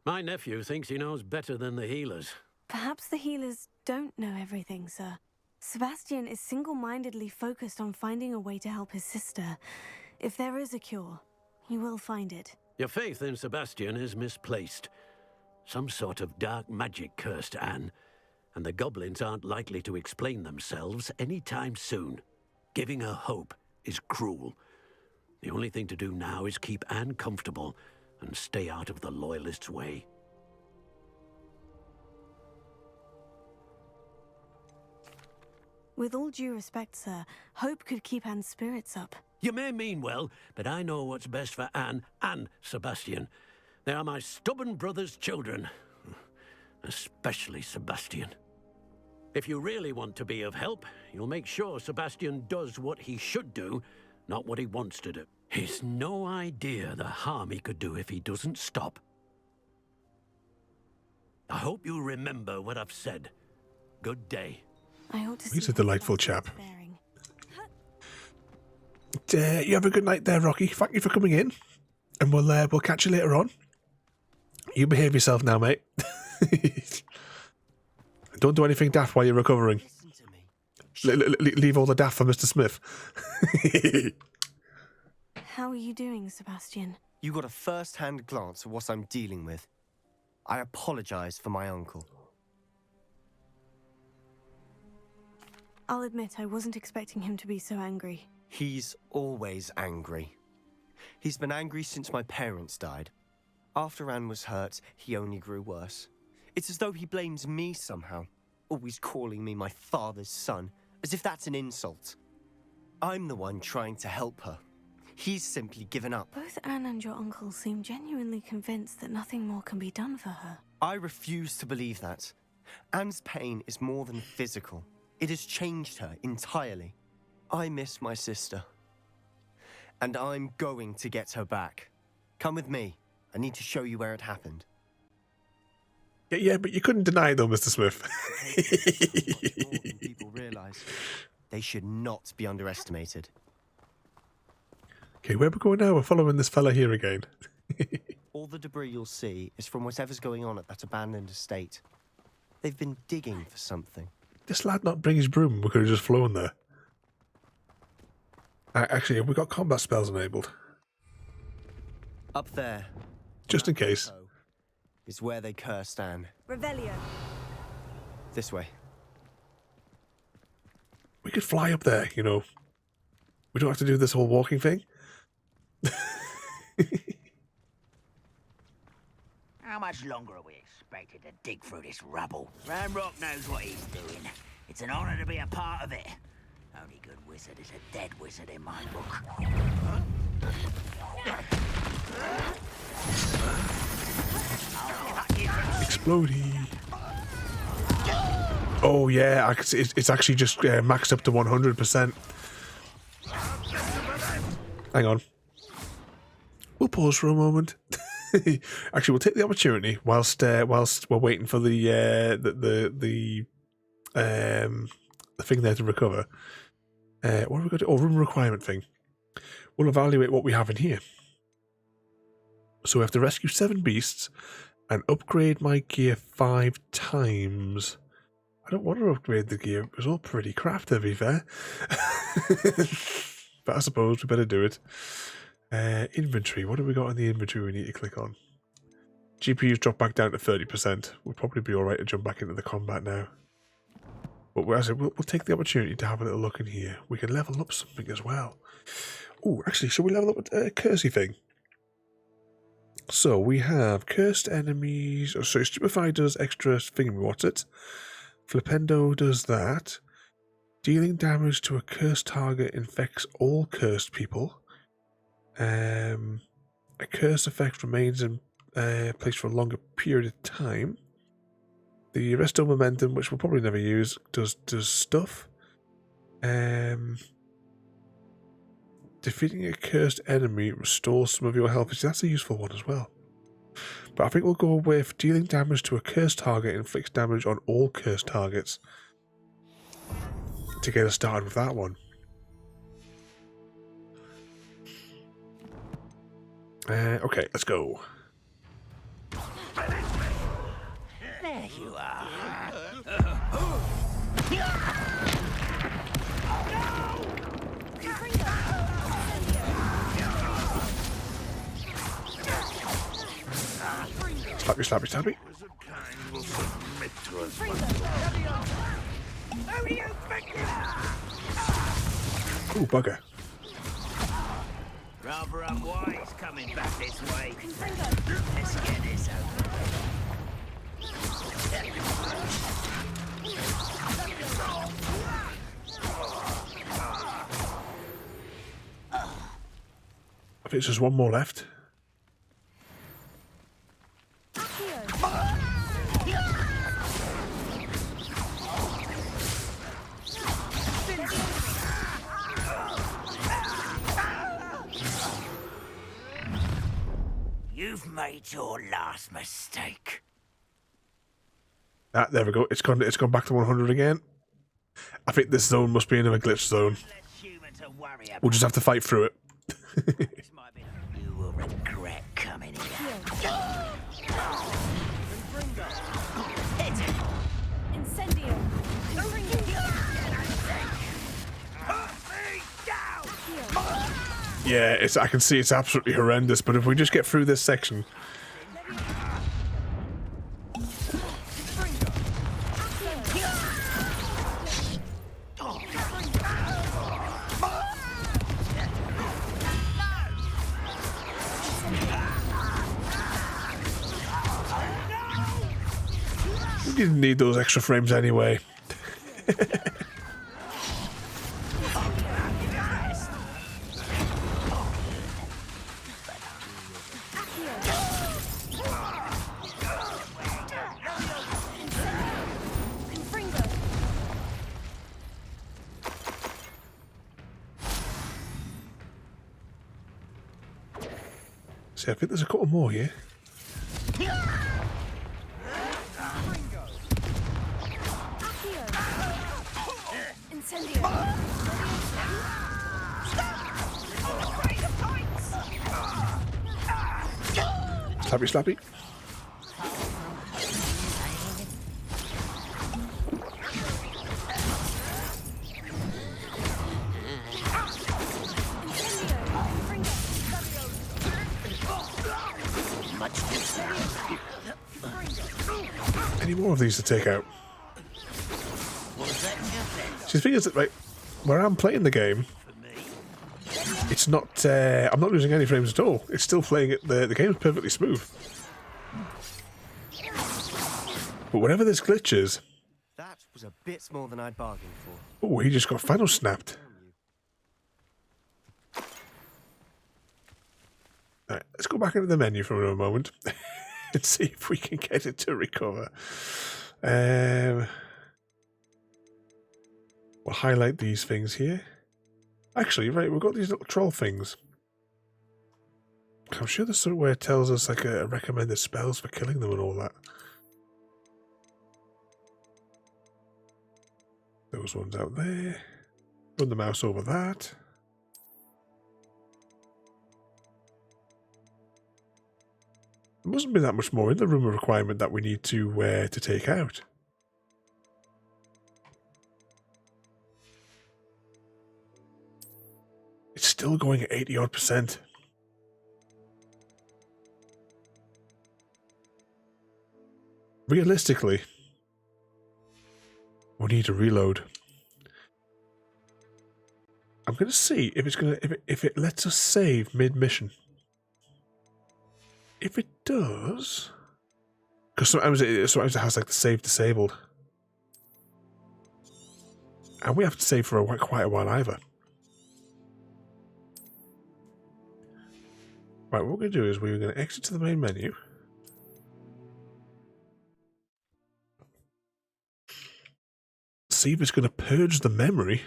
My nephew thinks he knows better than the healers. Perhaps the healers don't know everything, sir. Sebastian is single-mindedly focused on finding a way to help his sister. If there is a cure, he will find it. Your faith in Sebastian is misplaced. Some sort of dark magic cursed Anne, and the goblins aren't likely to explain themselves anytime soon. Giving her hope is cruel. The only thing to do now is keep Anne comfortable and stay out of the Loyalists' way. With all due respect, sir, hope could keep Anne's spirits up. You may mean well, but I know what's best for Anne and Sebastian. They are my stubborn brother's children. Especially Sebastian. If you really want to be of help, you'll make sure Sebastian does what he should do, not what he wants to do. He's no idea the harm he could do if he doesn't stop. I hope you remember what I've said. Good day. I hope to see He's a delightful chap. bearing. You have a good night there, Rocky. Thank you for coming in, and we'll catch you later on. You behave yourself now, mate. Don't do anything daft while you're recovering. Leave all the daft for Mr. Smith. How are you doing, Sebastian? You got a first-hand glance at what I'm dealing with. I apologize for my uncle. I'll admit I wasn't expecting him to be so angry. He's always angry. He's been angry since my parents died. After Anne was hurt, he only grew worse. It's as though he blames me somehow, always calling me my father's son, as if that's an insult. I'm the one trying to help her. He's simply given up. Both Anne and your uncle seem genuinely convinced that nothing more can be done for her. I refuse to believe that. Anne's pain is more than physical. It has changed her entirely. I miss my sister. And I'm going to get her back. Come with me. I need to show you where it happened. Yeah, but you couldn't deny it though, Mr. Smith. More than people realize. They should not be underestimated. Okay, where are we going now? We're following this fella here again. All the debris you'll see is from whatever's going on at that abandoned estate. They've been digging for something. This lad not bring his broom? We could have just flown there. Actually, have we got combat spells enabled? Up there. Just in case. Is where they cursed Anne. Revelio. This way. We could fly up there, you know. We don't have to do this whole walking thing. How much longer are we expected to dig through this rubble? Ramrock knows what he's doing. It's an honor to be a part of it. Only good wizard is a dead wizard in my book. Explodey. Oh yeah, it's actually just maxed up to 100%. Hang on. We'll pause for a moment. Actually, we'll take the opportunity whilst we're waiting for the thing there to recover. What have we got? Oh, room requirement thing. We'll evaluate what we have in here. So we have to rescue 7 beasts and upgrade my gear 5 times. I don't want to upgrade the gear. It was all pretty crap, to be fair. But I suppose we better do it. Inventory. What have we got in the inventory we need to click on? GPU's dropped back down to 30%. We'll probably be alright to jump back into the combat now. But we'll take the opportunity to have a little look in here. We can level up something as well. Oh, actually, should we level up with a cursey thing? So we have cursed enemies. Oh, sorry, Stupefy does extra thing. What's it? Flipendo does that. Dealing damage to a cursed target infects all cursed people. A curse effect remains in place for a longer period of time. The resto momentum, which we'll probably never use, does stuff. Defeating a cursed enemy restores some of your health. See, that's a useful one as well. But I think we'll go with dealing damage to a cursed target inflicts damage on all cursed targets to get us started with that one. Okay, let's go. There you are. Slappy, slappy, slappy. Ooh, bugger. Rather unwise coming back this way. Let's get this over. I think there's just one more left. You've made your last mistake. Ah, there we go. It's gone back to 100 again. I think this zone must be another glitch zone. We'll just have to fight through it. You will regret coming here. Incendio. Yeah, I can see it's absolutely horrendous, but if we just get through this section... We didn't need those extra frames anyway. See, I think there's a couple more here. Slappy, slappy. Any more of these to take out? See, the thing is that, like, where I'm playing the game, it's not. I'm not losing any frames at all. It's still playing it. The game's perfectly smooth. But whatever this glitch is, that was a bit more than I'd bargained for. Oh, he just got final snapped. Right, let's go back into the menu for a moment and see if we can get it to recover. We'll highlight these things here. Actually, right, we've got these little troll things. I'm sure there's somewhere it tells us like a recommended spells for killing them and all that. Those ones out there. Run the mouse over that. There mustn't be that much more in the room of requirement that we need to take out. It's still going at 80-odd%. Realistically, we need to reload. I'm going to see if it's if it lets us save mid-mission. If it does, because sometimes it has like the save disabled, and we haven't saved for quite a while either. Right, what we're going to do is we're going to exit to the main menu. see if it's going to purge the memory.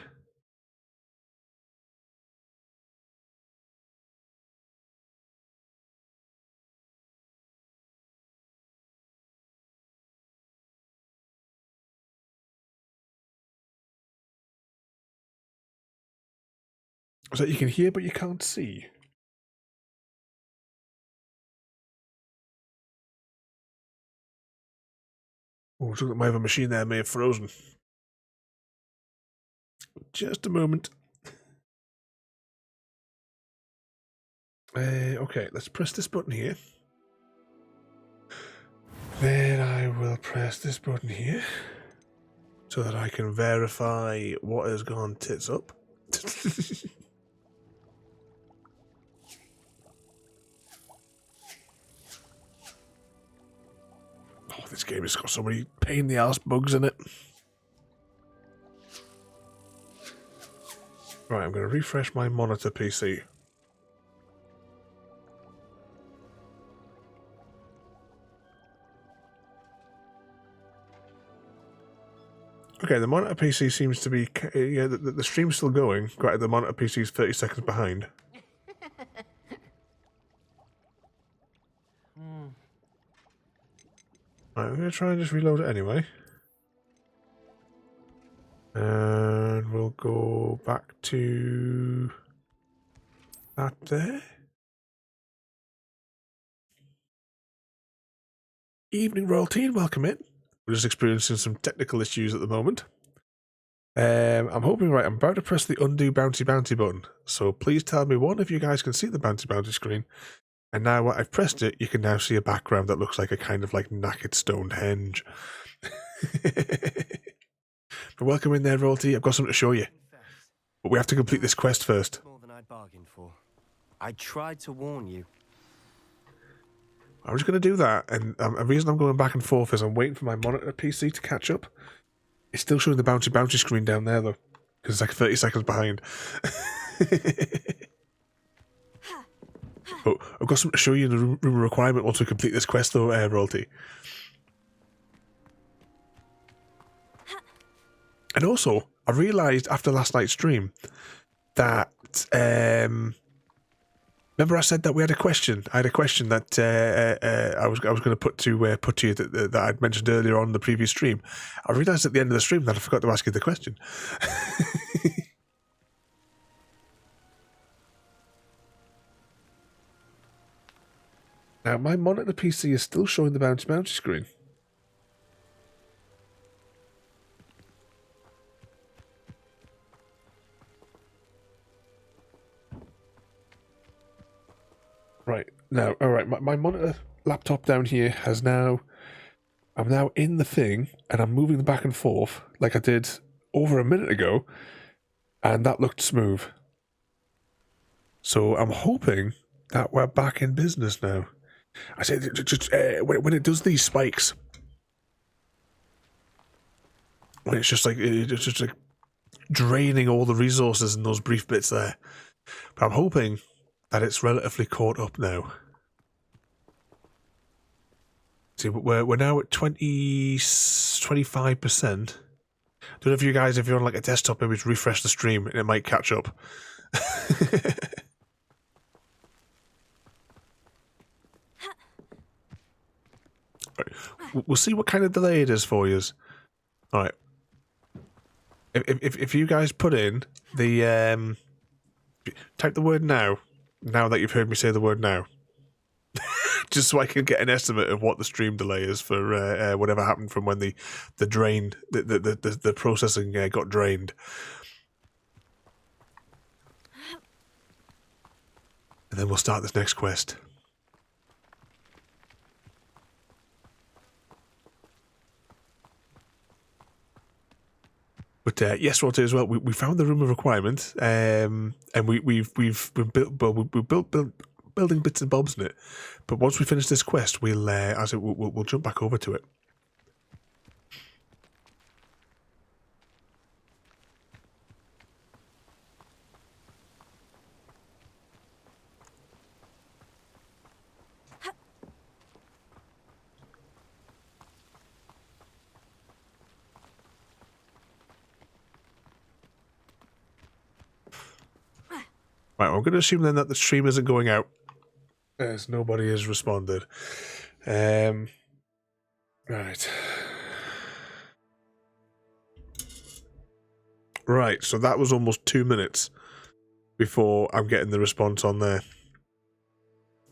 So you can hear, but you can't see. Oh, looks like my other machine there may have frozen. Just a moment. Okay, let's press this button here. Then I will press this button here so that I can verify what has gone tits up. Oh, this game has got so many pain in the ass bugs in it. Right, I'm going to refresh my monitor PC. Okay, the monitor PC seems to be... Yeah, the stream's still going. Granted, the monitor PC is 30 seconds behind. Right, I'm going to try and just reload it anyway. And we'll go back to that there. Evening royalty and welcome in. We're just experiencing some technical issues at the moment. I'm hoping, right, I'm about to press the undo bounty button. So please tell me, one, if you guys can see the bounty screen. And now what I've pressed it, you can now see a background that looks like a kind of like knackered Stonehenge. But welcome in there, royalty. I've got something to show you. But we have to complete this quest first. More than I'd bargained for. I tried to warn you. I'm just going to do that, and the reason I'm going back and forth is I'm waiting for my monitor PC to catch up. It's still showing the bounty screen down there, though, because it's like 30 seconds behind. Oh, I've got something to show you in the room of requirement once we complete this quest, though, royalty. And also, I realised after last night's stream that... remember I said that we had a question? I had a question that I was going to put to you that I'd mentioned earlier on the previous stream. I realised at the end of the stream that I forgot to ask you the question. Now, my monitor PC is still showing the bouncy screen. Right, now, alright, my monitor laptop down here has now... I'm now in the thing, and I'm moving them back and forth, like I did over a minute ago, and that looked smooth. So I'm hoping that we're back in business now. I say, just when it does these spikes, when it's just like draining all the resources in those brief bits there. But I'm hoping that it's relatively caught up now. See, we're now at 25%. Don't know if you guys, if you're on like a desktop, maybe just refresh the stream and it might catch up. Right. We'll see what kind of delay it is for you. All right. If you guys put in the type the word now that you've heard me say the word now, just so I can get an estimate of what the stream delay is for whatever happened from when the processing got drained. And then we'll start this next quest. But yes, Roger, as well. We found the room of requirement, and we've built building bits and bobs in it. But once we finish this quest, we'll jump back over to it. Right, I'm going to assume then that the stream isn't going out, as nobody has responded. Right. Right, so that was almost 2 minutes before I'm getting the response on there.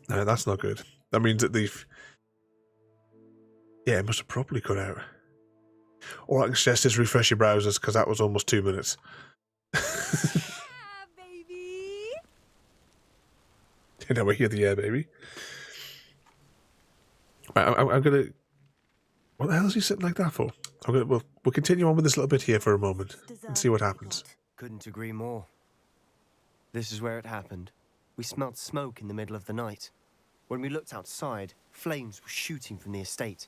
No, that's not good. That means that they've... Yeah, it must have properly cut out. All I can suggest is refresh your browsers, because that was almost 2 minutes. Now we hear the yeah, baby. Right, I'm gonna... What the hell is he sitting like that for? We'll continue on with this little bit here for a moment and see what happens. Couldn't agree more. This is where it happened. We smelled smoke in the middle of the night. When we looked outside, flames were shooting from the estate.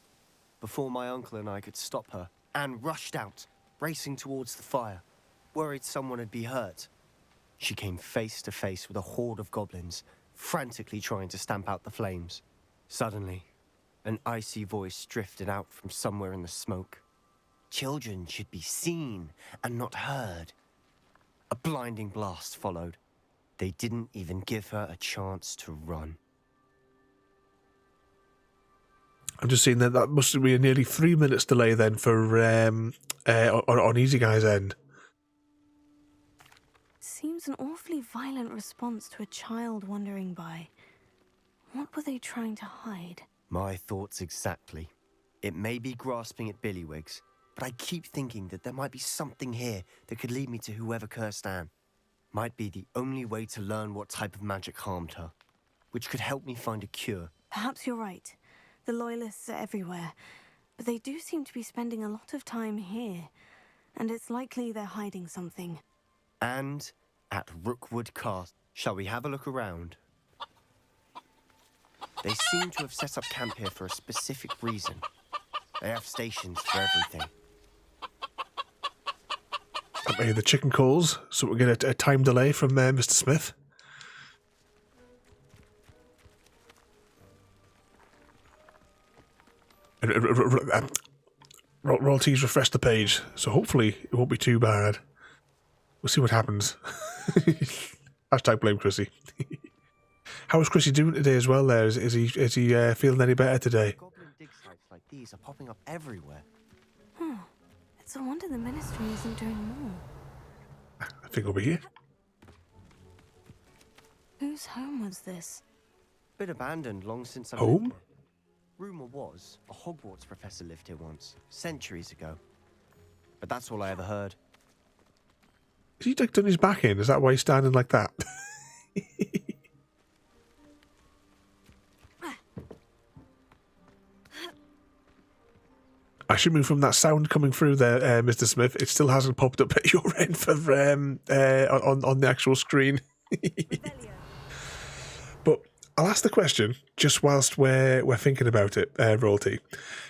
Before my uncle and I could stop her, Anne rushed out, racing towards the fire, worried someone had been hurt. She came face to face with a horde of goblins, frantically trying to stamp out the flames. Suddenly, an icy voice drifted out from somewhere in the smoke. Children should be seen and not heard. A blinding blast followed. They didn't even give her a chance to run. I'm just seeing that must be a nearly 3 minutes delay then for on Easy Guy's end. Seems an awfully violent response to a child wandering by. What were they trying to hide? My thoughts exactly. It may be grasping at Billywigs, but I keep thinking that there might be something here that could lead me to whoever cursed Anne. Might be the only way to learn what type of magic harmed her, which could help me find a cure. Perhaps you're right. The Loyalists are everywhere, but they do seem to be spending a lot of time here, and it's likely they're hiding something. And at Rookwood Castle. Shall we have a look around? They seem to have set up camp here for a specific reason. They have stations for everything. The chicken calls, so we'll get a time delay from Mr. Smith. Royalties refresh the page, so hopefully it won't be too bad. We'll see what happens. Hashtag blame Chrissy. How is Chrissy doing today as well there? Is he feeling any better today? Goblin dig sites like these are popping up everywhere. It's a wonder the Ministry isn't doing more. I think over here. Whose home was this? Been abandoned long since I Home? lived here. Rumour was a Hogwarts professor lived here once, centuries ago. But that's all I ever heard. Has he done his back in? Is that why he's standing like that? I should move from that sound coming through there, Mr. Smith. It still hasn't popped up at your end for on the actual screen. But I'll ask the question just whilst we're thinking about it, Royalty.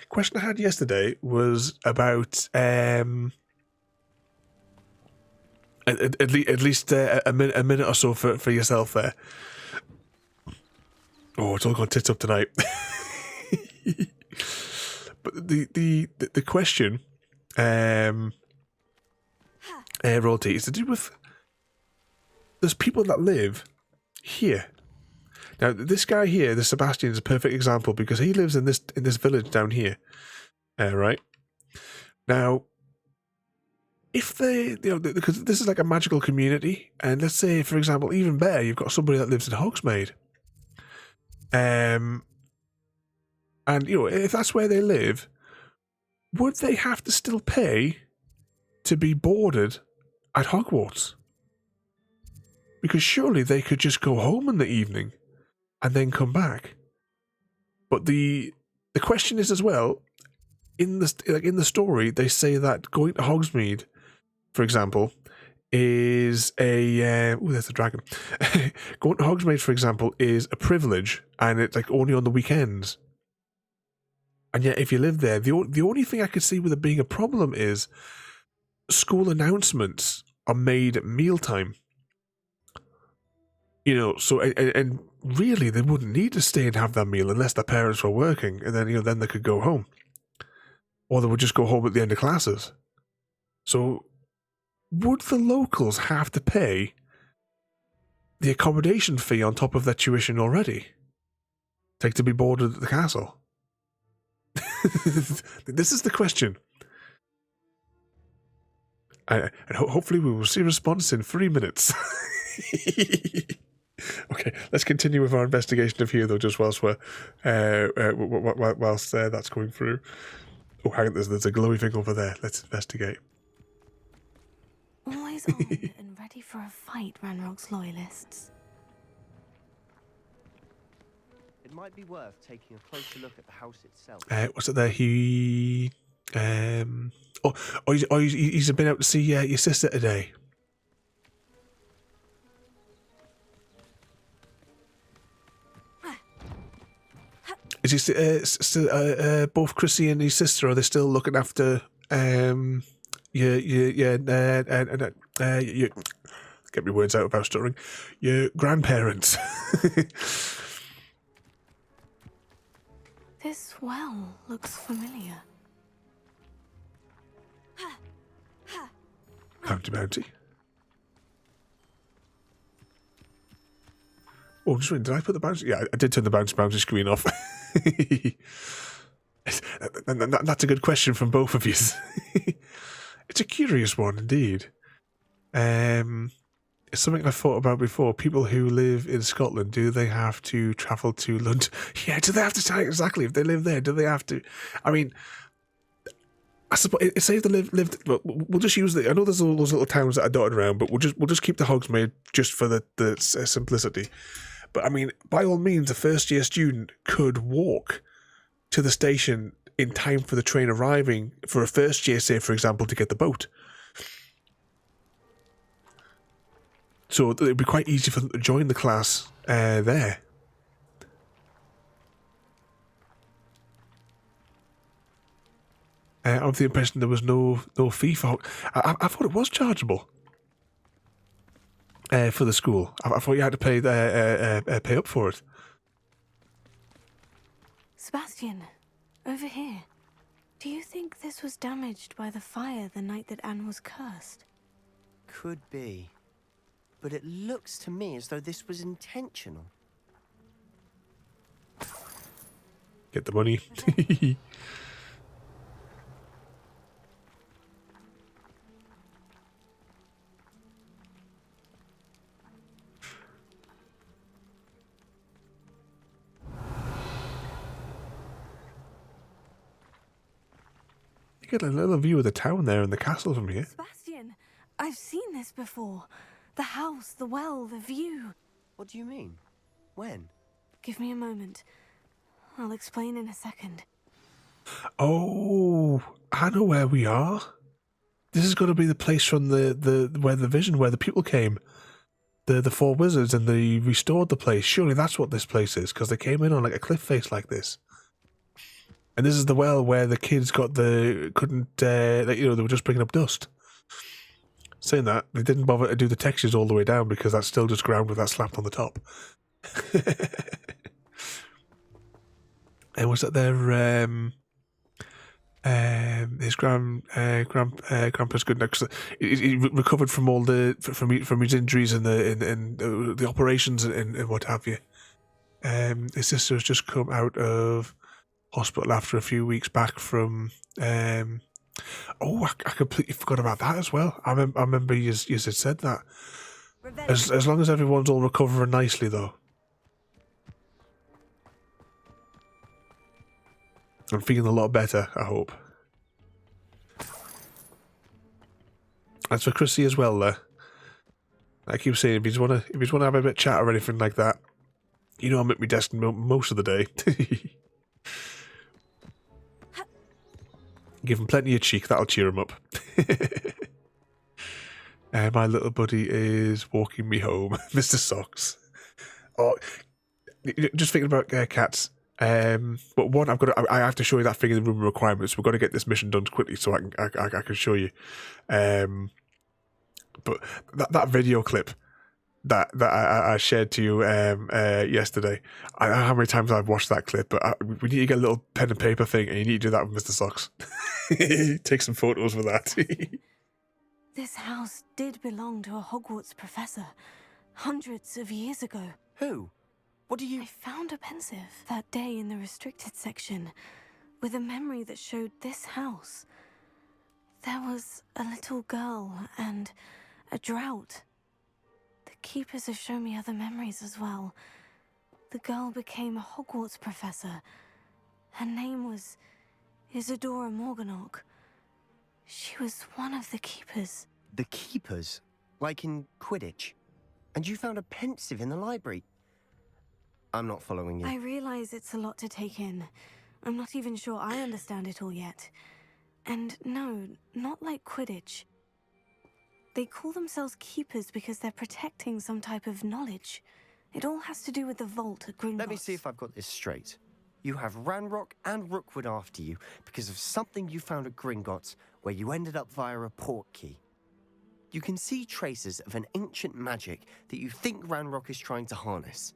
Question I had yesterday was about at least a minute or so for yourself there. Oh, it's all gone tits up tonight. But the question, Royalty, is to do with there's people that live here. Now, this guy here, the Sebastian, is a perfect example because he lives in this village down here, right? Now, if they, because this is like a magical community, and let's say, for example, even better, you've got somebody that lives in Hogsmeade, and, if that's where they live, would they have to still pay to be boarded at Hogwarts? Because surely they could just go home in the evening and then come back. But the question is as well, in the story, they say that going to Hogsmeade, for example, is a... there's a dragon. Going to Hogsmeade, for example, is a privilege, and it's like only on the weekends. And yet, if you live there, the only thing I could see with it being a problem is school announcements are made at mealtime. So and really they wouldn't need to stay and have that meal unless their parents were working, and then then they could go home, or they would just go home at the end of classes. So, would the locals have to pay the accommodation fee on top of their tuition already. Take to be boarded at the castle. This is the question. And hopefully we will see a response in 3 minutes. Okay, let's continue with our investigation of here, though, just whilst we're that's going through. Oh, hang on, there's a glowy thing over there. Let's investigate. Always armed and ready for a fight, Ranrock's loyalists. It might be worth taking a closer look at the house itself. What's it there? He's been out to see your sister today. Is he still both Chrissy and his sister? Are they still looking after your get me words out about stuttering? Your grandparents. This well looks familiar. Bounty. Oh, just wait, did I put the bouncy? Yeah, I did turn the bouncy screen off. That's a good question from both of you. It's a curious one indeed. It's something I've thought about before. People who live in Scotland, do they have to travel to London? Yeah, do they have to? Exactly, if they live there, do they have to? I mean, I suppose, say if they lived, we'll just use I know there's all those little towns that are dotted around, but we'll just keep the Hogsmeade just for the simplicity. But I mean, by all means, a first-year student could walk to the station in time for the train arriving for a first year, say, for example, to get the boat. So it would be quite easy for them to join the class there. I'm of the impression there was no fee for... I thought it was chargeable for the school. I thought you had to pay up for it. Sebastian, over here. Do you think this was damaged by the fire the night that Anne was cursed? Could be. But it looks to me as though this was intentional. Get the money. You get a little view of the town there and the castle from here. Sebastian, I've seen this before. The house, the well, the view. What do you mean? When? Give me a moment. I'll explain in a second. Oh, I know where we are. This is going to be the place from where the people came. The four wizards, and they restored the place. Surely that's what this place is, because they came in on like a cliff face like this. And this is the well where the kids they were just bringing up dust. Saying that, they didn't bother to do the textures all the way down because that's still just ground with that slapped on the top. And was that their his grandpa's good now because he recovered from all from his injuries and the operations and what have you. His sister has just come out of hospital after a few weeks back from. I completely forgot about that as well. I remember you had said that. As long as everyone's all recovering nicely, though. I'm feeling a lot better, I hope. That's for Chrissy as well, there. I keep saying, if you want to have a bit of chat or anything like that, you know I'm at my desk most of the day. Give him plenty of cheek, that'll cheer him up. My little buddy is walking me home, Mr. Socks. Oh, just thinking about cats. But one, I have to show you that thing in the room of requirements. We've got to get this mission done quickly so I can show you. But that video clip that I shared to you yesterday. I don't know how many times I've watched that clip, but we need to get a little pen and paper thing, and you need to do that with Mr. Socks. Take some photos with that. This house did belong to a Hogwarts professor, Hundreds of years ago. Who? What do you... I found a pensive that day in the restricted section with a memory that showed this house. There was a little girl and a drought. The keepers have shown me other memories as well. The girl became a Hogwarts professor. Her name was Isadora Morganach. She was one of the keepers. The keepers? Like in Quidditch? And you found a pensive in the library? I'm not following you. I realize it's a lot to take in. I'm not even sure I understand it all yet. And no, not like Quidditch. They call themselves keepers because they're protecting some type of knowledge. It all has to do with the vault at Gringotts. Let me see if I've got this straight. You have Ranrock and Rookwood after you because of something you found at Gringotts where you ended up via a portkey. You can see traces of an ancient magic that you think Ranrock is trying to harness.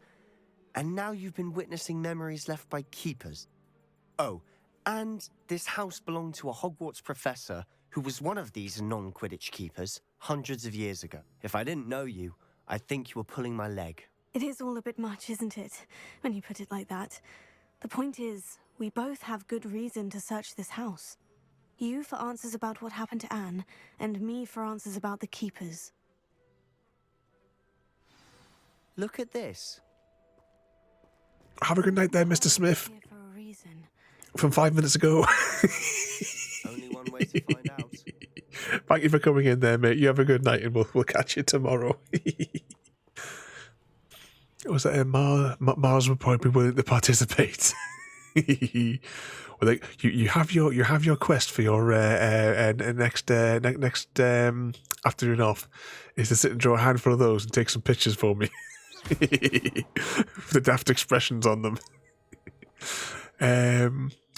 And now you've been witnessing memories left by keepers. Oh, and this house belonged to a Hogwarts professor who was one of these non-Quidditch keepers hundreds of years ago. If I didn't know you, I'd think you were pulling my leg. It is all a bit much, isn't it, when you put it like that? The point is, we both have good reason to search this house. You for answers about what happened to Anne, and me for answers about the keepers. Look at this. Have a good night there, Mr. Smith. Here for a reason. From 5 minutes ago. Only one way to find out. Thank you for coming in there, mate. You have a good night, and we'll catch you tomorrow. Was that Mars would probably be willing to participate. Well, like you have your quest for your next afternoon off is to sit and draw a handful of those and take some pictures for me. With the daft expressions on them.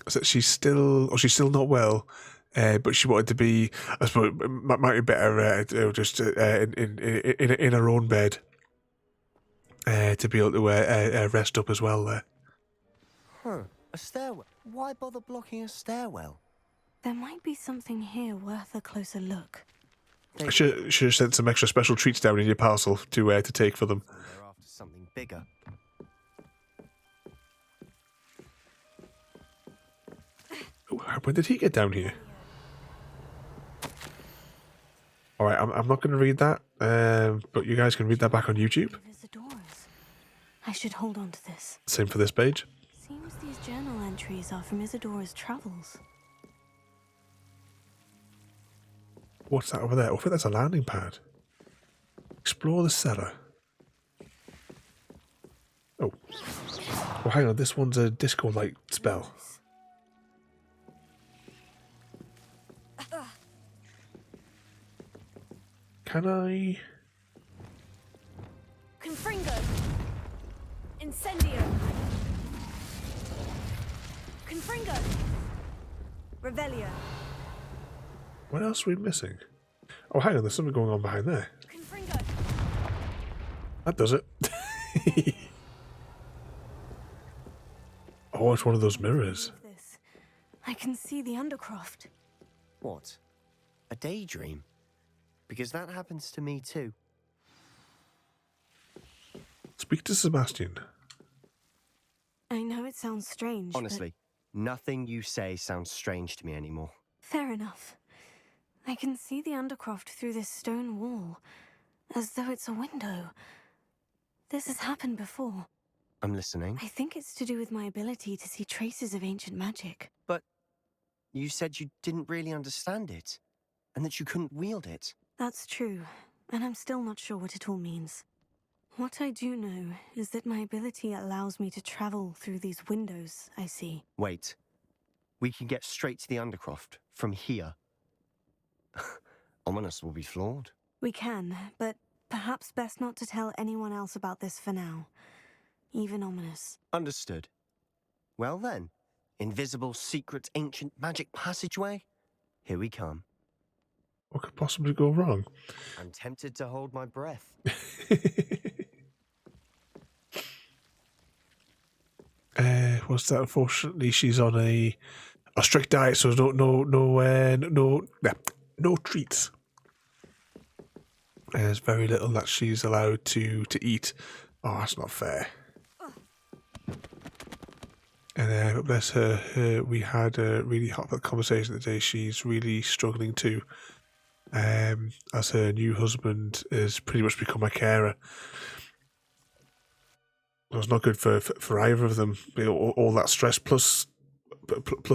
So she's still not well, but she wanted to be. I suppose might be better just in her own bed to be able to rest up as well there. Huh? A stairwell? Why bother blocking a stairwell? There might be something here worth a closer look. I should have sent some extra special treats down in your parcel to take for them. They're after something bigger. When did he get down here? All right, I'm not going to read that, but you guys can read that back on YouTube. I should hold on to this. Same for this page. Seems these journal entries are from Isadora's travels. What's that over there? I think that's a landing pad. Explore the cellar. Oh. Oh, hang on. This one's a disco-like spell. Can I... Confringo! Incendio! Confringo! Revelio! What else are we missing? Oh, hang on. There's something going on behind there. Confringo! That does it. Oh, it's one of those mirrors. I can see the Undercroft. What? A daydream? Because that happens to me too. Speak to Sebastian. I know it sounds strange, Honestly, nothing you say sounds strange to me anymore. Fair enough. I can see the Undercroft through this stone wall, as though it's a window. This has happened before. I'm listening. I think it's to do with my ability to see traces of ancient magic. But you said you didn't really understand it, and that you couldn't wield it. That's true, and I'm still not sure what it all means. What I do know is that my ability allows me to travel through these windows I see. Wait. We can get straight to the Undercroft from here. Ominous will be flawed. We can, but perhaps best not to tell anyone else about this for now. Even Ominous. Understood. Well then, invisible, secret, ancient magic passageway? Here we come. What could possibly go wrong? I'm tempted to hold my breath. What's that? Unfortunately, she's on a strict diet, so no treats. There's very little that she's allowed to eat. Oh, that's not fair. And bless her, we had a really heartfelt conversation today. She's really struggling too, as her new husband has pretty much become a carer. It was not good for either of them. All that stress plus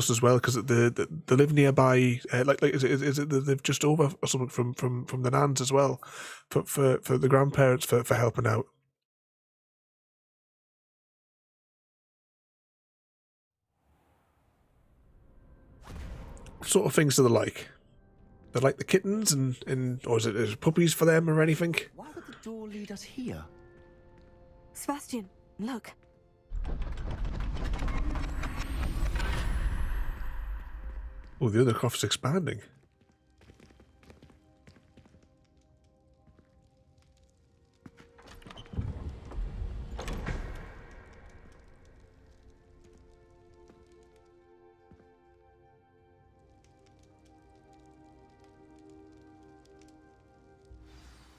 as well, because they live nearby. Is it they've just over or something from the nans as well, for the grandparents for helping out. What sort of things do they like? They like the kittens or is it puppies for them or anything? Why would the door lead us here? Sebastian, look. Oh, the other croft's expanding.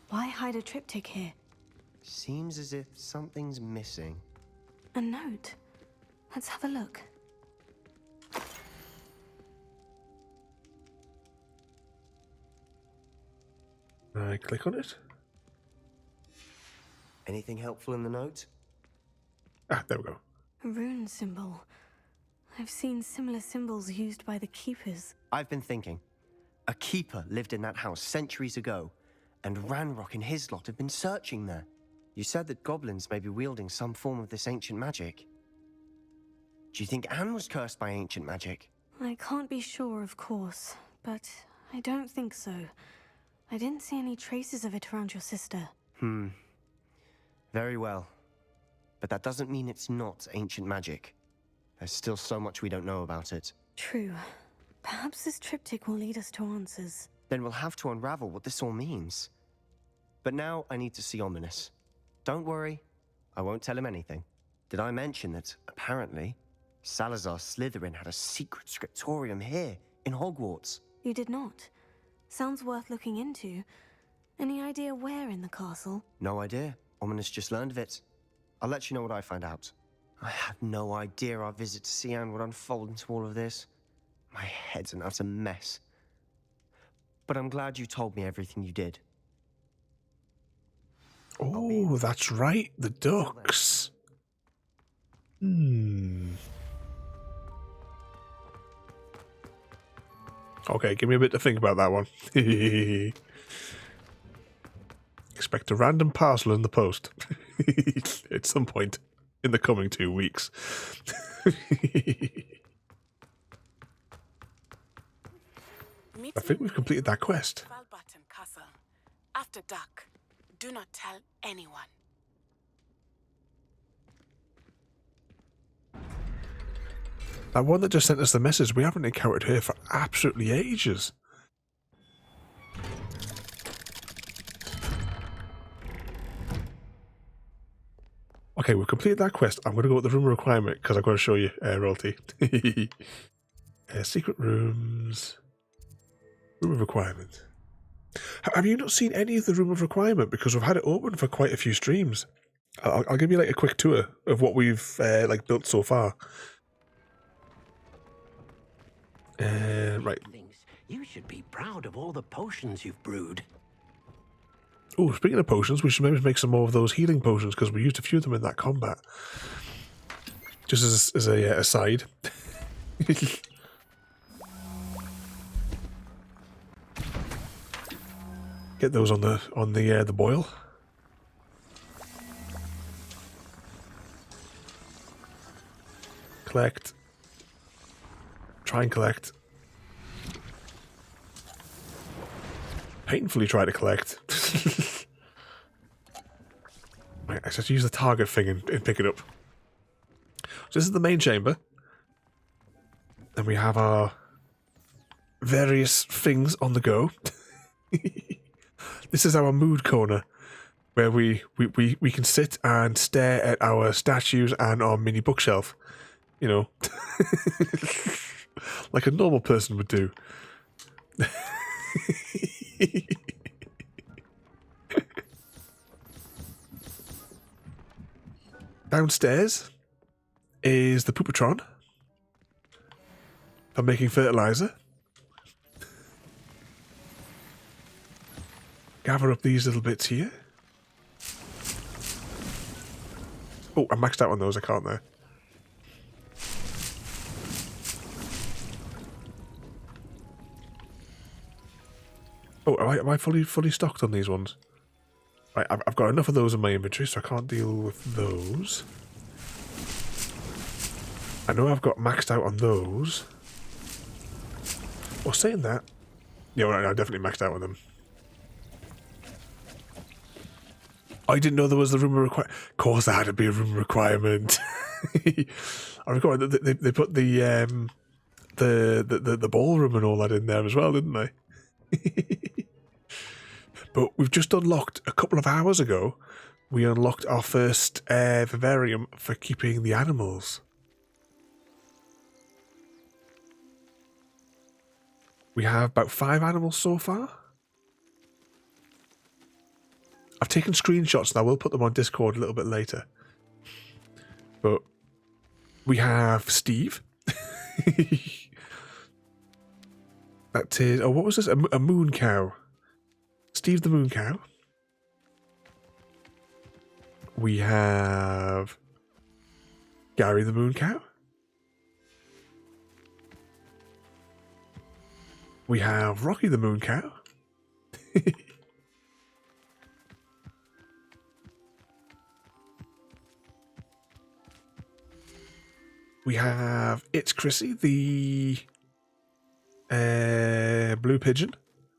Why hide a triptych here? Seems as if something's missing. A note. Let's have a look. I click on it. Anything helpful in the note? Ah, there we go. A rune symbol. I've seen similar symbols used by the keepers. I've been thinking. A keeper lived in that house centuries ago, and Ranrock and his lot have been searching there. You said that goblins may be wielding some form of this ancient magic. Do you think Anne was cursed by ancient magic? I can't be sure, of course, but I don't think so. I didn't see any traces of it around your sister. Very well. But that doesn't mean it's not ancient magic. There's still so much we don't know about it. True. Perhaps this triptych will lead us to answers. Then we'll have to unravel what this all means. But now I need to see Ominous. Don't worry, I won't tell him anything. Did I mention that, apparently, Salazar Slytherin had a secret scriptorium here, in Hogwarts? You did not. Sounds worth looking into. Any idea where in the castle? No idea. Ominous just learned of it. I'll let you know what I find out. I had no idea our visit to Cian would unfold into all of this. My head's an utter mess. But I'm glad you told me everything you did. Oh, that's right, the ducks. Okay, give me a bit to think about that one. Expect a random parcel in the post at some point in the coming 2 weeks. I think we've completed that quest. Castle. After dark. Do not tell anyone. That one that just sent us the message, we haven't encountered her for absolutely ages. Okay, we've completed that quest. I'm going to go with the room requirement because I've got to show you, royalty. Secret rooms. Room of requirement. Have you not seen any of the room of requirement? Because we've had it open for quite a few streams. I'll give you like a quick tour of what we've like built so far. Right. You should be proud of all the potions you've brewed. Oh, speaking of potions, we should maybe make some more of those healing potions because we used a few of them in that combat. Just as a aside. Get those on the boil. Collect. Try and collect. Painfully try to collect. Right, I just use the target thing and pick it up. So this is the main chamber. Then we have our various things on the go. This is our mood corner, where we can sit and stare at our statues and our mini bookshelf. You know, like a normal person would do. downstairs is the Poopatron for making fertilizer. Gather up these little bits here. Oh, I'm maxed out on those, I can't there. Oh, am I fully stocked on these ones? Right, I've got enough of those in my inventory, so I can't deal with those. I know I've got maxed out on those. Well, saying that... Yeah, well, I definitely maxed out on them. I didn't know there was the room requirement. Of course, there had to be a room requirement. I recall they put the ballroom and all that in there as well, didn't they? But we've just unlocked, a couple of hours ago, we unlocked our first vivarium for keeping the animals. We have about 5 animals so far. I've taken screenshots and I will put them on Discord a little bit later. But we have Steve. That is... Oh, what was this? A moon cow. Steve the moon cow. We have Gary the moon cow. We have Rocky the moon cow. We have It's Chrissy, the blue pigeon.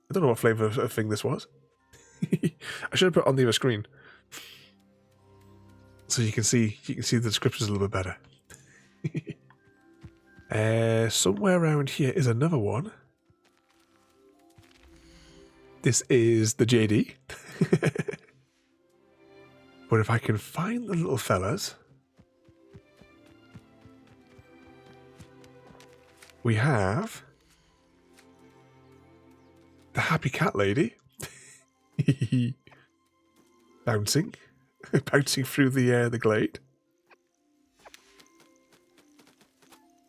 I don't know what flavour of thing this was. I should have put it on the other screen. So you can see the descriptions a little bit better. Somewhere around here is another one. This is the JD. But if I can find the little fellas, we have the happy cat lady. Bouncing through the glade.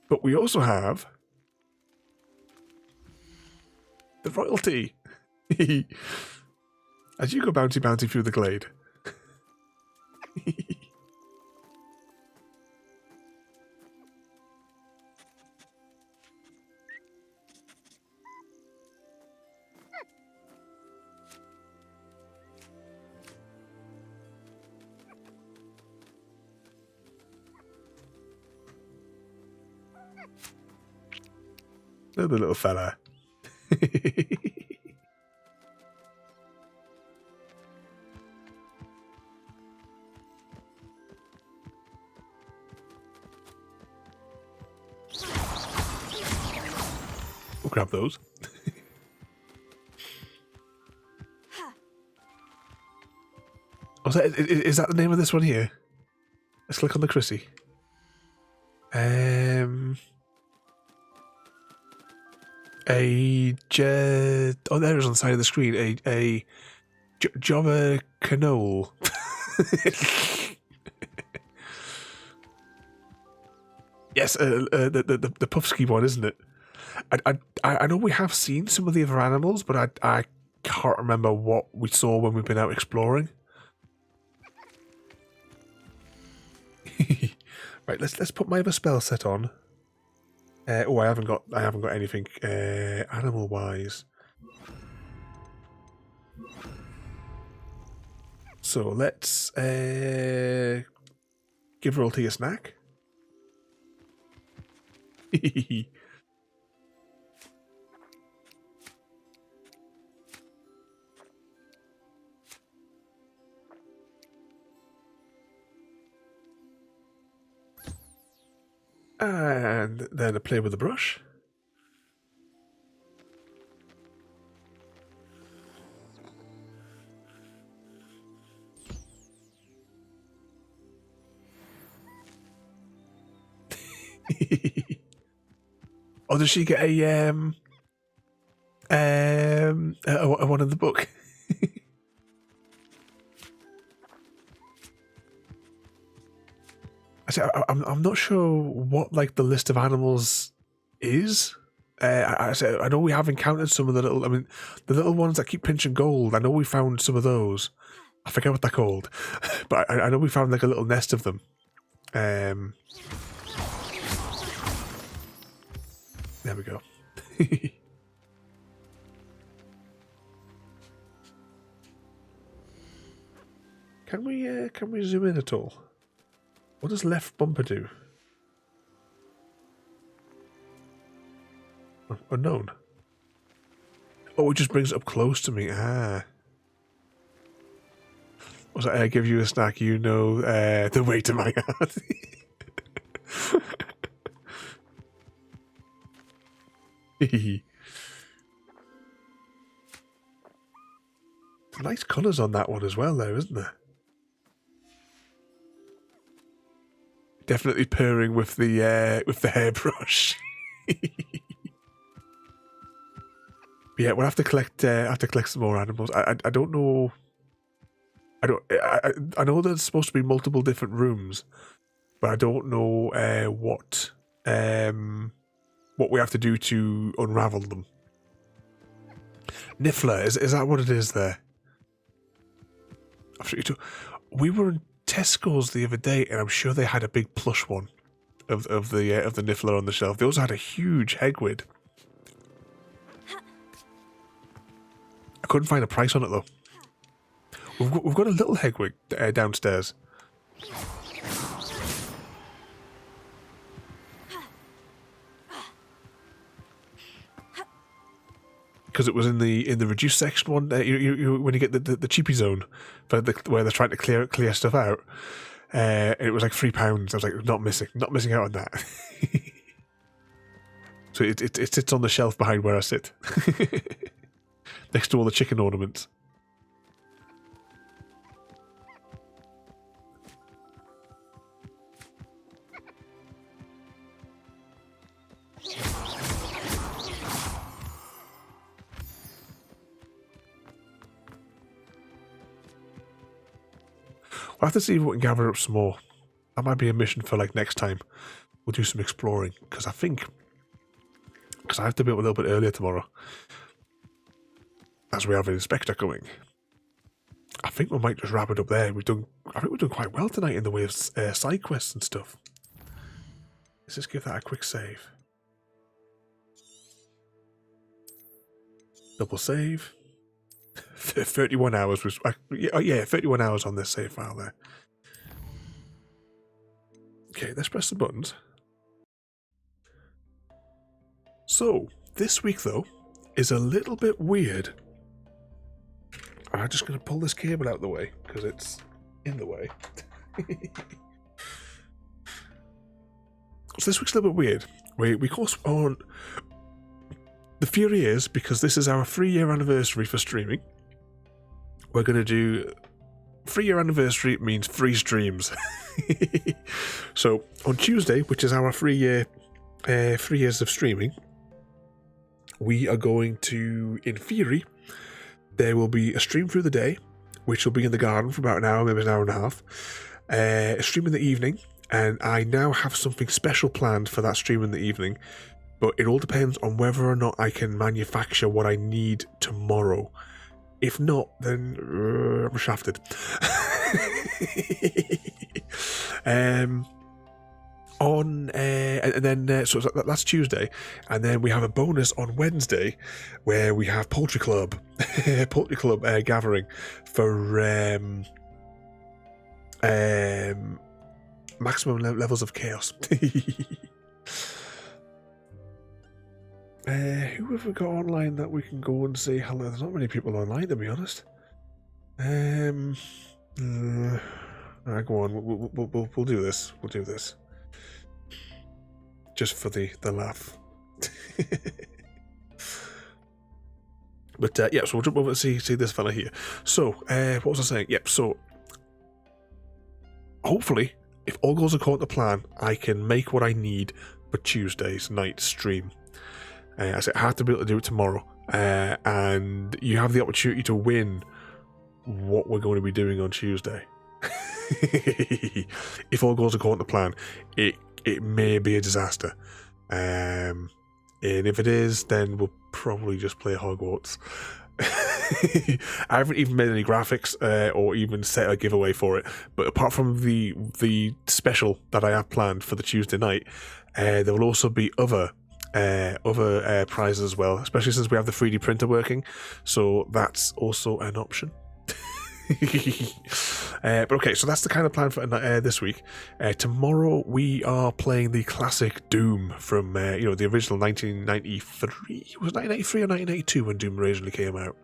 But we also have the royalty. As you go bouncy through the glade. Little fella. We'll grab those. Oh, is that the name of this one here? Let's click on the Chrissy. Oh, there it is on the side of the screen. A Jobberknoll. Yes, the Puffskein one, isn't it? I know we have seen some of the other animals, but I can't remember what we saw when we've been out exploring. Right, let's put my other spell set on. Oh, I haven't got anything animal wise. So let's give Royalty a snack. And then a play with the brush. Or does she get a one in the book? I'm not sure what like the list of animals is. I know we have encountered some of the little. I mean, the little ones that keep pinching gold. I know we found some of those. I forget what they're called, but I know we found like a little nest of them. There we go. Can we zoom in at all? What does left bumper do? Unknown. Oh, it just brings it up close to me. Ah. Was that I give you a snack? You know the way to my heart. Nice colours on that one as well, though, isn't there? Definitely purring with the hairbrush. Yeah, we'll have to collect some more animals. I don't know. I know there's supposed to be multiple different rooms, but I don't know what we have to do to unravel them. Niffler, is that what it is there? We were in Tesco's the other day, and I'm sure they had a big plush one of the Niffler on the shelf. They also had a huge Hegwid. I couldn't find a price on it though. We've got a little Hegwig downstairs. Because it was in the reduced section one. When you get the cheapy zone, where they're trying to clear stuff out, and it was like £3. I was like, not missing out on that. So it sits on the shelf behind where I sit, next to all the chicken ornaments. We'll have to see if we can gather up some more. That might be a mission for like next time. We'll do some exploring, because I have to be up a little bit earlier tomorrow, as we have an inspector coming. I think we might just wrap it up there. I think we've done quite well tonight in the way of side quests and stuff. Let's just give that a quick save. Double save. 31 hours was... yeah, 31 hours on this save file there. Okay, let's press the buttons. So, this week, though, is a little bit weird. I'm just going to pull this cable out of the way, because it's in the way. So this week's a little bit weird. We course on... The theory is, because this is our 3-year anniversary for streaming, we're going to do 3-year anniversary means 3 streams. So on Tuesday, which is our 3 years of streaming, we are going to, in theory, there will be a stream through the day, which will be in the garden for about an hour, maybe an hour and a half. A stream in the evening, and I now have something special planned for that stream in the evening, but it all depends on whether or not I can manufacture what I need tomorrow. If not, then I'm shafted. And then so that's Tuesday, and then we have a bonus on Wednesday where we have Poultry Club gathering for maximum levels of chaos. Who have we got online that we can go and say hello? There's not many people online, to be honest. Go on. We'll do this. We'll do this. Just for the laugh. But yeah, so we'll jump over and see this fella here. So, what was I saying? Yep. So, hopefully, if all goes according to plan, I can make what I need for Tuesday's night stream. I said I have to be able to do it tomorrow, and you have the opportunity to win what we're going to be doing on Tuesday. If all goes according to plan, it may be a disaster. And if it is, then we'll probably just play Hogwarts. I haven't even made any graphics or even set a giveaway for it, but apart from the special that I have planned for the Tuesday night, there will also be other prizes as well, especially since we have the 3D printer working, so that's also an option. But okay, so that's the kind of plan for this week. Tomorrow we are playing the classic Doom from the original 1993. Was it 1993 or 1982 when Doom originally came out?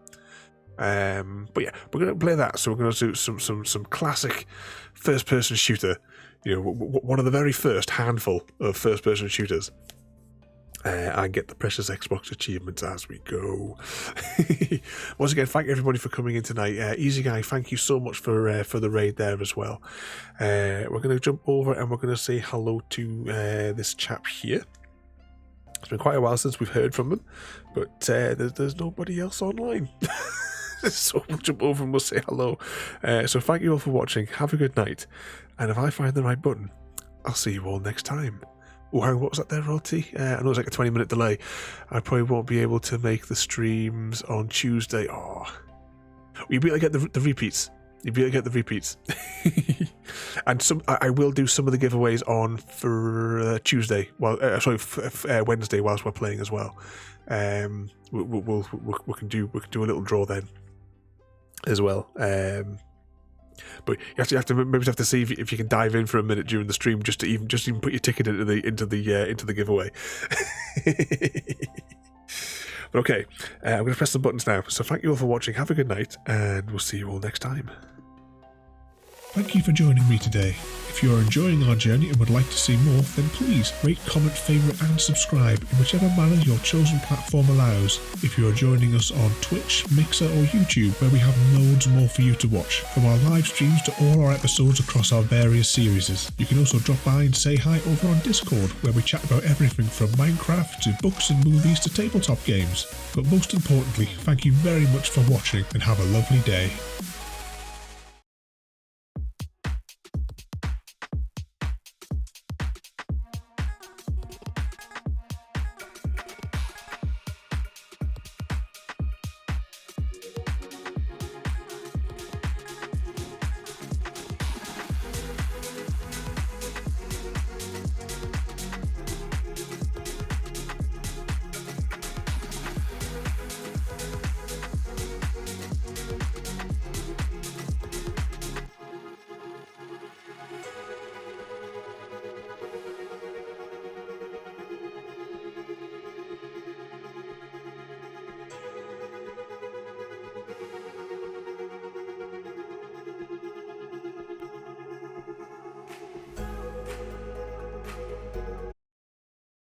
But yeah, we're going to play that. So we're going to do some classic first-person shooter. One of the very first handful of first-person shooters. And get the precious Xbox achievements as we go. Once again, thank everybody for coming in tonight. Easy Guy, thank you so much for the raid there as well. We're going to jump over and we're going to say hello to this chap here. It's been quite a while since we've heard from him, but there's nobody else online. So we'll jump over and we'll say hello. So thank you all for watching. Have a good night. And if I find the right button, I'll see you all next time. Oh, hang on, what was that there, Rodty? I know it's like a 20-minute delay. I probably won't be able to make the streams on Tuesday. Oh, you'll be able to get the repeats. You'll be able to get the repeats. And I will do some of the giveaways on for Tuesday. Well, Wednesday whilst we're playing as well. We can do a little draw then as well. But you have to see if you can dive in for a minute during the stream just to even put your ticket into the giveaway. But okay, I'm going to press some buttons now. So thank you all for watching. Have a good night, and we'll see you all next time. Thank you for joining me today. If you are enjoying our journey and would like to see more, then please rate, comment, favourite and subscribe in whichever manner your chosen platform allows. If you are joining us on Twitch, Mixer or YouTube, where we have loads more for you to watch, from our live streams to all our episodes across our various series. You can also drop by and say hi over on Discord, where we chat about everything from Minecraft to books and movies to tabletop games. But most importantly, thank you very much for watching and have a lovely day.